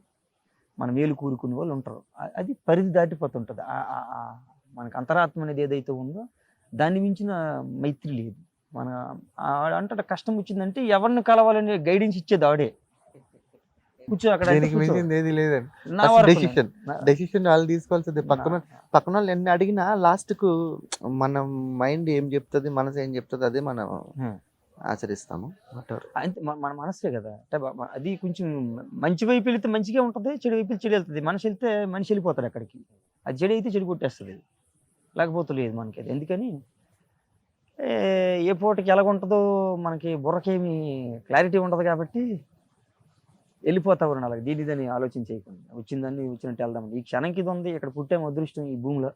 మన మేలు కూరుకునే వాళ్ళు ఉంటారు. అది పరిధి దాటిపోతుంటుంది. మనకు అంతరాత్మ అనేది ఏదైతే ఉందో దాన్ని మించిన మైత్రి లేదు. మన అంటే కష్టం వచ్చిందంటే ఎవరిని కలవాలని గైడెన్స్ ఇచ్చేది ఆడే. కూర్చో అక్కడ, ఏది లేదండి. డెసిషన్ వాళ్ళు తీసుకోవాల్సింది. పక్కన వాళ్ళు ఎన్ని అడిగినా లాస్ట్ కు మన మైండ్ ఏం చెప్తుంది, మనసు ఏం చెప్తుంది, అదే మనం ఆచరిస్తాము. అంతే, మన మనసే కదా. అంటే అది కొంచెం మంచి వైపు వెళితే మంచిగా ఉంటుంది, చెడు వైపు చెడు వెళ్తుంది. మనిషి వెళ్తే మనిషి వెళ్ళిపోతాడు అక్కడికి. అది చెడు అయితే చెడు కొట్టేస్తుంది, లేకపోతే లేదు మనకి. అది ఎందుకని ఏ పూటకి ఎలాగుంటుందో మనకి బుర్రకేమి క్లారిటీ ఉండదు కాబట్టి వెళ్ళిపోతా ఉన్నాడు అలాగే. దీనిదని ఆలోచన చేయకుండా వచ్చిందని వచ్చినట్టు వెళ్దామని. ఈ క్షణంకి ఇది ఉంది, ఇక్కడ పుట్టేమో అదృష్టం ఈ భూమిలో.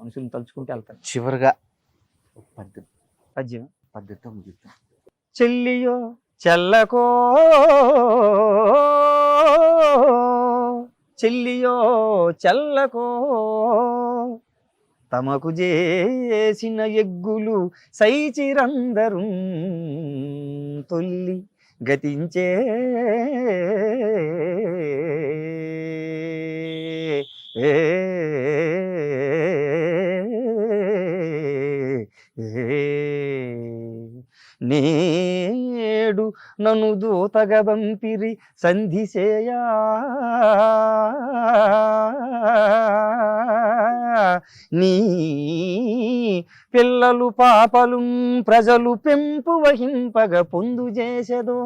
మనుషులను తలుచుకుంటే వెళ్తాను. చివరిగా పద్యంతో ముగిస్తాం. చెల్లియో చెల్లకో, చెల్లియో చెల్లకో, తమకు చేసిన ఎగ్గులు సైచిరందరు తొల్లి గతించే. నేడు నన్ను దూతగా బంపిరి సంధిసేయా, నీ పిల్లలు పాపలు ప్రజలు పెంపు వహింపగ పొందు చేసెదో,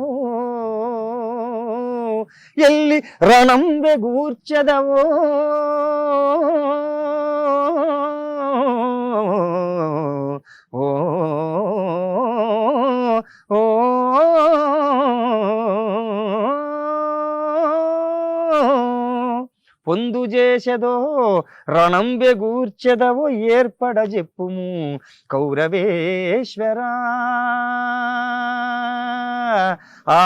ఎల్లి రణం వెగూర్చెదవో, ఓ ఓ పొందు చేసెదో, రణం వెగూర్చెదవో ఏర్పడ చెప్పుము కౌరవేశ్వరా. ఆ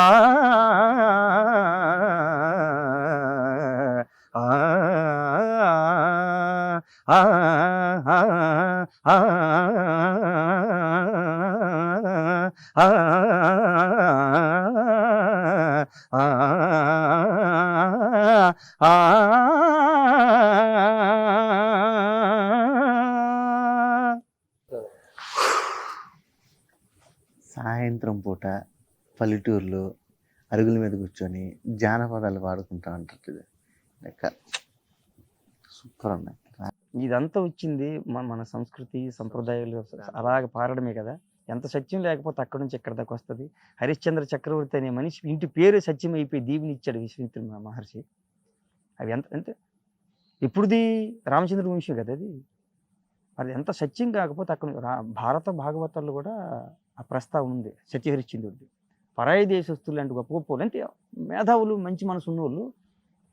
సాయంత్రం పూట పల్లెటూరులో అరుగుల మీద కూర్చొని జానపదాలు పాడుకుంటా ఉంటారు. లెక్క సూపర్ ఉన్నాయి. ఇదంతా వచ్చింది మన సంస్కృతి సంప్రదాయాలు అలాగ పారడమే కదా. ఎంత సత్యం లేకపోతే అక్కడి నుంచి ఎక్కడి దాకా వస్తుంది. హరిశ్చంద్ర చక్రవర్తి అనే మనిషి ఇంటి పేరు సత్యం అయిపోయి దీవిని ఇచ్చాడు విశ్వామిత్రుడు మహర్షి. అవి ఎంత అంటే ఇప్పుడుది రామచంద్ర వంశం కదా అది. అది ఎంత సత్యం కాకపోతే అక్కడ భారత భాగవతాల్లో కూడా ఆ ప్రస్తావన ఉంది సత్యహరిశ్చంద్రుడిది. పరాయి దేశస్తులు లాంటి గొప్ప గొప్ప వాళ్ళు అంటే మేధావులు మంచి మనసు ఉన్నోళ్ళు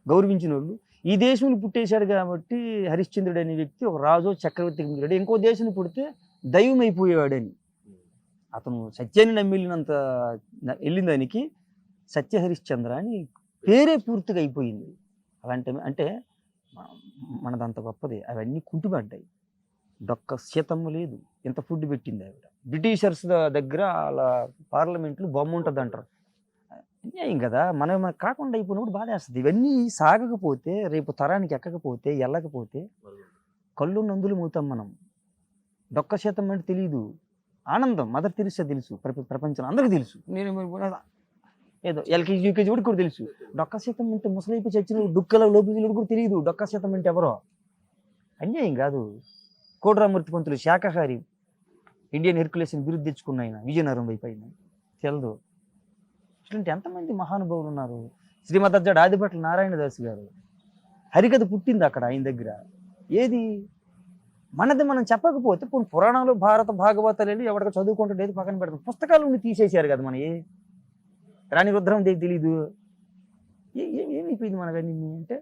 గౌరవించిన వాళ్ళు ఈ దేశంలో పుట్టేశాడు కాబట్టి హరిశ్చంద్రుడు అనే వ్యక్తి ఒక రాజు చక్రవర్తికి మిగిలాడు. ఇంకో దేశం పుడితే దైవం అయిపోయేవాడని అతను సత్యాన్ని నమ్మిలినంత వెళ్ళిన దానికి సత్యహరిశ్చంద్ర అని పేరే పూర్తిగా అయిపోయింది. అలాంటి అంటే మనదంత గొప్పది. అవన్నీ కుంటుపడ్డాయి. డొక్క సీతమ్మ లేదు, ఎంత ఫుడ్ పెట్టింది ఆవిడ. బ్రిటిషర్స్ దగ్గర అలా పార్లమెంట్లో బొమ్మ ఉంటుంది అంటారు. అన్యాయం కదా. మనం కాకుండా అయిపోయినప్పుడు బాధేస్తుంది. ఇవన్నీ సాగకపోతే రేపు తరానికి ఎక్కకపోతే వెళ్ళకపోతే కళ్ళు నందులు మోతాం మనం. డొక్క సీతమ్మ అంటే తెలియదు. ఆనందం మదర్ తెరిసా తెలుసు, ప్రపంచం అందరికీ తెలుసు. నేను ఏదో ఎల్కేజీ యూకేజీ కూడా తెలుసు. డొక్క సీతం అంటే ముసలైపు చచ్చిన డుక్కల లోపల కూడా తెలియదు డొక్క సీతం అంటే ఎవరో. అన్యాయం కాదు. కోటరామూర్తి పంతులు శాకాహారి ఇండియన్ హెర్కులేషన్ బిరుదు తెచ్చుకున్న ఆయన విజయనగరం వైపు అయిన తెలదు. ఇట్లాంటి ఎంతమంది మహానుభావులు ఉన్నారు. శ్రీమదజ్జాడు ఆదిభట్ల నారాయణదాస్ గారు హరికథ పుట్టింది అక్కడ ఆయన దగ్గర. ఏది మనది మనం చెప్పకపోతే పురాణాలు భారత భాగవతాలు ఎవరికి చదువుకుంటూ లేదు పక్కన పెడతాం. పుస్తకాల నుండి తీసేశారు కదా మన రాణి రుద్రమదేవి తెలీదు. ఏమైపోయింది మనకన్నీ అంటే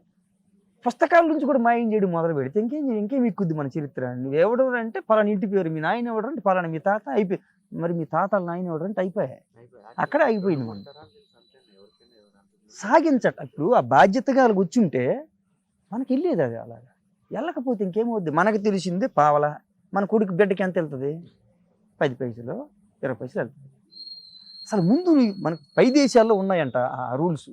పుస్తకాల నుంచి కూడా మాయం చేయడం మొదలు పెడితే ఇంకేం ఎక్కుద్ది మన చరిత్ర. నువ్వు ఎవడు అంటే పలానా ఇంటి పేరు, మీ నాయన ఎవడు అంటే పలానా, మీ తాత అయిపోయి మరి మీ తాతల నాయన ఎవడు అంటే అయిపోయాయి. అక్కడే అయిపోయింది. మనం సాగించట. ఇప్పుడు ఆ బాధ్యతగా వచ్చి ఉంటే మనకి వెళ్ళేది అది. అలాగా వెళ్ళకపోతే ఇంకేమవుద్ది. మనకు తెలిసింది పావల, మన కొడుకు బిడ్డకి ఎంత వెళ్తుంది? 10 పైసలు 20 పైసలు వెళ్తుంది. అసలు ముందు మనకు పై దేశాల్లో ఉన్నాయంట ఆ రూల్స్.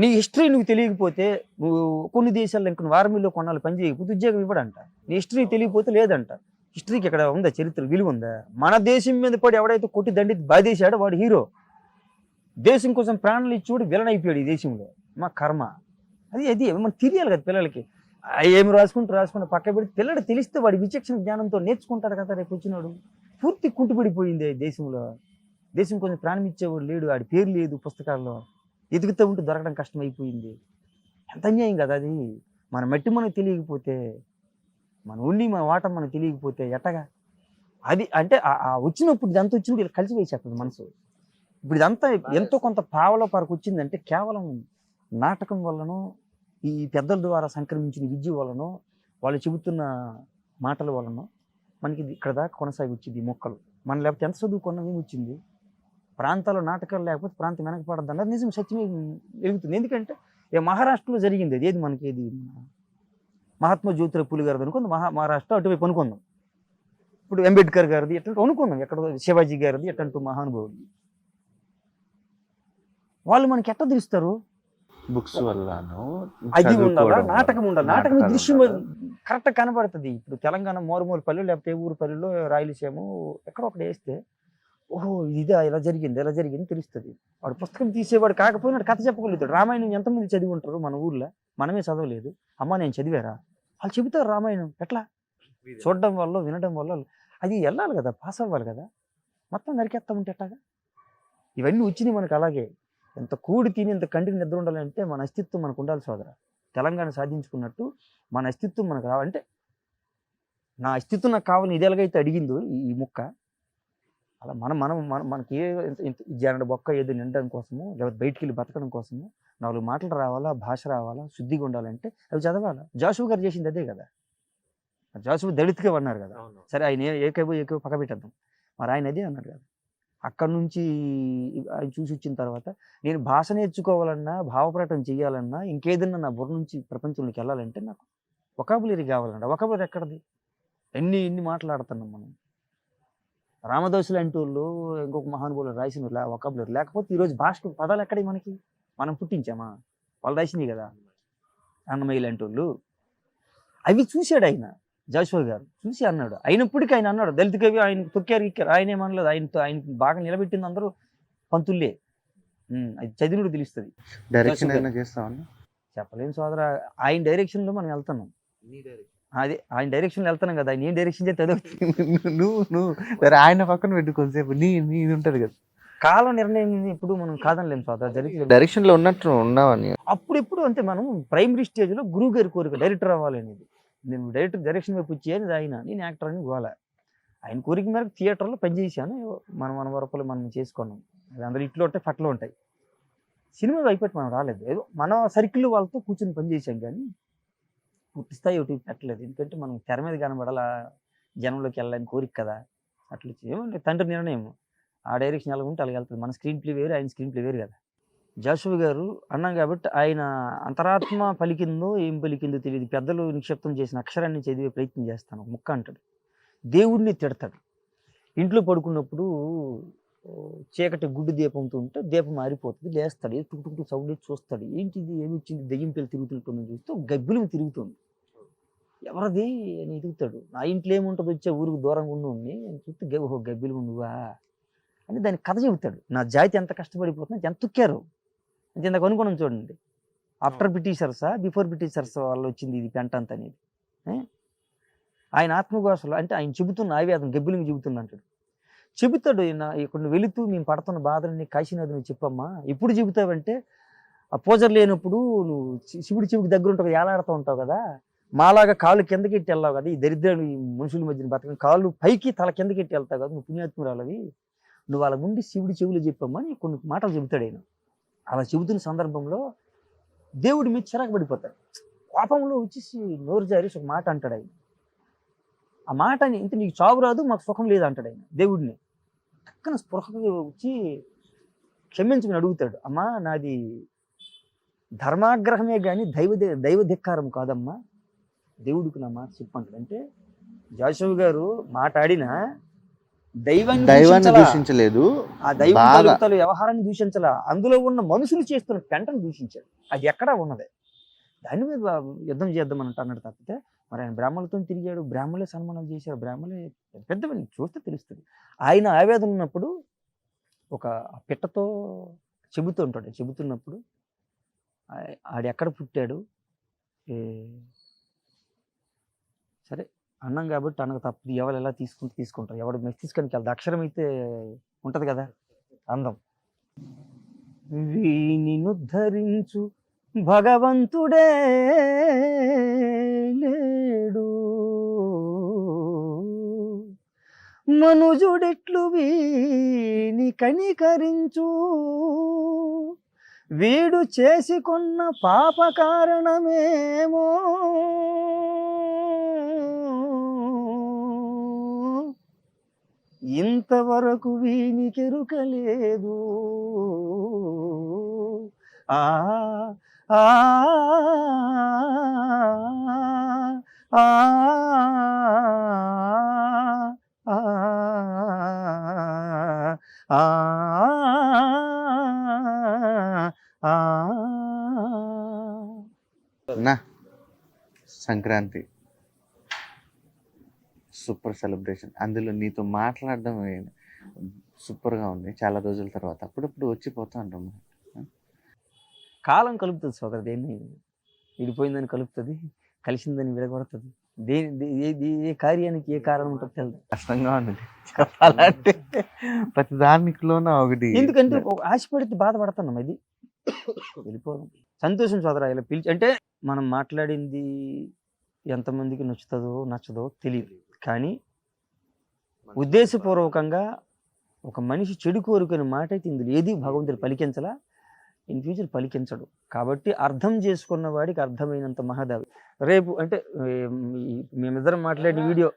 నీ హిస్టరీ నువ్వు తెలియకపోతే నువ్వు కొన్ని దేశాల్లో ఇంకొన్ని వారమిల్లో కొన్నాళ్ళు పని చేయకపోతే ఉద్యోగం ఇవ్వడంట. నీ హిస్టరీ తెలియకపోతే లేదంట. హిస్టరీకి ఇక్కడ ఉందా చరిత్ర విలువ ఉందా? మన దేశం మీద పడి ఎవడైతే కొట్టి దండి బాధేశాడో వాడు హీరో. దేశం కోసం ప్రాణాలు ఇచ్చేవాడు విలన్ అయిపోయాడు ఈ దేశంలో. మా కర్మ అది మనం తెలియాలి కదా పిల్లలకి. ఏమి రాసుకుంటూ పక్క పెడితే పిల్లడు తెలిస్తే వాడి విచక్షణ జ్ఞానంతో నేర్చుకుంటాడు కదా. రేపు వచ్చినాడు పూర్తి కుంటుపడిపోయింది దేశంలో. దేశం కొంచెం ప్రాణం ఇచ్చేవాడు లేడు, ఆడి పేరు లేదు పుస్తకాల్లో. ఎదుగుతూ ఉంటే దొరకడం కష్టమైపోయింది. ఎంత అన్యాయం కదా అది. మన మట్టి మనకు తెలియకపోతే, మన ఉండి మన వాటం మనకు తెలియకపోతే ఎట్టగా అది. అంటే వచ్చినప్పుడు ఇదంతా వచ్చినప్పుడు ఇలా కలిసి వేసేస్తుంది మనసు. ఇప్పుడు ఇదంతా ఎంతో కొంత పావలో పరకు వచ్చిందంటే కేవలం నాటకం వల్లనో ఈ పెద్దల ద్వారా సంక్రమించిన విద్య వలనో వాళ్ళు చెబుతున్న మాటల వలనో మనకి ఇక్కడ దాకా కొనసాగి వచ్చింది ఈ మొక్కలు. మనం లేకపోతే ఎంత చదువుకున్నాం ఏమి వచ్చింది? ప్రాంతాల్లో నాటకాలు లేకపోతే ప్రాంతం వెనకపడద్దు అన్నది నిజం, సత్యమే వెలుగుతుంది. ఎందుకంటే మహారాష్ట్రలో జరిగింది అది. ఏది మనకి ఏది మహాత్మా జ్యోతిరావు పూలే గారిది అనుకుందాం, మహారాష్ట్ర అటువైపు అనుకుందాం. ఇప్పుడు అంబేద్కర్ గారిది ఎట్లా అనుకుందాం, ఎక్కడ శివాజీ గారిది ఎట్టంటూ మహానుభావులు. వాళ్ళు మనకి ఎట్లా తెలుస్తారు? బుక్స్ వల్లనో అది ఉండాలా, నాటకం ఉండాలి. నాటకం దృశ్యం కరెక్ట్గా కనబడుతుంది. ఇప్పుడు తెలంగాణ మారుమూల పల్లెలు లేకపోతే ఊరు పల్లెల్లో రాయలసీమ ఎక్కడో ఒకటి వేస్తే ఓహో ఇదా ఇలా జరిగింది తెలుస్తుంది. వాడు పుస్తకం తీసేవాడు కాకపోయినా కథ చెప్పగలుగుతాడు. రామాయణం ఎంతమంది చదివి ఉంటారు మన ఊర్లో? మనమే చదవలేదు. అమ్మ నేను చదివారా? వాళ్ళు చెబుతారు రామాయణం. ఎట్లా? చూడడం వల్ల వినడం వల్ల అది వెళ్ళాలి కదా, పాస్ అవ్వాలి కదా. మొత్తం నరికేస్తా ఉంటే ఎట్టాగా? ఇవన్నీ వచ్చినాయి మనకు. అలాగే ఎంత కూడి తిని ఎంత కంటికి నిద్ర ఉండాలంటే మన అస్తిత్వం మనకు ఉండాలి సోదరా. తెలంగాణ సాధించుకున్నట్టు మన అస్తిత్వం మనకు రావాలంటే నా అస్తిత్వం నాకు కావాలని ఇది ఎలాగైతే అడిగిందో ఈ ముక్క, అలా మనకి జనడ బొక్క ఏదో నిండడం కోసము లేకపోతే బయటికి వెళ్ళి బతకడం కోసము 4 మాటలు రావాలా, భాష రావాలా, శుద్ధిగా ఉండాలంటే అవి చదవాలా. జాషువా గారు చేసింది అదే కదా. జాషువా దళితుగా అన్నారు కదా. సరే ఆయన ఏకైవో పక్క పెట్టేద్దాం. మరి ఆయన అదే అన్నాడు కదా. అక్కడి నుంచి ఆయన చూసి వచ్చిన తర్వాత నేను భాష నేర్చుకోవాలన్నా, భావప్రకటన చేయాలన్నా, ఇంకేదన్నా నా బుర్ర నుంచి ప్రపంచంలోకి వెళ్ళాలంటే నాకు వొకాబులరీ కావాలన్నా. వొకాబులరీ ఎక్కడది? ఎన్ని మాట్లాడుతున్నాం మనం. రామదాసు లాంటి వాళ్ళు ఇంకొక మహానుభావులు రాసిన వొకాబులరీ లేకపోతే ఈరోజు భాషకు పదాలు ఎక్కడే మనకి? మనం పుట్టించామా? వాళ్ళు రాసినాయి కదా. అన్నమయ్య లాంటి వాళ్ళు. అవి చూశాడు ఆయన. జాషువా గారు చూసి అన్నాడు. అయినప్పటికీ ఆయన అన్నాడు, దళిత కవి ఆయన తొక్కారు ఇక్కారు, ఆయన ఏమనలేదు. ఆయన బాగా నిలబెట్టింది అందరూ పంతుల్లే. అది చదివినప్పుడు తెలుస్తుంది. డైరెక్షన్ అయినా చేస్తామని చెప్పలేము సోదరా, ఆయన డైరెక్షన్లో మనం వెళ్తున్నాం. అదే ఆయన డైరెక్షన్లో వెళ్తున్నాం కదా, ఆయన ఏం డైరెక్షన్ చేస్తే అదే నువ్వు సరే ఆయన పక్కన పెట్టు కొంతసేపు నీది ఉంటది కదా. కాలం నిర్ణయం ఇప్పుడు మనం కాదనలేము సోదరా, జరిగి డైరెక్షన్ లో ఉన్నట్టు ఉన్నావని. అప్పుడెప్పుడు అంతే. మనం ప్రైమరీ స్టేజ్లో గురువు గారి కోరిక డైరెక్టర్ అవ్వాలనేది. నేను డైరెక్షన్ వైపు వచ్చేది ఆయన, నేను యాక్టర్ అని గోల. ఆయన కోరిక మేరకు థియేటర్లో పనిచేసాను. మన వరకులు మనం చేసుకున్నాం. అందరూ ఇట్లో ఉంటాయి, పట్లో ఉంటాయి. సినిమా అయిపోయి మనం రాలేదు, ఏదో మన సర్కిల్ వాళ్ళతో కూర్చొని పనిచేసాం, కానీ పూర్తి స్థాయి ఒకటి పెట్టలేదు. ఎందుకంటే మనం తెర మీద కనబడాలా, జనంలోకి వెళ్ళాలని కోరిక కదా. అట్లా ఏమంటే తండ్రి నిర్ణయం, ఆ డైరెక్షన్ ఎలా ఉంటే అలాగే వెళ్తుంది. మన స్క్రీన్ ప్లే వేరు, ఆయన స్క్రీన్ ప్లే వేరు కదా. జాషువా గారు అన్నాం కాబట్టి ఆయన అంతరాత్మ పలికిందో ఏం పలికిందో తెలియదు. పెద్దలు నిక్షిప్తం చేసిన అక్షరాన్ని చదివే ప్రయత్నం చేస్తాను. ముక్క అంటాడు, దేవుడిని తిడతాడు. ఇంట్లో పడుకున్నప్పుడు చీకటి గుడ్డు దీపంతో ఉంటే దీపం మారిపోతుంది, లేస్తాడు, ఏదో టుక్ సౌండ్ చూస్తాడు, ఏంటిది ఏమి వచ్చింది, దెయ్యం పిల్లలు తిరుగుతుంటుందని చూస్తే గబ్బిలం తిరుగుతుంది. ఎవరది అని ఎదుగుతాడు. నా ఇంట్లో ఏముంటుంది, వచ్చే ఊరికి దూరంగా ఉండి చూస్తే ఓహో గబ్బిలం నువ్వా అని దాని కథ చెబుతాడు. నా జాతి ఎంత కష్టపడిపోతున్నా, ఎంత తొక్కారు అంటే ఇందాక అనుకున్నాం చూడండి. ఆఫ్టర్ బ్రిటిషర్సా బిఫోర్ బ్రిటిషర్స్ వాళ్ళు వచ్చింది ఇది పెంట అంత అనేది. ఆయన ఆత్మఘోషలో అంటే ఆయన చెబుతున్న ఆవేదన గబ్బిలింగ్ చెబుతుంది అంటాడు. చెబుతాడు, ఇక్కడ వెళుతూ మేము పడుతున్న బాధలని కాశీనాథ్ నువ్వు చెప్పమ్మా. ఎప్పుడు చెబుతావంటే ఆ పూజలు లేనప్పుడు నువ్వు శివుడి చెవికి దగ్గర ఉంటావు, ఏలాడుతూ ఉంటావు కదా, మాలాగా కాళ్ళు కిందకి ఎట్టి వెళ్ళావు కదా, ఈ దరిద్రాన్ని ఈ మనుషుల మధ్యన బతకని కాళ్ళు పైకి తల కిందకి ఎట్టి వెళ్తావు కదా, నువ్వు పుణ్యాత్మురాలవి, నువ్వు వాళ్ళ ముందు శివుడి చెవులు చెప్పమ్మా అని కొన్ని మాటలు చెబుతాడు ఆయన. అలా చెబుతున్న సందర్భంలో దేవుడి మీద చిరాకు పడిపోతాడు. కోపంలో వచ్చేసి నోరు జారేసి ఒక మాట అంటాడు ఆయన. ఆ మాటని ఇంత నీకు చావు రాదు, మాకు సుఖం లేదు అంటాడు ఆయన దేవుడిని. పక్కన స్పృహగా వచ్చి క్షమించమని అడుగుతాడు. అమ్మా నాది ధర్మాగ్రహమే కానీ దైవ ధిక్కారం కాదమ్మా, దేవుడికి నా మాట చెప్పంటాడు. అంటే జాషువా గారు మాట్లాడిన దైవాన్ని దూషించలేదు, ఆ దైవ వ్యవహారాన్ని దూషించలా, అందులో ఉన్న మనుషులు చేస్తున్న పెంటను దూషించాడు. అది ఎక్కడా ఉన్నదే. దాని మీద యుద్ధం చేద్దామని అన్నాడు తప్పితే మరి ఆయన బ్రాహ్మణులతో తిరిగాడు, బ్రాహ్మణులే సన్మానాలు చేశారు, బ్రాహ్మణులే పెద్దవని చూస్తే తెలుస్తుంది. ఆయన ఆవేదన ఉన్నప్పుడు ఒక పిట్టతో చెబుతూ ఉంటాడు. చెబుతున్నప్పుడు ఆడు ఎక్కడ పుట్టాడు, సరే అన్నం కాబట్టి అనకు తప్పదు, ఎవరు ఎలా తీసుకుంటారు, ఎవడు మస్తిష్కానికి వెళ్తాడు, అక్షరం అయితే ఉంటుంది కదా అందం. వీనిను ధరించు భగవంతుడే లేడు, మనుజుడెట్లు వీని కనికరించు, వీడు చేసుకున్న పాప కారణమేమో, ఇంతవరకు వీనికెరుకలేదు. ఆ ఆ ఆ సంక్రాంతి సూపర్ సెలబ్రేషన్, అందులో నీతో మాట్లాడడం సూపర్గా ఉంది. చాలా రోజుల తర్వాత అప్పుడప్పుడు వచ్చిపోతా ఉంటాం. కాలం కలుపుతుంది సోదరు, దేన్ని విడిపోయిందని కలుపుతుంది, కలిసిందని విడగొడుతుంది. ఏ కార్యానికి ఏ కారణం ఉంటుంది తెలియదు. కష్టంగా ఉన్నది చెప్పాలంటే ప్రతి దానికిలోన ఒకటి. ఎందుకంటే ఆశపడితే బాధపడుతున్నాం, అది వెళ్ళిపోదాం. సంతోషం సోదరా ఇలా పిలిచి. అంటే మనం మాట్లాడింది ఎంతమందికి నచ్చదో తెలియదు, కానీ ఉద్దేశపూర్వకంగా ఒక మనిషి చెడు కోరుకునే మాట అయితే ఇందులో ఏది భగవంతుడు పలికించలా, ఇన్ ఫ్యూచర్ పలికించడు. కాబట్టి అర్థం చేసుకున్న వాడికి అర్థమైనంత మహదావి. రేపు అంటే మేమిద్దరం మాట్లాడిన వీడియో,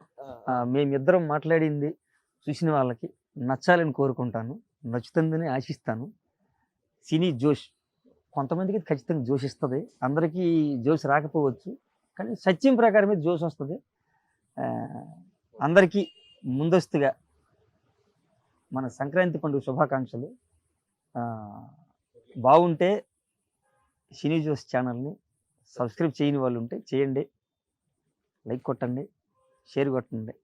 మేమిద్దరం మాట్లాడింది చూసిన వాళ్ళకి నచ్చాలని కోరుకుంటాను, నచ్చుతుందని ఆశిస్తాను. సినీ జోష్ కొంతమందికి ఖచ్చితంగా జోష్ ఇస్తుంది, అందరికీ జోష్ రాకపోవచ్చు, కానీ సత్యం ప్రకారమే జోష్ వస్తుంది. అందరికీ ముందస్తుగా మన సంక్రాంతి పండుగ శుభాకాంక్షలు. బాగుంటే సినీ జోష్ ఛానల్ని సబ్స్క్రైబ్ చేయని వాళ్ళు ఉంటే చేయండి, లైక్ కొట్టండి, షేర్ కొట్టండి.